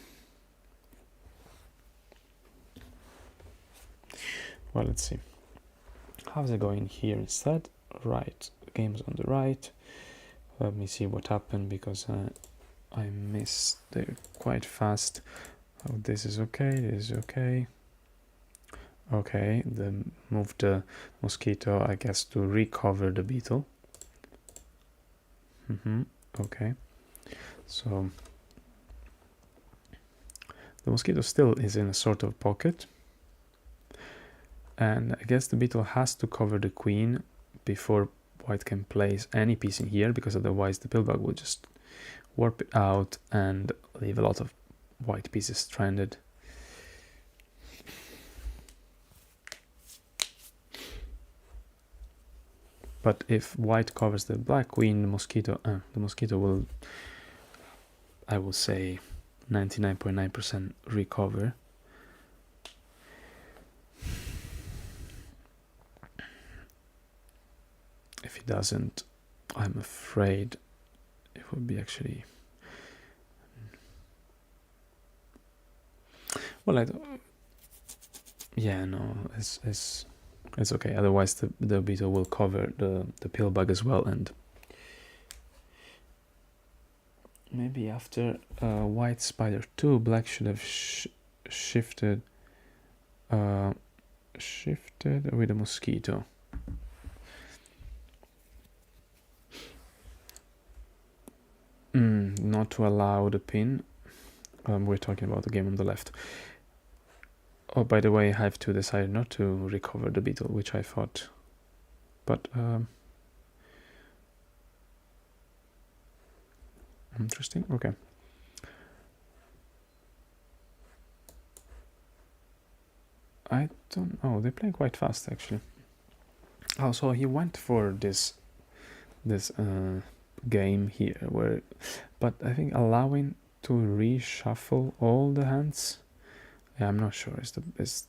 well, let's see. How's it going here instead? Right, the game's on the right. Let me see what happened, because I missed there quite fast. Oh, this is okay, this is okay. Okay, then move the mosquito, I guess, to recover the beetle. Okay, so the mosquito still is in a sort of pocket, and I guess the beetle has to cover the queen before white can place any piece in here, because otherwise the pillbug will just warp it out and leave a lot of white pieces stranded. But if white covers the black queen, the mosquito will, I will say, 99.9% recover. If he doesn't, I'm afraid it would be actually... Well, I don't... Yeah, no, it's okay. Otherwise, the beetle will cover the pillbug as well, and maybe after white spider 2, black should have shifted with a mosquito. Not to allow the pin. We're talking about the game on the left. Oh, by the way, Hive 2 decided not to recover the beetle, which I thought. But interesting. Okay. I don't know. They're playing quite fast, actually. Oh, so he went for this game here, but I think allowing to reshuffle all the hands. Yeah, I'm not sure is the best.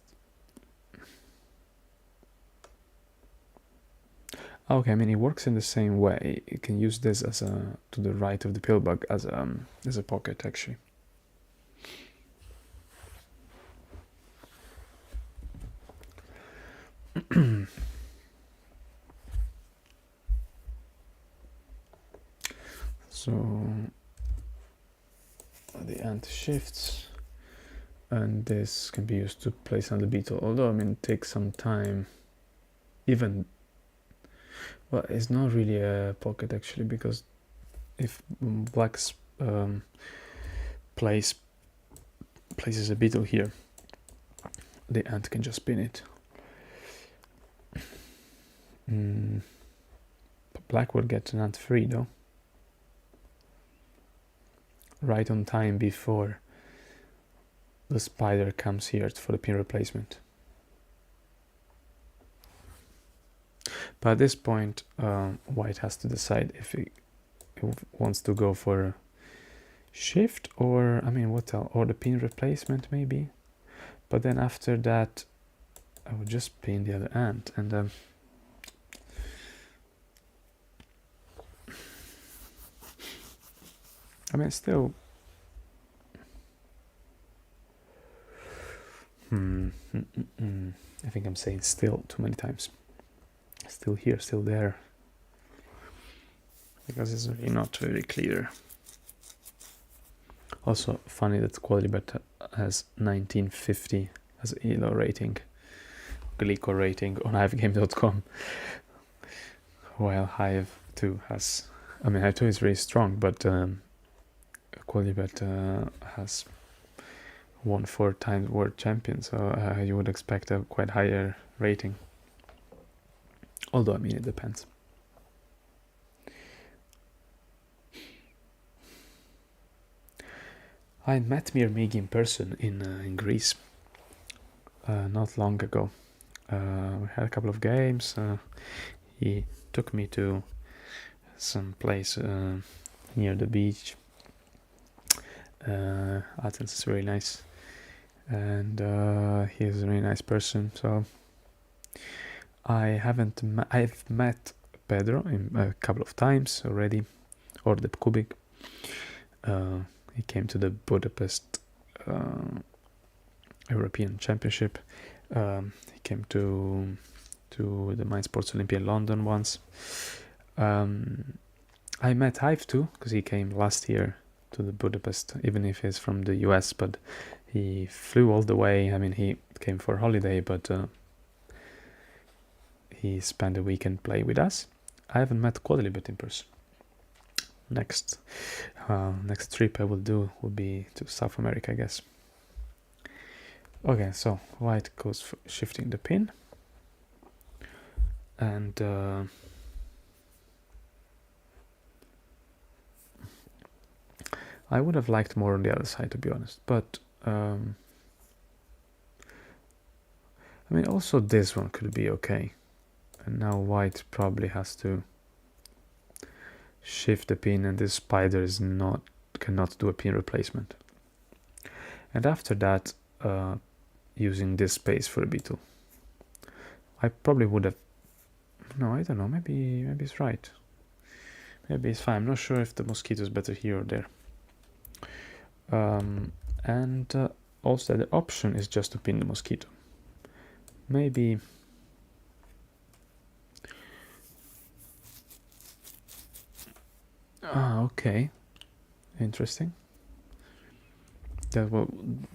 Okay, I mean it works in the same way. You can use this as a to the right of the pillbug as a pocket actually. So the ant shifts, and this can be used to place on the beetle. Although I mean it takes some time. Even well, it's not really a pocket actually, because if black's places a beetle here, the ant can just pin it. But black will get an ant free though. Right on time before the spider comes here for the pin replacement. But at this point, white has to decide if he wants to go for shift or, I mean, what else? Or the pin replacement maybe. But then after that, I would just pin the other ant, and I mean, still. I think I'm saying still too many times. Still here, still there. Because it's really not very clear. Also, funny that Quality Bet has 1950 as ELO rating, Glico rating on hivegame.com. While Hive 2 has, I mean, Hive 2 is really strong, but Quality Bet has won 4 times world champion, so you would expect a quite higher rating. Although, I mean, it depends. I met Mir Migi in person in Greece not long ago. We had a couple of games. He took me to some place near the beach. Athens is really nice, and he's a really nice person. So I've met Pedro a couple of times already, or the Kubik. He came to the Budapest European Championship. He came to the Mind Sports Olympia in London once. I met Hive too, because he came last year to the Budapest, even if he's from the US, but he flew all the way. I mean, he came for holiday, but he spent a weekend playing with us. I haven't met Quadlibet in person. Next trip I will do will be to South America, I guess. Okay, so white goes for shifting the pin, and I would have liked more on the other side, to be honest, but I mean, also this one could be okay, and now white probably has to shift the pin, and this spider cannot do a pin replacement, and after that using this space for a beetle. I probably would have, no, I don't know, maybe it's right, maybe it's fine. I'm not sure if the mosquito is better here or there. And also the option is just to pin the mosquito. Maybe okay, interesting. This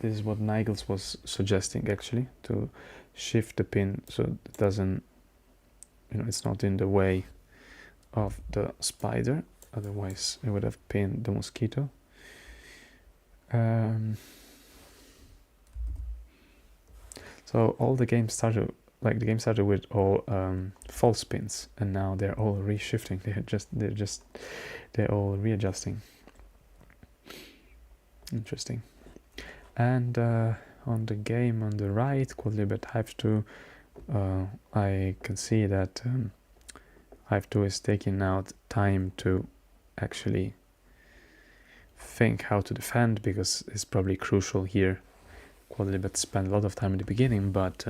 is what Nigels was suggesting, actually, to shift the pin so it doesn't, it's not in the way of the spider. otherwise it would have pinned the mosquito. So all the game started, like the game started with all false pins, and now they're all reshifting. They're all readjusting. Interesting. And on the game on the right, Quadlibet Hive 2, I can see that Hive 2 is taking out time to actually think how to defend, because it's probably crucial here. Quadlibet spent a lot of time in the beginning, but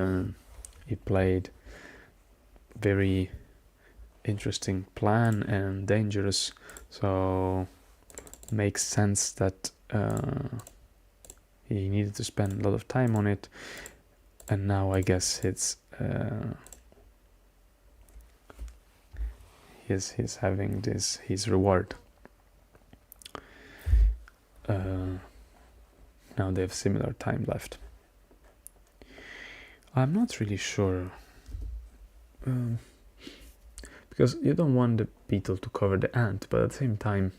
he played very interesting plan and dangerous, so makes sense that he needed to spend a lot of time on it, and now I guess it's he's having his reward. Now they have similar time left. I'm not really sure, because you don't want the beetle to cover the ant, but at the same time,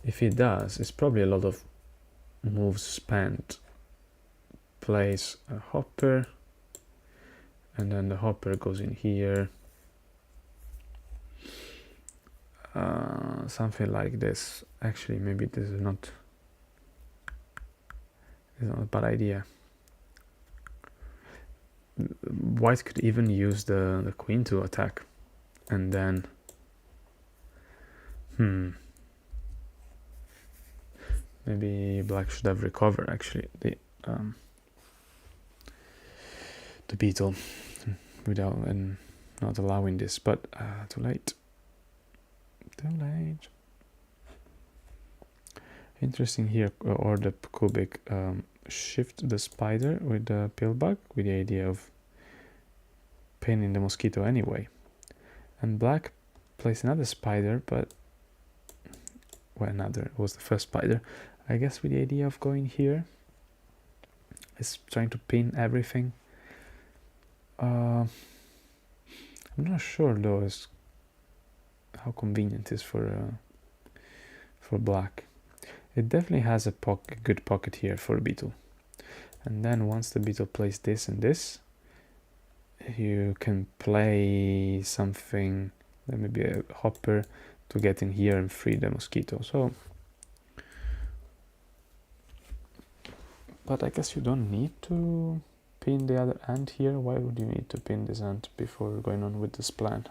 if he does, it's probably a lot of moves spent. Place a hopper, and then the hopper goes in here. Something like this. Actually, maybe this is not a bad idea. White could even use the queen to attack, and then maybe black should have recovered actually the beetle without and not allowing this, but too late. Interesting here, or the cubic shift the spider with the pill bug with the idea of pinning the mosquito anyway, and black placed another spider, but another was the first spider, I guess, with the idea of going here. It's trying to pin everything. I'm not sure though how convenient it is for black. It definitely has a good pocket here for a beetle, and then once the beetle plays this and this, you can play something, maybe a hopper, to get in here and free the mosquito. So, but I guess you don't need to pin the other ant here. Why would you need to pin this ant before going on with this plan?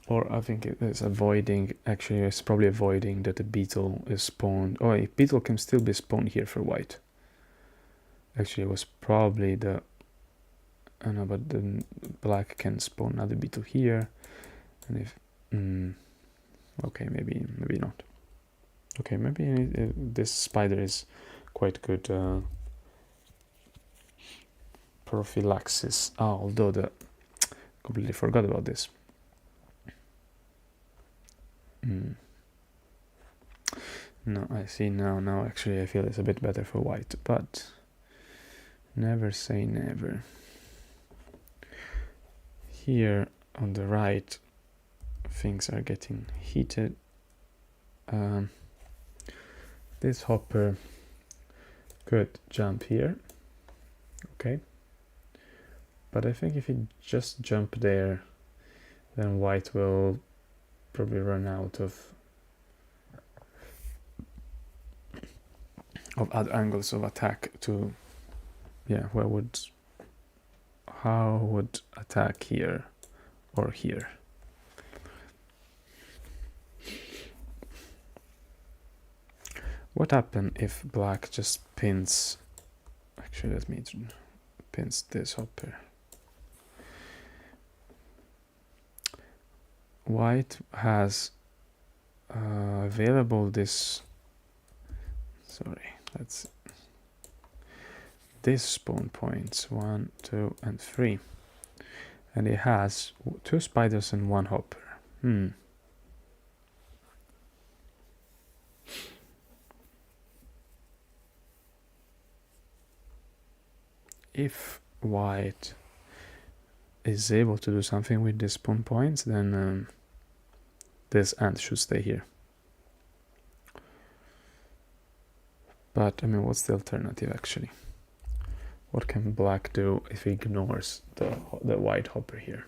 Or I think it is avoiding, actually it's probably avoiding that the beetle is spawned. Oh, a beetle can still be spawned here for white. Actually it was probably the, I know, but the black can spawn another beetle here. And if, okay, maybe not. Okay, maybe this spider is quite good prophylaxis. Although completely forgot about this. No, I see now actually I feel it's a bit better for white, but never say never. Here on the right things are getting heated. This hopper could jump here, okay, but I think if it just jump there, then white will probably run out of other angles of attack to, how would attack here or here? What happens if black just pins, actually let me pins this hopper. White has available this, this spawn points 1, 2, and 3, and it has 2 spiders and 1 hopper. If white is able to do something with these spawn points, then this ant should stay here. But I mean, what's the alternative actually? What can black do if he ignores the white hopper here?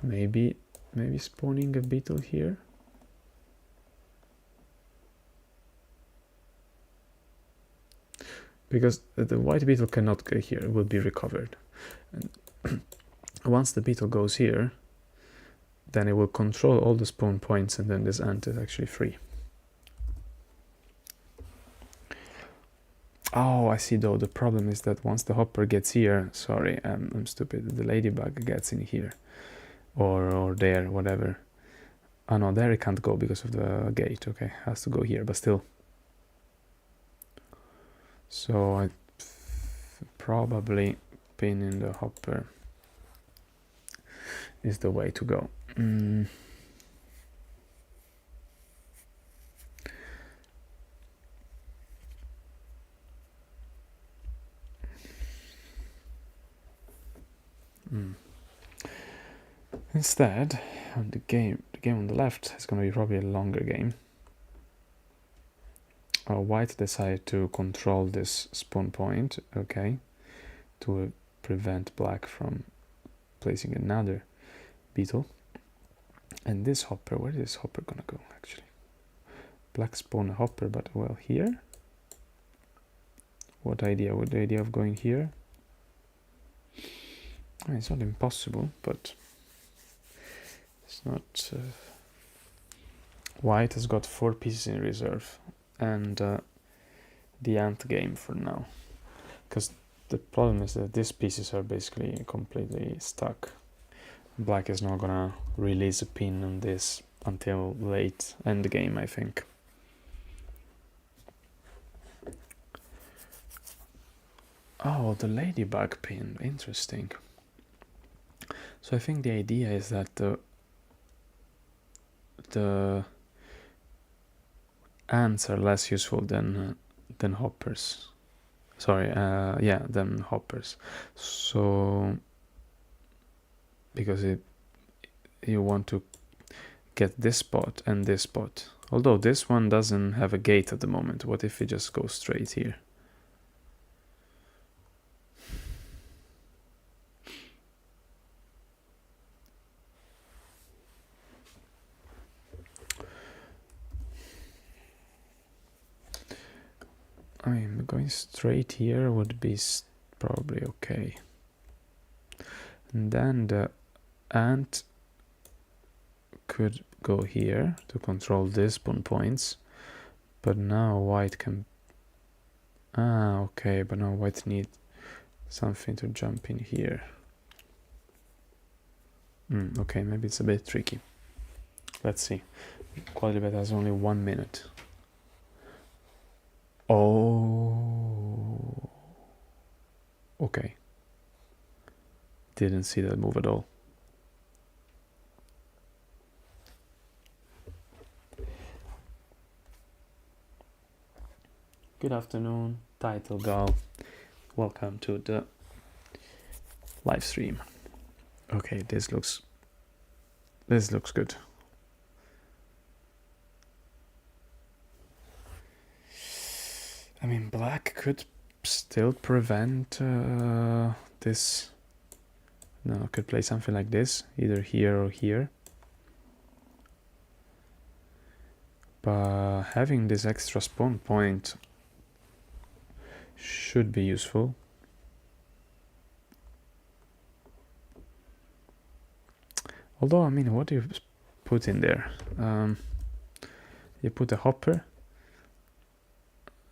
Maybe spawning a beetle here. Because the white beetle cannot go here, it will be recovered. And once the beetle goes here, then it will control all the spawn points, and then this ant is actually free. Oh, I see though, the problem is that once the hopper gets here, sorry, I'm stupid, the ladybug gets in here. Or there, whatever. Oh no, there it can't go because of the gate, okay, has to go here, but still. So I probably pinning the hopper is the way to go. Instead, the game on the left is going to be probably a longer game. White decided to control this spawn point, okay, to prevent black from placing another beetle. And this hopper, where is this hopper gonna go actually? Black spawn a hopper, but well, here? What idea? What the idea of going here? I mean, it's not impossible, but it's not. White has got 4 pieces in reserve, and the ant game for now, because the problem is that these pieces are basically completely stuck. Black is not gonna release a pin on this until late end game, I think. Oh, the ladybug pin, interesting. So I think the idea is that the ants are less useful than hoppers. Sorry, than hoppers. So because you want to get this spot and this spot. Although this one doesn't have a gate at the moment. What if we just go straight here? I mean, going straight here would be probably okay. And then the ant could go here to control these spawn points, but now white can. Okay, but now white need something to jump in here. Okay, maybe it's a bit tricky. Let's see. Quality bet has only 1 minute. Oh, okay. Didn't see that move at all. Good afternoon, Title Gal. Welcome to the live stream. Okay, this looks good. I mean, black could still prevent this. No, could play something like this, either here or here. But having this extra spawn point should be useful. Although, I mean, what do you put in there? You put a hopper.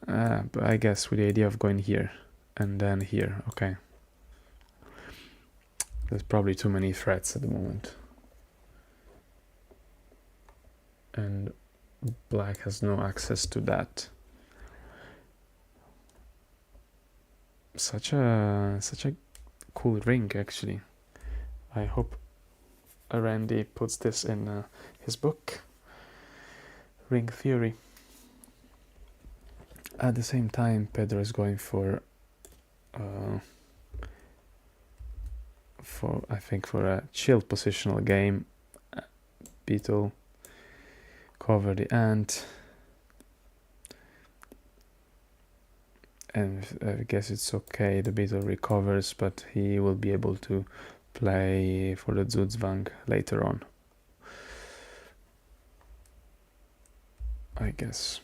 But I guess with the idea of going here and then here, okay. There's probably too many threats at the moment. And black has no access to that. Such a cool ring, actually. I hope Randy puts this in his book, Ring Theory. At the same time, Pedro is going for I think for a chill positional game. Beetle cover the ant, and I guess it's okay. The beetle recovers, but he will be able to play for the Zugzwang later on, I guess.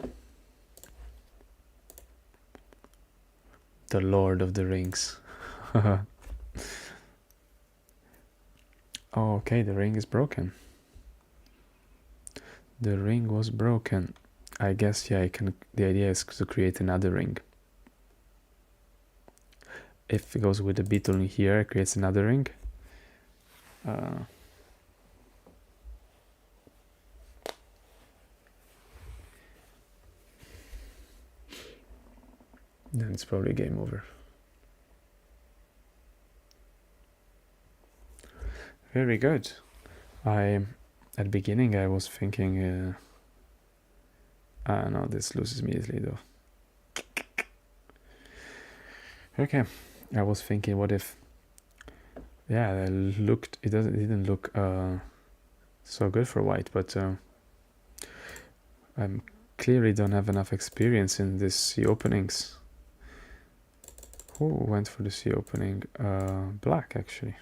The Lord of the Rings. Oh, okay, the ring is broken. The ring was broken. I guess, yeah, the idea is to create another ring. If it goes with the beetle in here, it creates another ring. Then it's probably game over. Very good. At the beginning I was thinking no, this loses immediately though. Okay, I was thinking, what if, yeah, it didn't look so good for white, but I clearly don't have enough experience in these sea openings. Who went for the sea opening? Black, actually.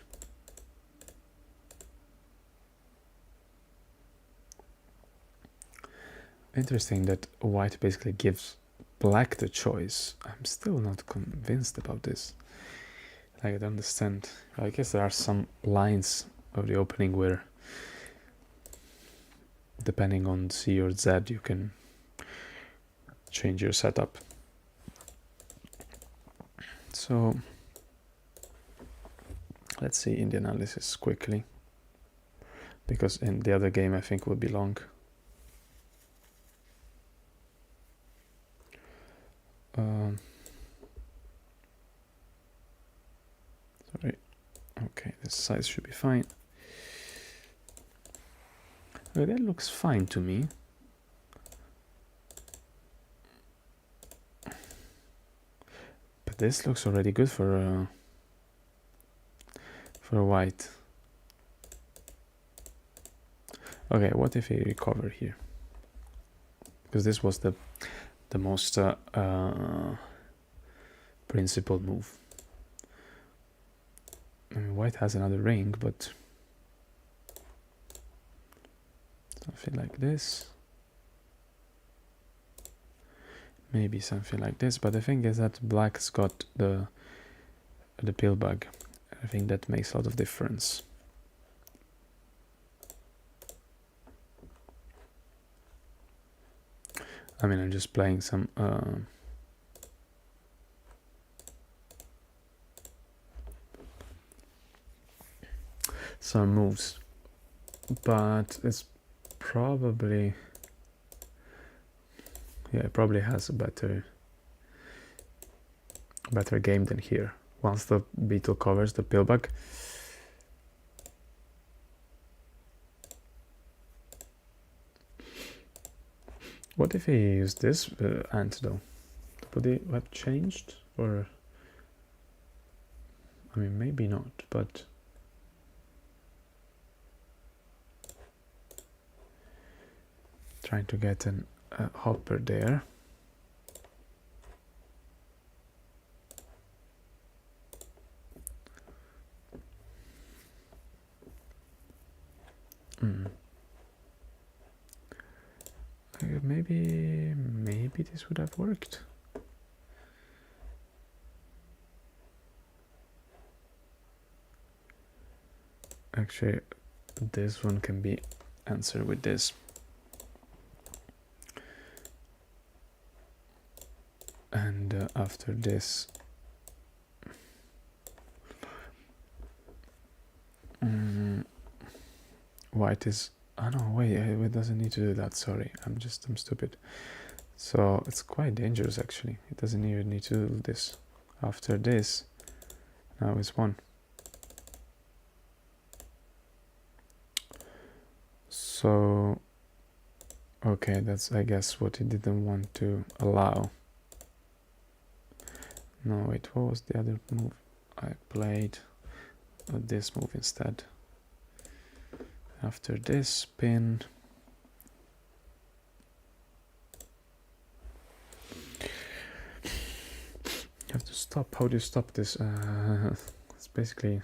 Interesting that white basically gives black the choice. I'm still not convinced about this. I don't understand. I guess there are some lines of the opening where, depending on C or Z, you can change your setup. So let's see in the analysis quickly, because in the other game I think would be long. Sorry. Okay, this size should be fine. Well, that looks fine to me. But this looks already good for white. Okay, what if we recover here? Because this was the most principled move. I mean, white has another ring, but something like this. Maybe something like this, but the thing is that black's got the pill bug. I think that makes a lot of difference. I mean, I'm just playing some moves, but it's probably, yeah, it probably has a better game than here. Once the beetle covers the pillbug, what if he used this ant though? Would it have changed? Or, I mean, maybe not, but trying to get a hopper there. Maybe this would have worked. Actually, this one can be answered with this. And after this, white is, oh no, wait, it doesn't need to do that, sorry, I'm stupid. So it's quite dangerous actually. It doesn't even need to do this. After this, now it's one. So, okay, that's, I guess, what he didn't want to allow. No, wait, what was the other move? I played this move instead. After this spin, you have to stop. How do you stop this? It's basically...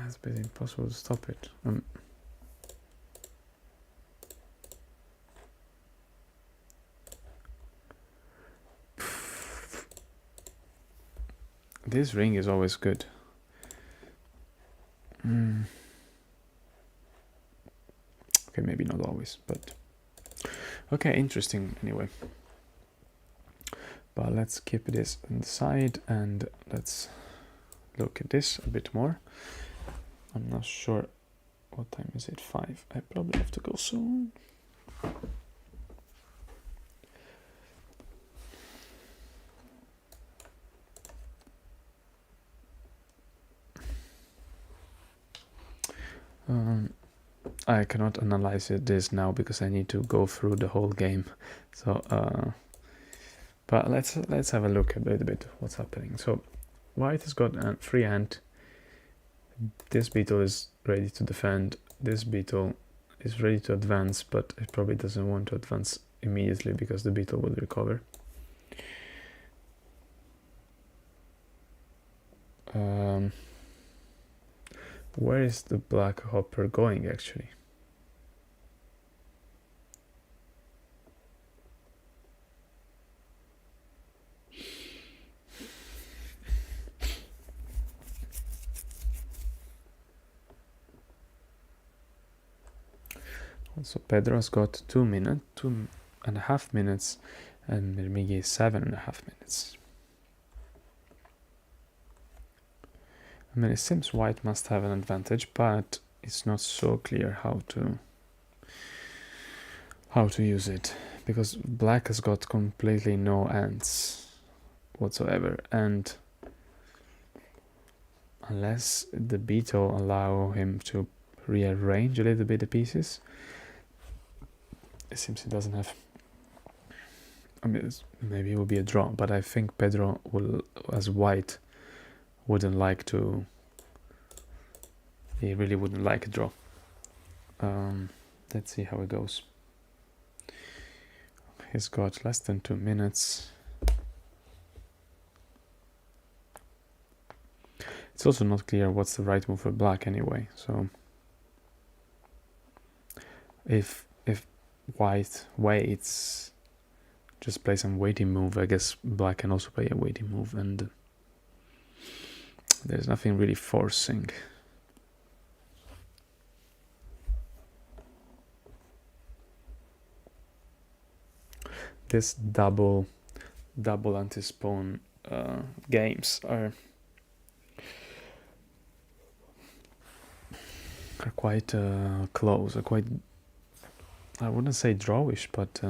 it's basically impossible to stop it. This ring is always good. Okay, maybe not always, but... Okay, interesting anyway. But let's keep this on the side and let's look at this a bit more. I'm not sure what time is it. 5. I probably have to go soon. I cannot analyze this now because I need to go through the whole game. So, but let's have a look a bit what's happening. So, white has got a free hand. This beetle is ready to defend. This beetle is ready to advance, but it probably doesn't want to advance immediately because the beetle will recover. Where is the black hopper going actually? So Pedro's got 2.5 minutes, and Mirmigi 7.5 minutes. I mean, it seems white must have an advantage, but it's not so clear how to use it, because black has got completely no ants whatsoever, and unless the beetle allow him to rearrange a little bit the pieces, it seems he doesn't have. I mean, maybe it will be a draw, but I think Pedro will, as white, wouldn't like to. He really wouldn't like a draw. Let's see how it goes. He's got less than 2 minutes. It's also not clear what's the right move for black anyway. So if white waits, just play some waiting move, I guess black can also play a waiting move, and there's nothing really forcing. This double anti-spawn games are quite close, are quite, I wouldn't say drawish, but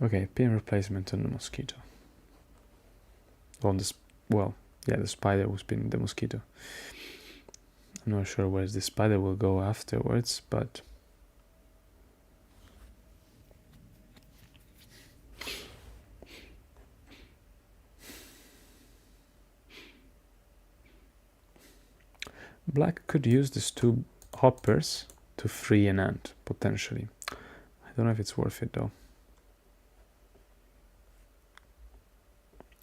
okay, pin replacement on the mosquito. On this, well, yeah, the spider was pinning the mosquito. I'm not sure where the spider will go afterwards, but black could use these 2 hoppers to free an ant, potentially. I don't know if it's worth it though.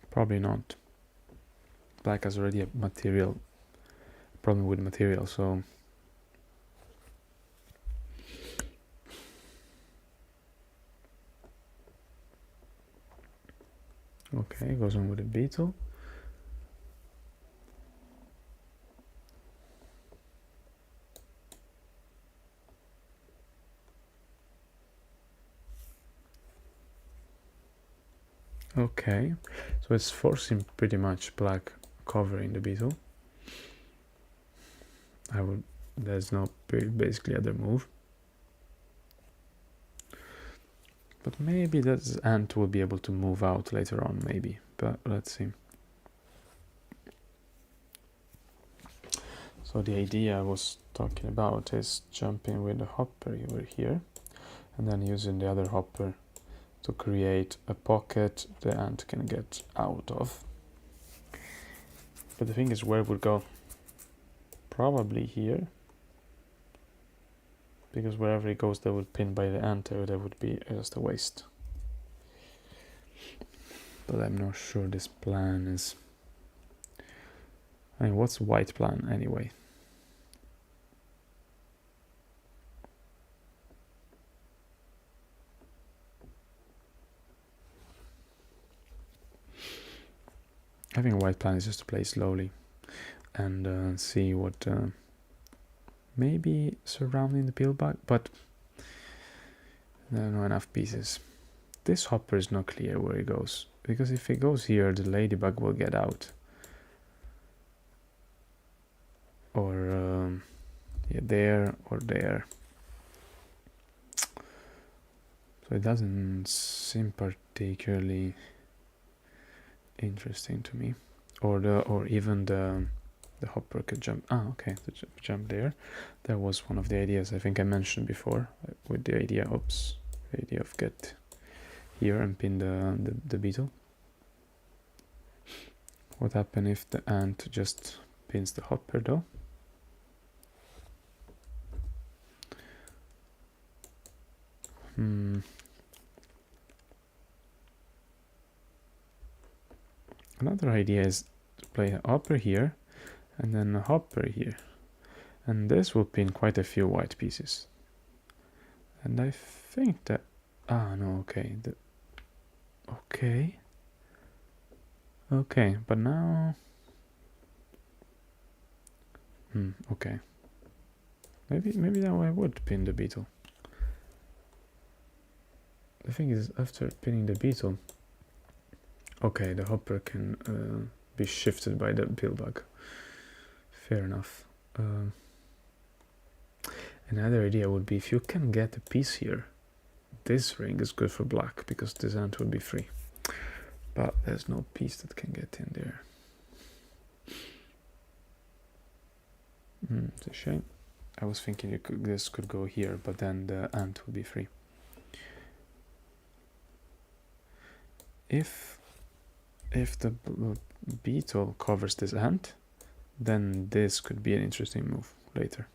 Probably not. Black has already a material problem with material, so okay, goes on with the beetle. Okay, so it's forcing pretty much black covering the beetle. There's no basically other move. But maybe that ant will be able to move out later on, maybe. But let's see. So the idea I was talking about is jumping with the hopper over here. and then using the other hopper to create a pocket the ant can get out of. But the thing is, where it would go? Probably here, because wherever it goes that would pin by the ant, there would be just a waste. But I'm not sure this plan is... I mean, what's white plan anyway? I think a white plan is just to play slowly and see what... maybe surrounding the pillbug, but there are not enough pieces. This hopper is not clear where it goes, because if it goes here, the ladybug will get out. Or yeah, there or there. So it doesn't seem particularly interesting to me. Or even the hopper could jump. Ah, okay, jump there. That was one of the ideas I think I mentioned before, with the idea, the idea of get here and pin the beetle. What happens if the ant just pins the hopper though? Another idea is to play a hopper here and then a hopper here, and this will pin quite a few white pieces. And I think that... ah, no, okay. Okay, but now... okay. Maybe now I would pin the beetle. The thing is, after pinning the beetle... okay, the hopper can be shifted by the pillbug. Fair enough. Another idea would be, if you can get a piece here, this ring is good for black, because this ant will be free. But there's no piece that can get in there. It's a shame. I was thinking this could go here, but then the ant would be free. If the beetle covers this ant, then this could be an interesting move later.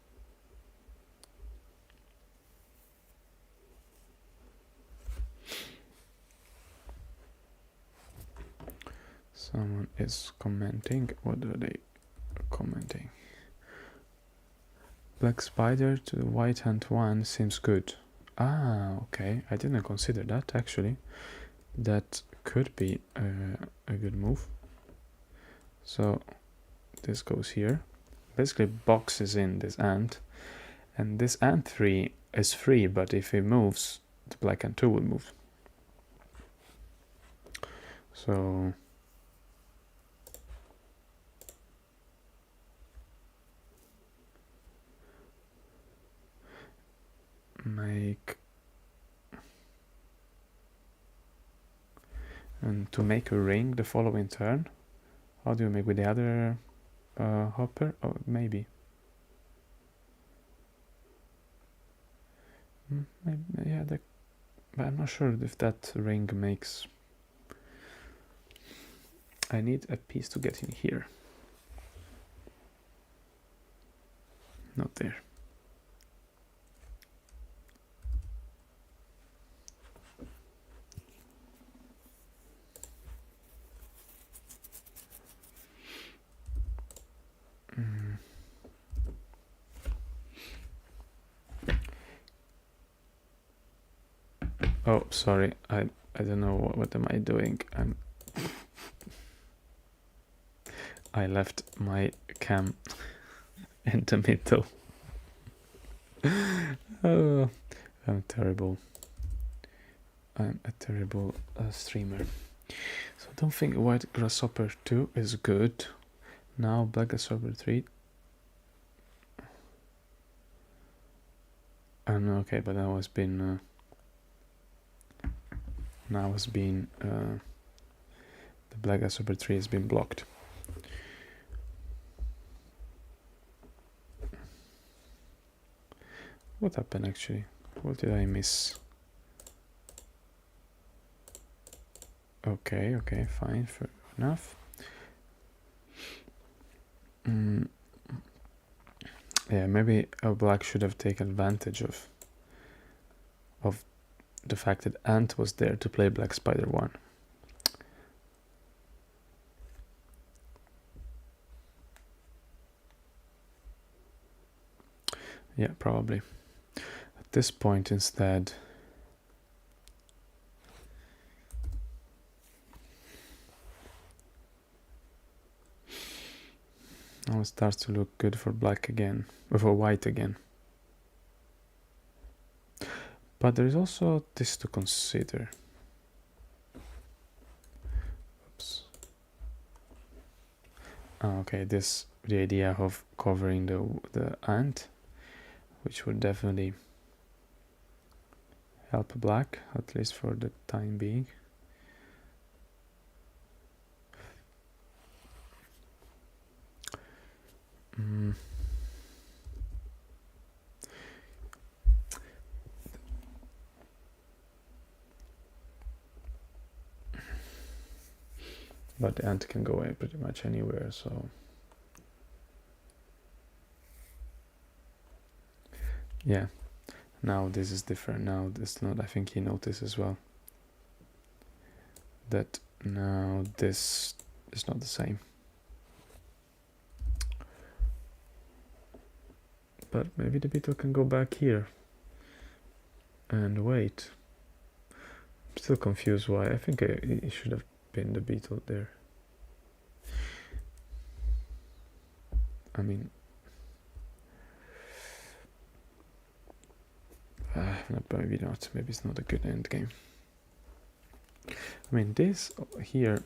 Someone is commenting. What are they commenting? Black spider to the white ant 1 seems good. Ah, okay. I didn't consider that actually. That could be a good move. So this goes here. Basically boxes in this ant. And this ant 3 is free, but if it moves, the black ant 2 will move. So... make... and to make a ring the following turn, how do you make with the other hopper? Oh, maybe. Maybe, yeah, but I'm not sure if that ring makes... I need a piece to get in here. Not there. Oh, sorry. I don't know what am I doing. I left my cam in the middle. Oh, I'm terrible. I'm a terrible streamer. So I don't think white grasshopper 2 is good. Now black grasshopper 3. Okay, but that was been... now has been... the black grasshopper 3 has been blocked. What happened actually? What did I miss? Okay, fine, fair enough. Yeah, maybe black should have taken advantage of the fact that ant was there to play black spider 1. Yeah, probably. At this point instead, now it starts to look good for black again, or for white again. But there is also this to consider. Oops. Oh, okay, this, the idea of covering the ant, which would definitely help black, at least for the time being. But the ant can go away pretty much anywhere, so yeah. Now this is different. Now this not. I think he noticed as well that now this is not the same. But maybe the beetle can go back here and wait. I'm still confused why. I think it should have been the beetle there. I mean, maybe not. Maybe it's not a good end game. I mean, this here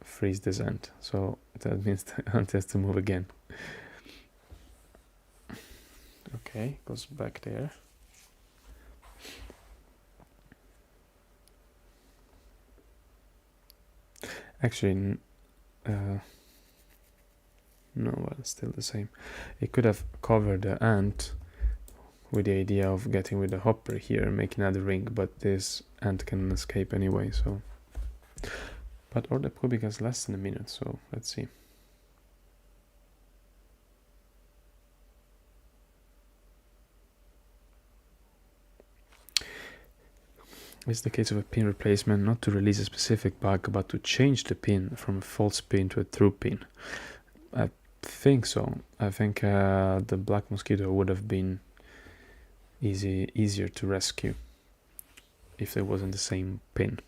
frees this ant, so that means the ant has to move again. Okay, goes back there. Actually, no, well, it's still the same. It could have covered the ant with the idea of getting with the hopper here, making another ring, but this ant can escape anyway, so. But or the pubic has less than a minute, so let's see. It's the case of a pin replacement, not to release a specific bug, but to change the pin from a false pin to a true pin. I think so. I think the black mosquito would have been easier to rescue if there wasn't the same pin.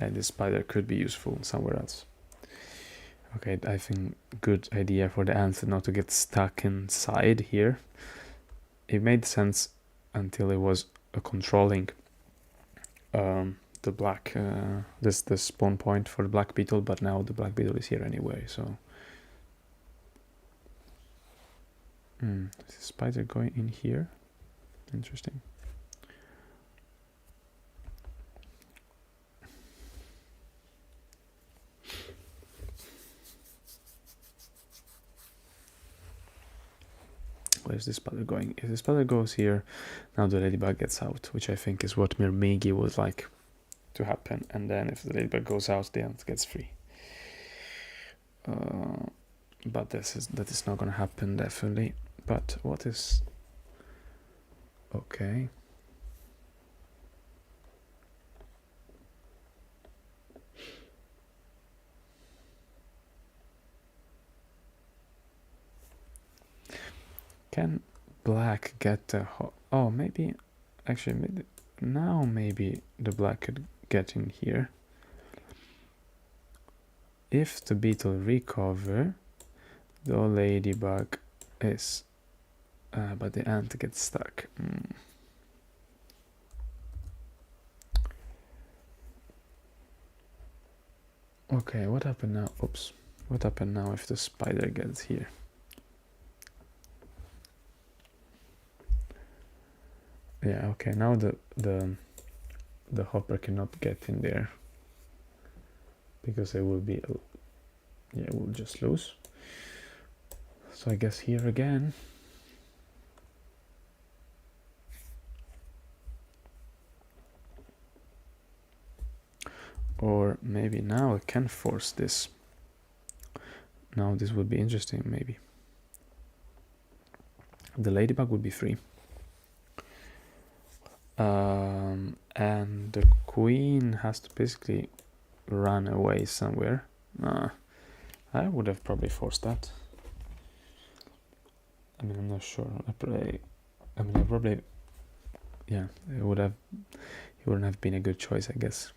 And the spider could be useful somewhere else. Okay, I think good idea for the ants not to get stuck inside here. It made sense until it was controlling the black, the spawn point for the black beetle, but now the black beetle is here anyway, so. Is the spider going in here? Interesting. Where's the spider going? If the spider goes here, now the ladybug gets out, which I think is what Mirmigi would like to happen. And then if the ladybug goes out, the ant gets free. But that is not going to happen, definitely. But what is... Okay. Can black get the... Oh, maybe... Actually, maybe the black could get in here. If the beetle recover, the ladybug is... but the ant gets stuck. Okay, what happened now? Oops. What happened now if the spider gets here? Yeah, okay, now the hopper cannot get in there because it will be, yeah, it will just lose. So I guess here again. Or maybe now I can force this. Now this would be interesting, maybe. The ladybug would be free. And the queen has to basically run away somewhere. I would have probably forced that. I mean, I'm not sure. I probably, yeah, it wouldn't have been a good choice, I guess.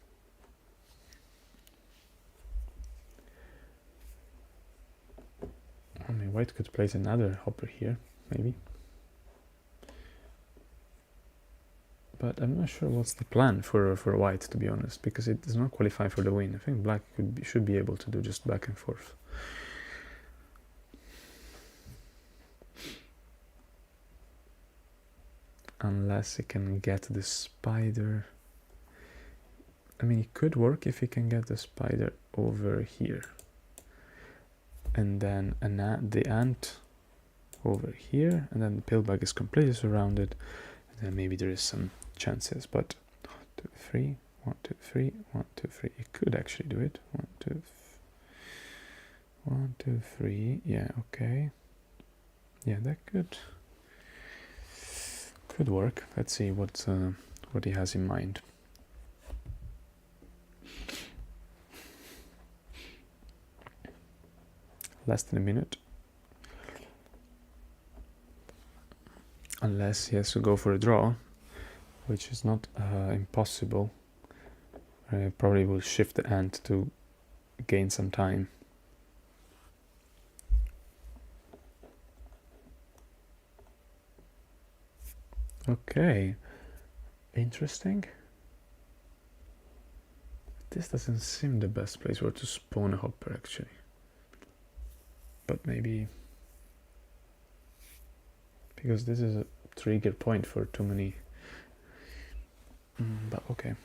I mean, white could place another hopper here, maybe. But I'm not sure what's the plan for white, to be honest, because it does not qualify for the win. I think black should be able to do just back and forth. Unless he can get the spider. I mean, it could work if he can get the spider over here. And then the ant over here, and then the pillbug is completely surrounded. And then maybe there is some chances, but 1, 2, 3, 1, 2, 3, 1, 2, 3. It could actually do it. 1, 2, 1, 2, 3. Yeah, okay. Yeah, that could work. Let's see what he has in mind. Less than a minute. Unless he has to go for a draw, which is not impossible. I probably will shift the ant to gain some time. Okay, interesting. This doesn't seem the best place where to spawn a hopper, actually. But maybe because this is a trigger point for too many. But okay.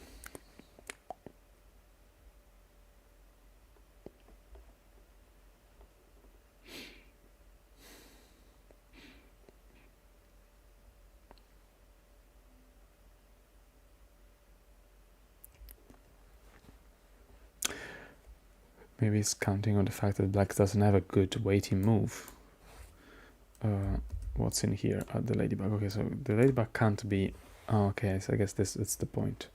Maybe it's counting on the fact that black doesn't have a good waiting move. What's in here? The ladybug. Okay, so the ladybug can't be. Oh, okay, so I guess it's the point.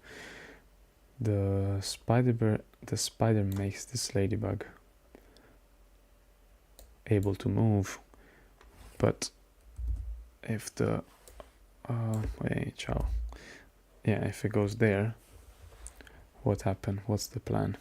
The spider makes this ladybug able to move, but if the yeah, if it goes there, what happened? What's the plan?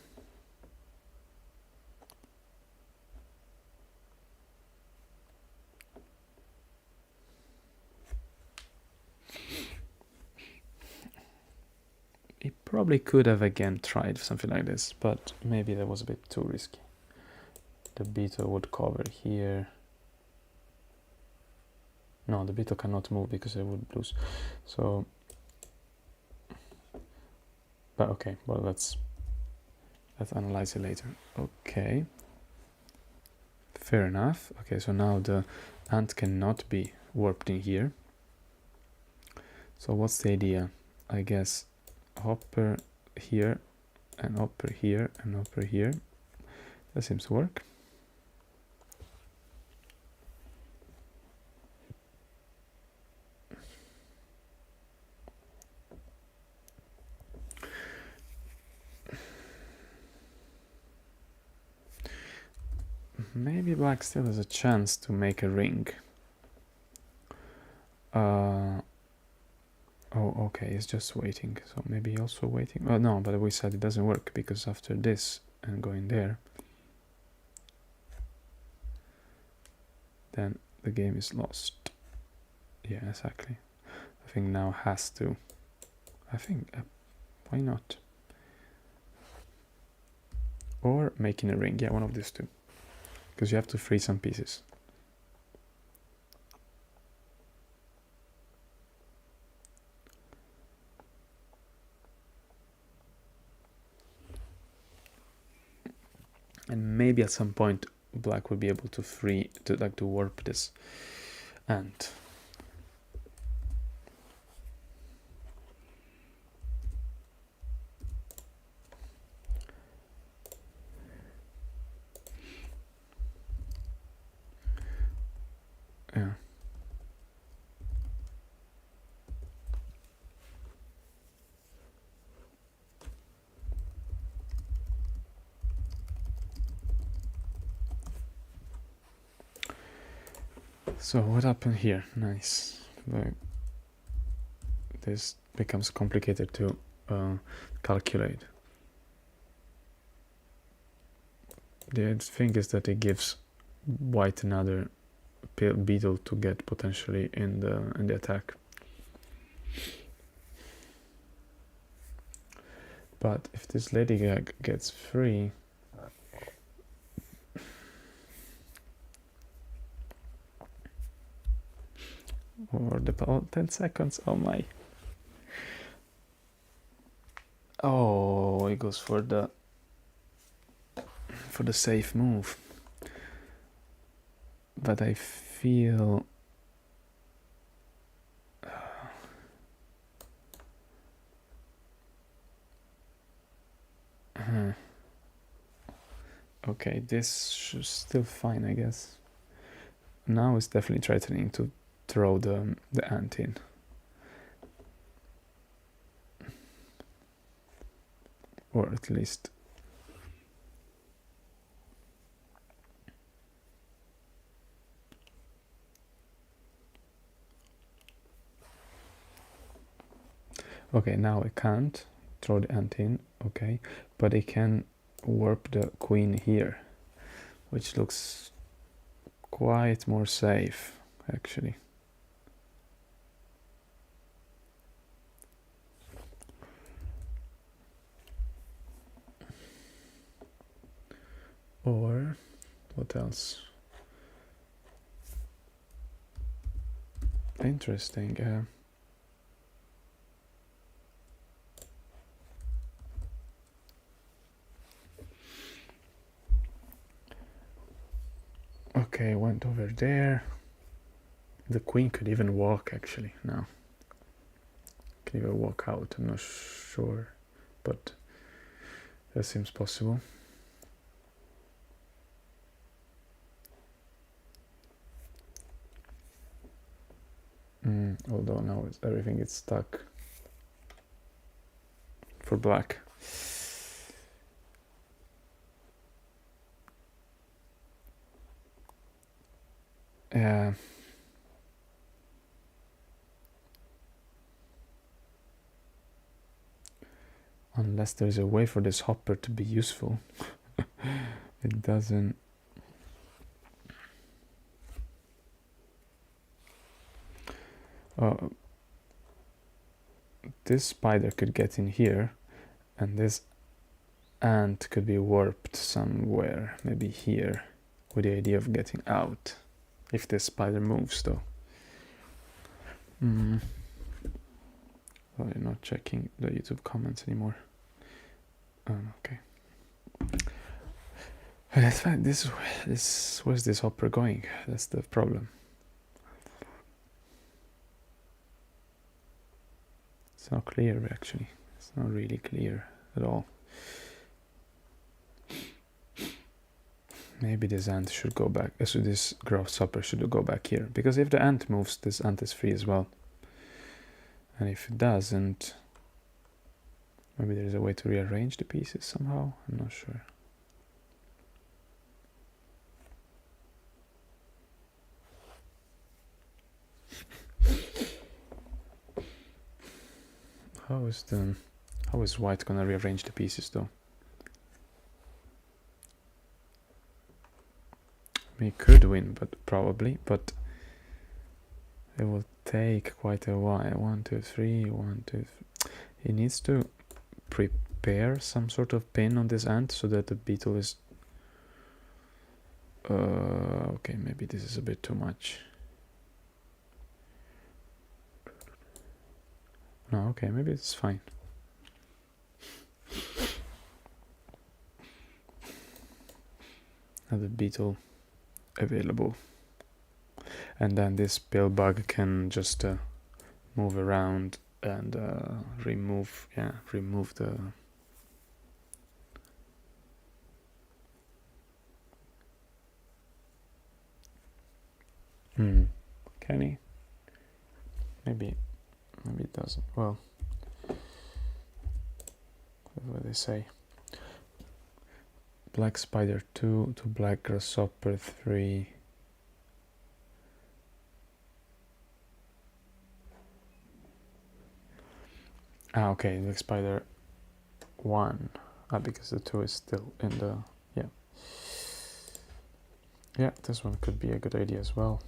He probably could have again tried something like this, but maybe that was a bit too risky. The beetle would cover here. No, the beetle cannot move because it would lose. So, but okay, well let's analyze it later. Okay, fair enough. Okay, so now the ant cannot be warped in here. So what's the idea? I guess hopper here and hopper here and hopper here. That seems to work. Maybe black still has a chance to make a ring. Oh, okay, he's just waiting. So maybe also waiting. Oh no, but we said it doesn't work because after this and going there, then the game is lost. Yeah, exactly. I think now has to. I think why not? Or making a ring. Yeah, one of these two. Because you have to free some pieces. And maybe at some point black will be able to to warp this ant. So what happened here? Nice. This becomes complicated to calculate. The thing is that it gives white another beetle to get potentially in the attack. But if this lady gets free, or the 10 seconds, oh my. Oh, it goes for the safe move. But I feel okay, this is still fine, I guess. Now it's definitely threatening to throw the ant in. Or at least okay, now I can't throw the ant in, okay, but I can warp the queen here, which looks quite more safe, actually. Or what else? Interesting. Okay, went over there. The queen could even walk, actually, now. Can even walk out, I'm not sure, but that seems possible. Although now everything is stuck for black. Yeah. Unless there's a way for this hopper to be useful. It doesn't. This spider could get in here, and this ant could be warped somewhere, maybe here, with the idea of getting out, if this spider moves, though. Oh, you're not checking the YouTube comments anymore. Okay. That's fine. Where's this hopper going? That's the problem. It's not clear, actually. It's not really clear at all. Maybe this ant should go back. So this grasshopper should go back here, because if the ant moves, this ant is free as well. And if it doesn't, maybe there's a way to rearrange the pieces somehow. I'm not sure. How is white gonna rearrange the pieces, though? We could win, but but it will take quite a while. 1, 2, 3, 1, 2, 3. He needs to prepare some sort of pin on this ant so that the beetle is okay, maybe this is a bit too much. No, okay, maybe it's fine. Another beetle available, and then this pill bug can just move around and remove the can he? Maybe it doesn't. Well, what do they say? Black spider 2 to black grasshopper 3. Okay, black spider 1. Because the 2 is still in the... Yeah, this one could be a good idea as well.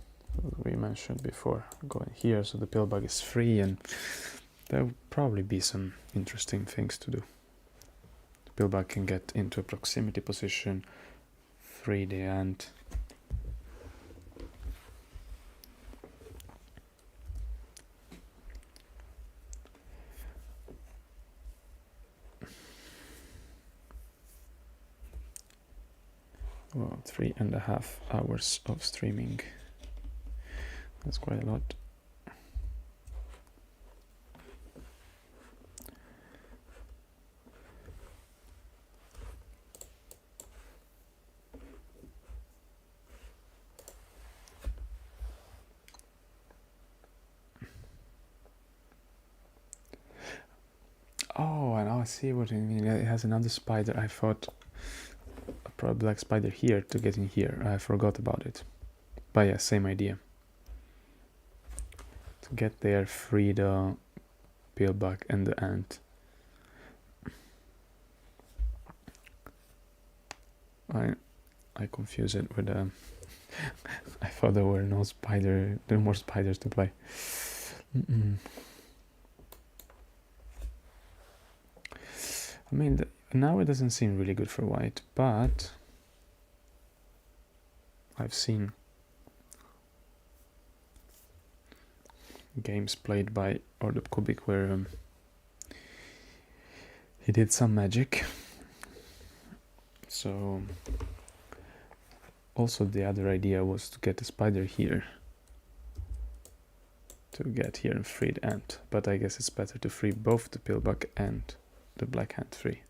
We mentioned before, going here so the pillbug is free, and there will probably be some interesting things to do. The pillbug can get into a proximity position, free the ant. Well, 3.5 hours of streaming. That's quite a lot. Oh, and I see what you mean. It has another spider. I thought a black spider here to get in here. I forgot about it. But yeah, same idea. To get there, free the pillbug and the ant. I confuse it with I thought there were no more spiders to play. I mean, now it doesn't seem really good for white, but I've seen games played by Ordup Kubik where he did some magic. So also the other idea was to get a spider here, to get here and free the ant, but I guess it's better to free both the pillbug and the black ant free.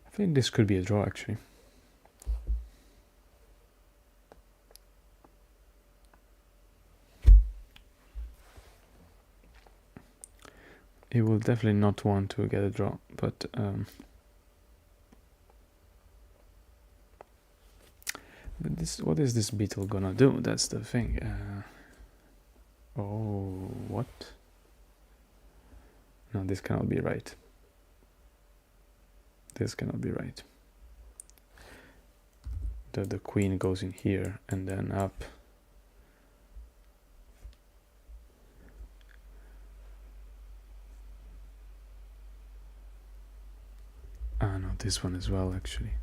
I think this could be a draw actually. He will definitely not want to get a draw, but what is this beetle gonna do? That's the thing. Oh, what? No, this cannot be right. This cannot be right. The queen goes in here and then up. Ah, no, this one as well, actually.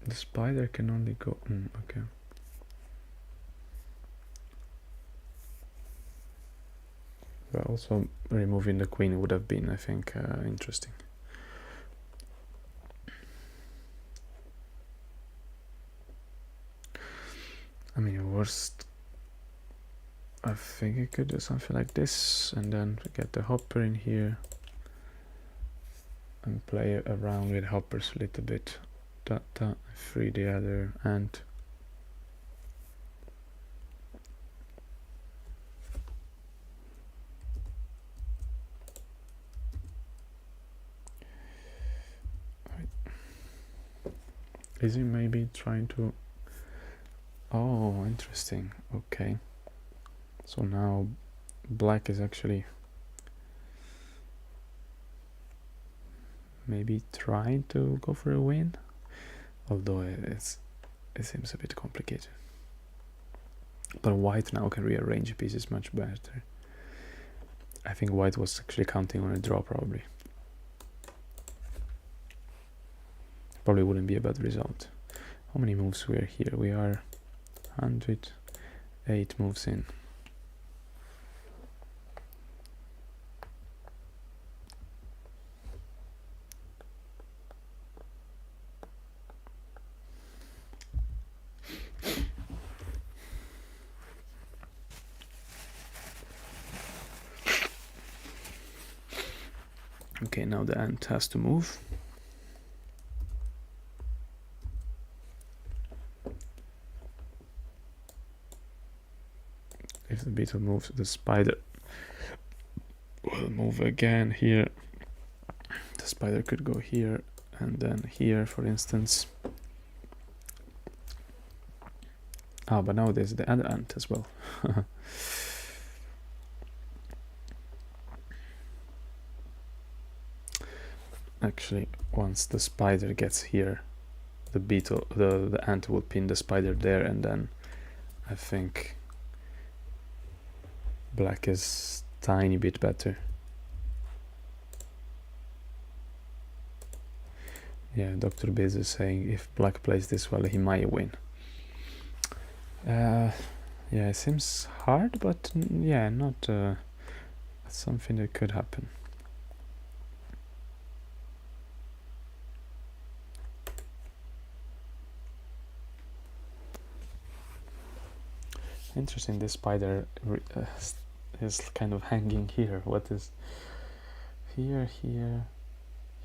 The spider can only go... okay. But also removing the queen would have been, I think, interesting. I mean, worst... I think I could do something like this, and then get the hopper in here, and play around with hoppers a little bit. Free the other ant. Is he maybe trying to... Oh, interesting. Okay. So now black is actually maybe trying to go for a win, although it seems a bit complicated. But white now can rearrange pieces much better. I think white was actually counting on a draw, probably. Probably wouldn't be a bad result. How many moves we are here? We are 108 moves in. Okay, now the ant has to move. If the beetle moves, the spider will move again here. The spider could go here and then here, for instance. Ah, but now there's the other ant as well. Actually, once the spider gets here, the beetle, the ant will pin the spider there, and then I think black is tiny bit better. Yeah, Dr. Biz is saying if black plays this well, he might win. Yeah, it seems hard, but yeah, not something that could happen. Interesting, this spider is kind of hanging here. What is here, here,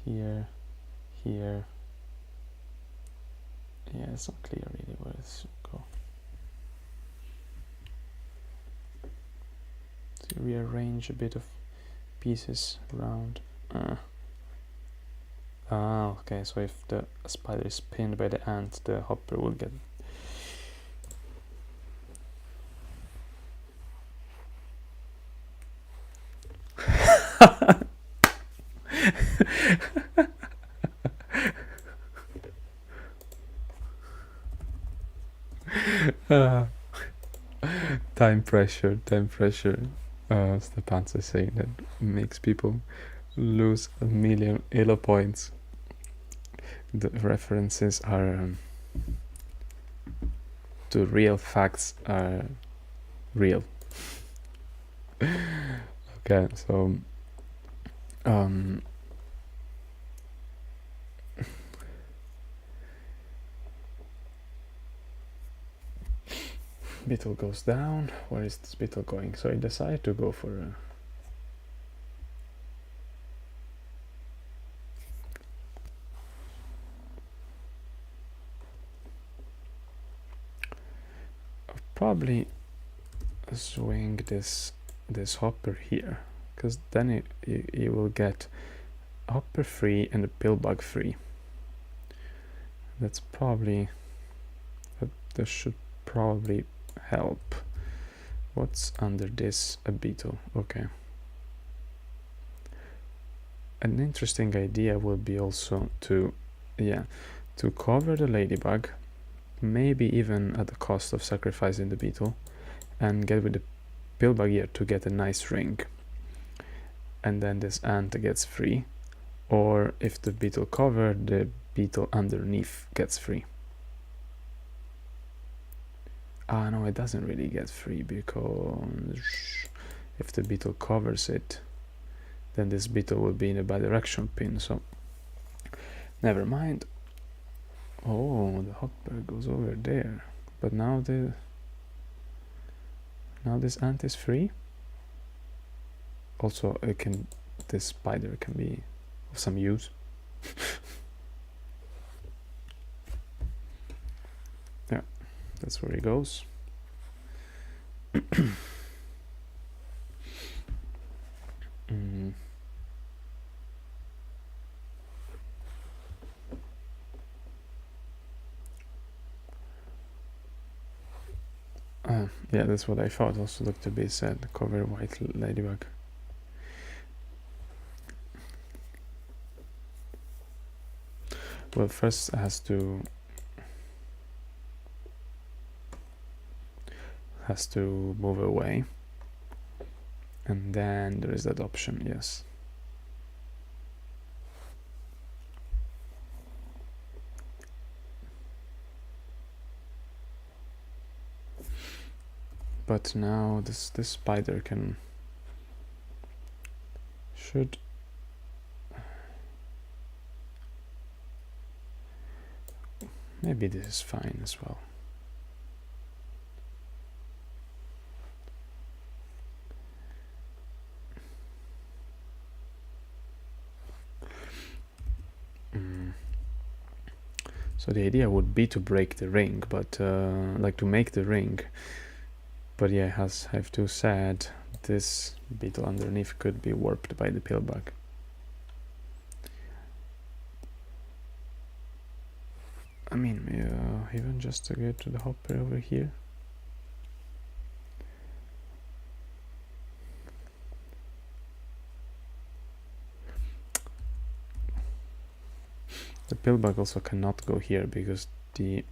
here, here? Yeah, it's not clear really where it should go. To rearrange a bit of pieces around. Okay, so if the spider is pinned by the ant, the hopper will get... Time pressure. Stepanzo is saying that makes people lose 1 million elo points. The references are to real facts are real. Okay, so beetle goes down. Where is this beetle going? So I decided to go for a... probably swing this hopper here, because then it will get hopper free and the pill bug free. That's probably... that should probably help. What's under this? A beetle. Okay. An interesting idea will be also to cover the ladybug, maybe even at the cost of sacrificing the beetle, and get with the pill bug here to get a nice ring, and then this ant gets free, or if the beetle covered, the beetle underneath gets free. Ah, no, it doesn't really get free, because if the beetle covers it, then this beetle will be in a bidirection pin, so never mind. Oh, the hopper goes over there, but now this ant is free. Also, this spider can be of some use. Yeah, that's where he goes. Yeah, that's what I thought. Also, Dr. B said, cover white ladybug. Well, first it has to move away, and then there is that option. Yes. But now this spider should maybe this is fine as well. So the idea would be to break the ring, but like to make the ring. But yeah, as Hive 2 said, this beetle underneath could be warped by the pillbug. I mean, even just to get to the hopper over here. The pillbug also cannot go here because the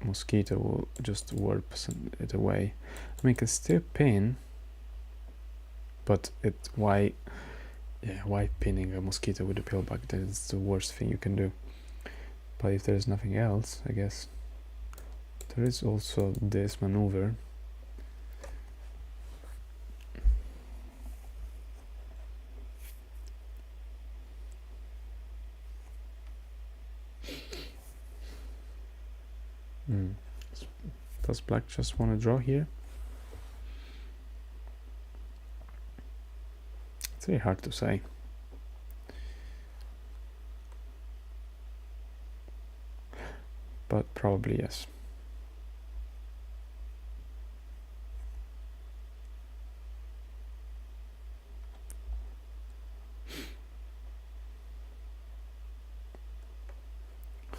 mosquito will just warp it away. I mean, it can still pin, but why pinning a mosquito with a pillbug? That's the worst thing you can do. But if there's nothing else, I guess there is also this maneuver. Does black just want to draw here? It's very hard to say. But probably yes.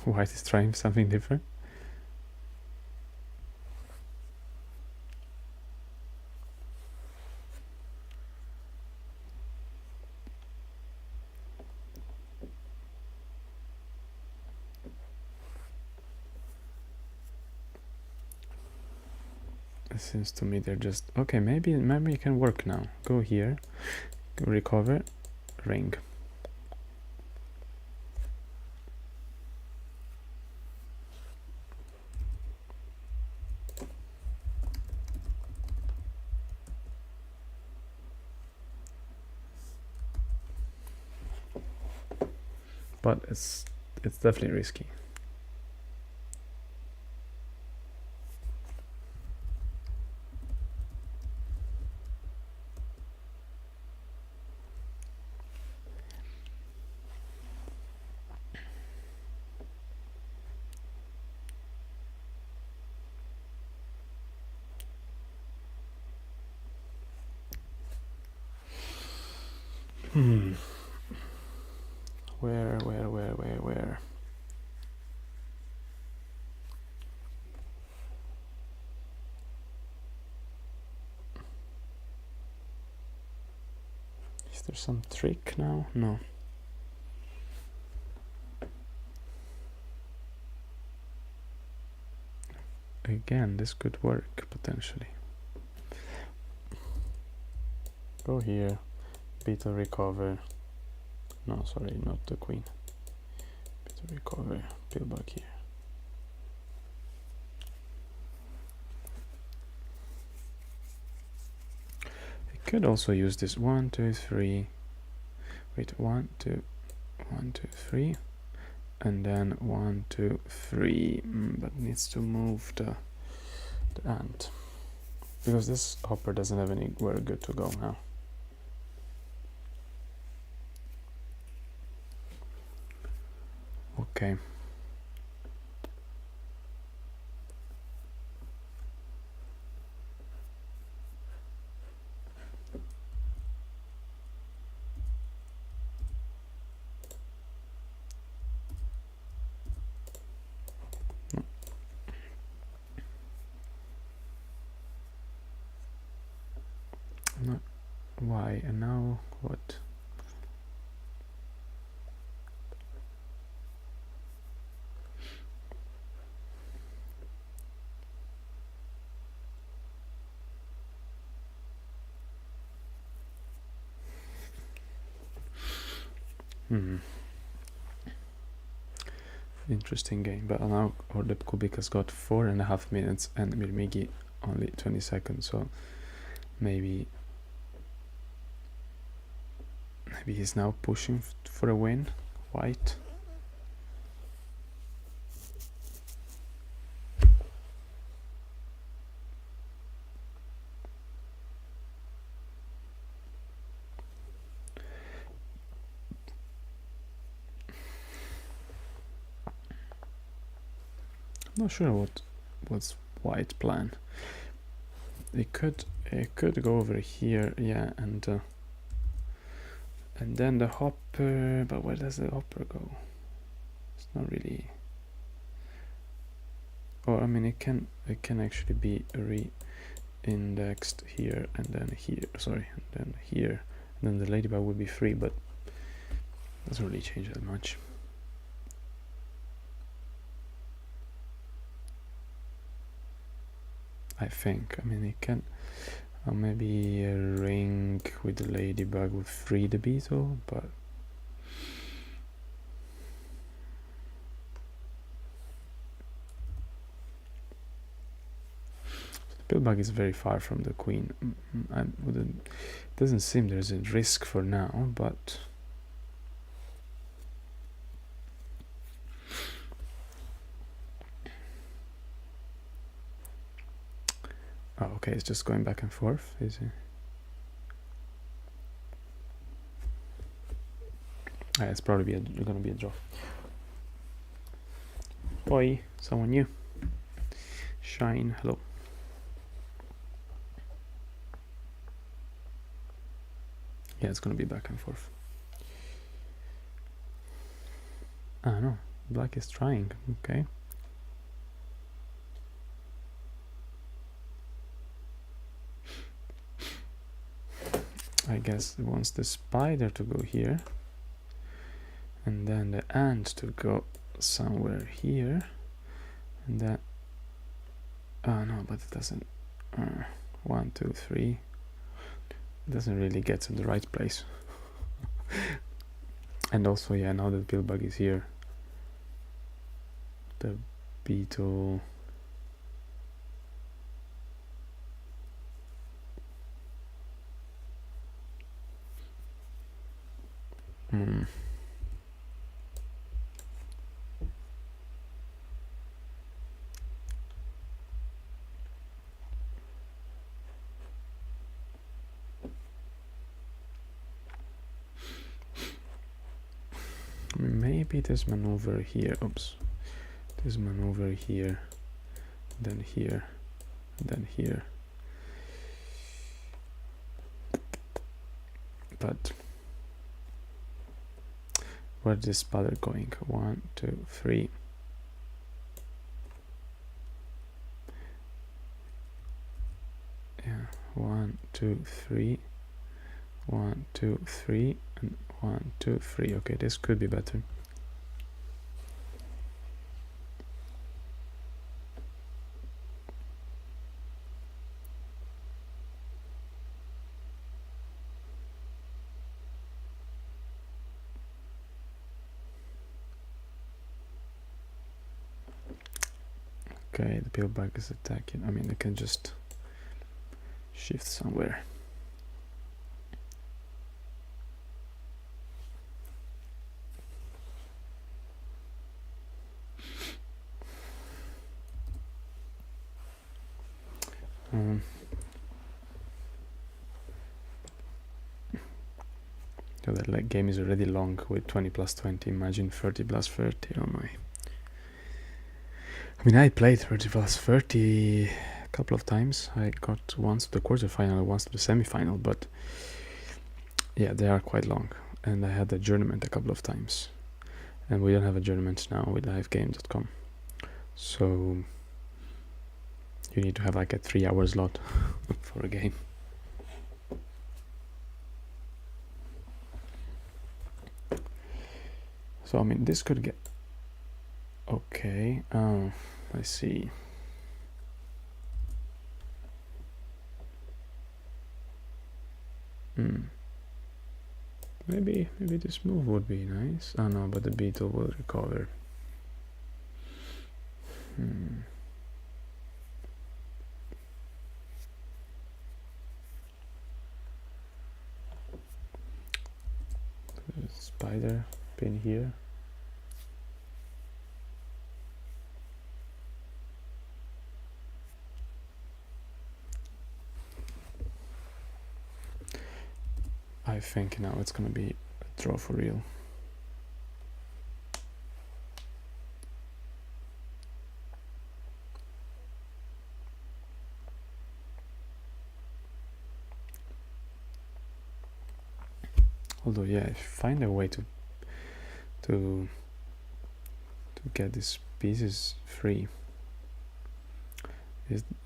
White is trying something different. It seems to me they're just okay. Maybe it can work now. Go here, recover, ring. But it's definitely risky. Where? Is there some trick now? No. Again, this could work potentially. Go here, beetle recover. No, sorry, not the queen. Beetle recover, pillbug here. I could also use this 1, 2, 3. Wait, 1, 2, 1, 2, 3. And then 1, 2, 3, but needs to move the ant because this hopper doesn't have anywhere good to go now. Okay. No. Why? And now what? Interesting game, but now Ordep Kubik has got 4.5 minutes and Mirmigi only 20 seconds, so maybe he's now pushing for a win. White. Not sure what's white plan. It could go over here, yeah, and then the hopper. But where does the hopper go? It's not really. Or I mean, it can actually be re-indexed here and then here. Sorry, and then here, and then the ladybug would be free, but doesn't really change that much. I think. I mean, it can maybe a ring with the ladybug would free the beetle, but the billbug is very far from the queen. I wouldn't. Doesn't seem there's a risk for now, but. Oh, okay, it's just going back and forth, is it? It's probably gonna be a draw. Oi, someone new. Shine, hello. Yeah, it's gonna be back and forth. Ah, no, black is trying, okay. I guess it wants the spider to go here, and then the ant to go somewhere here, and then oh no, but it doesn't. 1, 2, 3. It doesn't really get to the right place. And also, yeah, now that billbug is here, the beetle. Maybe this maneuver here. Oops. This maneuver here, then here, then here. But where is this spider going? 1, 2, 3. Yeah, 1, 2, 3. 1, 2, 3, and 1, 2, 3. Okay, this could be better. Okay, the billbug is attacking. I mean, I can just shift somewhere. So that game is already long with 20 plus 20. Imagine 30 plus 30. Oh my. I mean, I played 30 plus 30 a couple of times. I got once to the quarterfinal, once to the semifinal, but yeah, they are quite long. And I had a journeyment a couple of times. And we don't have a journeyment now with hivegame.com. So you need to have like a 3-hour slot for a game. So I mean, this could get okay. I see. Maybe this move would be nice. Oh no, but the beetle will recover. Spider pin here. I think now it's gonna be a draw for real. Although, yeah, if you find a way to get these pieces free.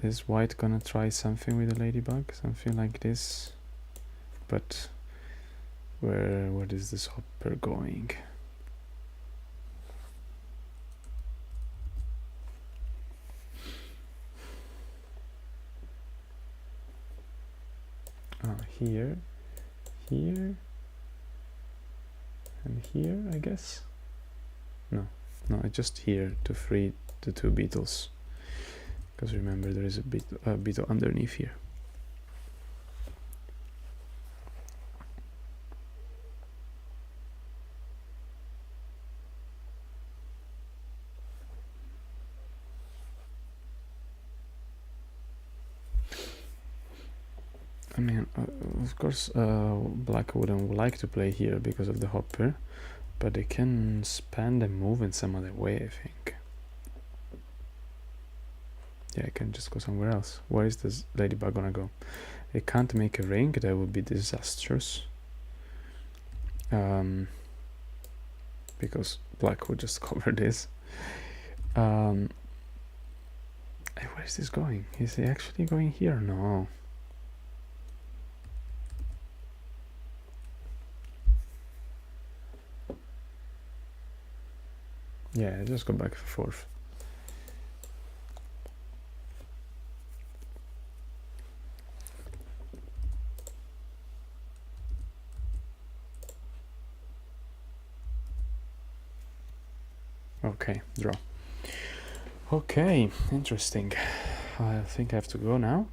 Is white gonna try something with the ladybug? Something like this? But where is this hopper going? Here, and here, I guess. No, it's just here to free the two beetles. Because remember, there is a beetle underneath here. I mean, of course, black wouldn't like to play here because of the hopper, but they can spend and move in some other way, I think. Yeah, I can just go somewhere else. Where is this ladybug gonna go? It can't make a ring, that would be disastrous. Because black would just cover this. Where is this going? Is he actually going here? No. Yeah, just go back and forth. Okay, draw. Okay, interesting. I think I have to go now.